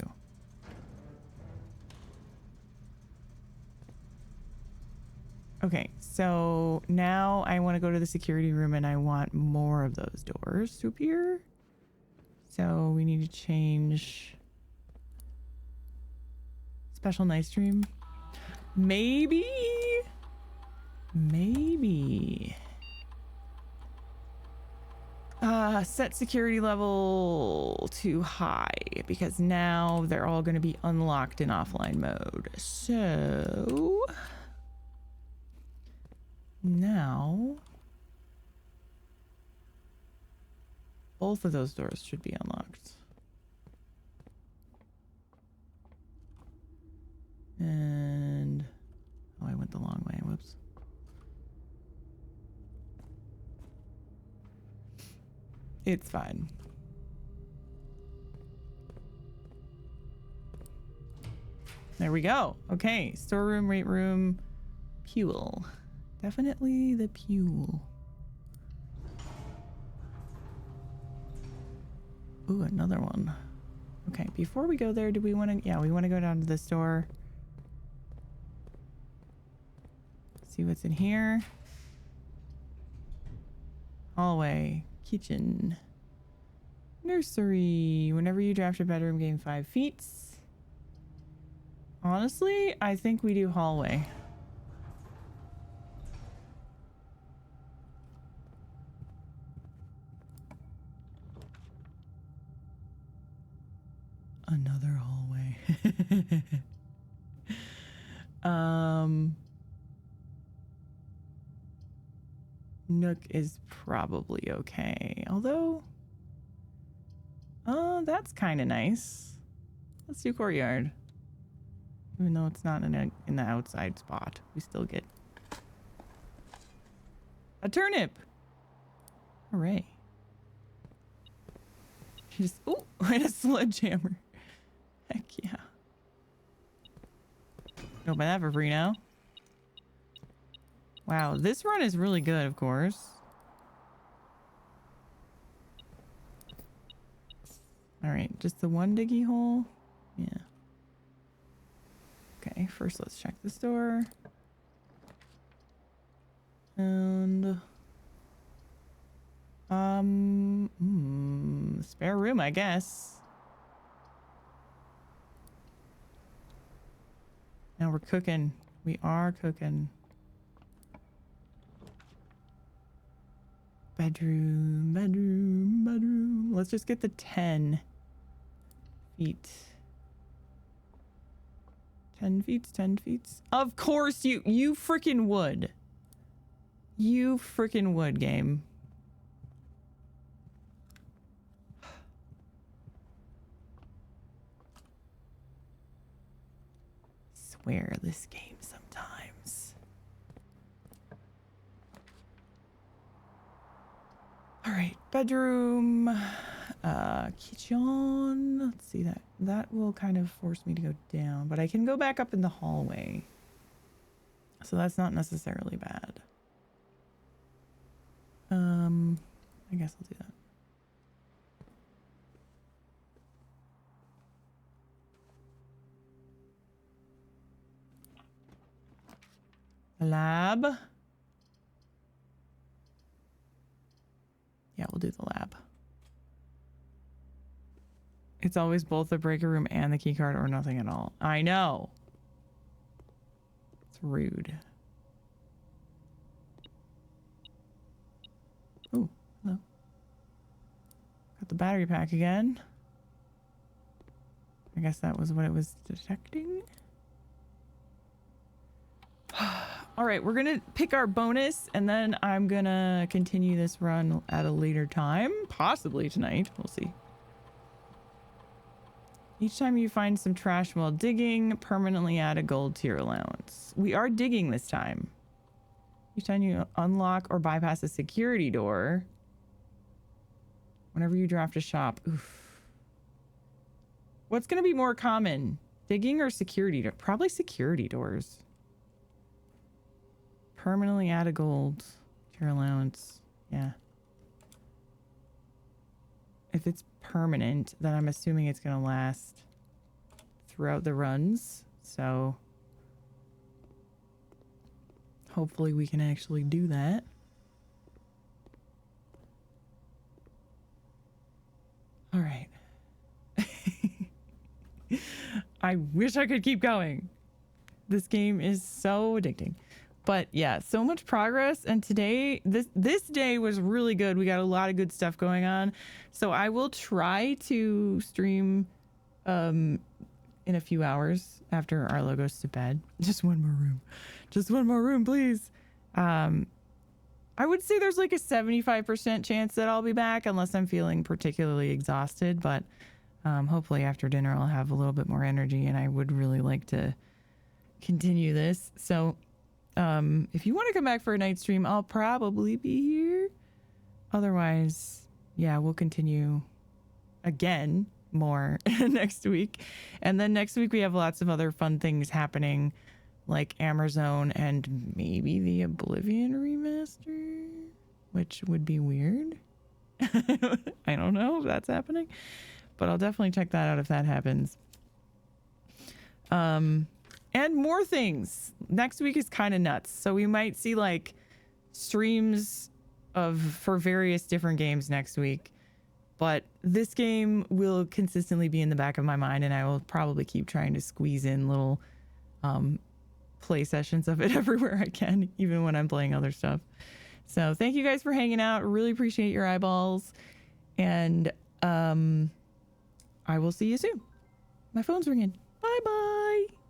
Okay, so now I want to go to the security room and I want more of those doors to appear. So we need to change special night stream. Maybe. Set security level to high because now they're all going to be unlocked in offline mode. So now both of those doors should be unlocked. And oh, I went the It's fine. There we go. Okay, storeroom, weight room, fuel. Definitely the fuel. Ooh, another one. Okay, before we go there, do we want to... Yeah, we want to go down to the store. See what's in here. Hallway. Kitchen. Nursery. Whenever you draft a bedroom, gain 5 feet. Honestly, I think we do hallway. Another hallway. Nook is probably okay. Although, that's kind of nice. Let's do courtyard. Even though it's not in the outside spot, we still get a turnip. Hooray. Just, oh, and a sledgehammer. Heck yeah. Go buy that for free now. Wow, this run is really good, of course. All right, just the one diggy hole. Yeah. Okay, first let's check the store. And spare room, I guess. Now we're cooking. We are cooking. Bedroom, bedroom, bedroom. Let's just get the 10 feet. 10 feet, 10 feet. Of course you freaking would. You freaking would, game. Swear this game sometimes. All right, bedroom, kitchen. Let's see that. That will kind of force me to go down, but I can go back up in the hallway. So that's not necessarily bad. I guess I'll do that. Lab. Yeah, we'll do the lab. It's always both the breaker room and the key card or nothing at all. I know. It's rude. Oh, hello. Got the battery pack again. I guess that was what it was detecting. All right, we're gonna pick our bonus and then I'm gonna continue this run at a later time, possibly tonight. We'll see. Each time you find some trash while digging, permanently add a gold to your allowance. We are digging this time. Each time you unlock or bypass a security door, whenever you draft a shop. Oof. What's gonna be more common? Digging or security door? Probably security doors. Permanently add a gold to your allowance. Yeah. If it's permanent, then I'm assuming it's going to last throughout the runs. So hopefully we can actually do that. All right. I wish I could keep going. This game is so addicting. But yeah, so much progress, and today this day was really good. We got a lot of good stuff going on, so I will try to stream in a few hours after Arlo goes to bed. Just one more room, please. I would say there's like a 75% chance that I'll be back unless I'm feeling particularly exhausted, but hopefully after dinner I'll have a little bit more energy, and I would really like to continue this. So if you want to come back for a night stream, I'll probably be here. Otherwise, yeah, we'll continue again more next week. And then next week we have lots of other fun things happening, like Amazon and maybe the Oblivion remaster, which would be weird. I don't know if that's happening, but I'll definitely check that out if that happens. And more things. Next week is kind of nuts. So we might see like streams for various different games next week. But this game will consistently be in the back of my mind, and I will probably keep trying to squeeze in little play sessions of it everywhere I can, even when I'm playing other stuff. So thank you guys for hanging out. Really appreciate your eyeballs. And I will see you soon. My phone's ringing. Bye-bye.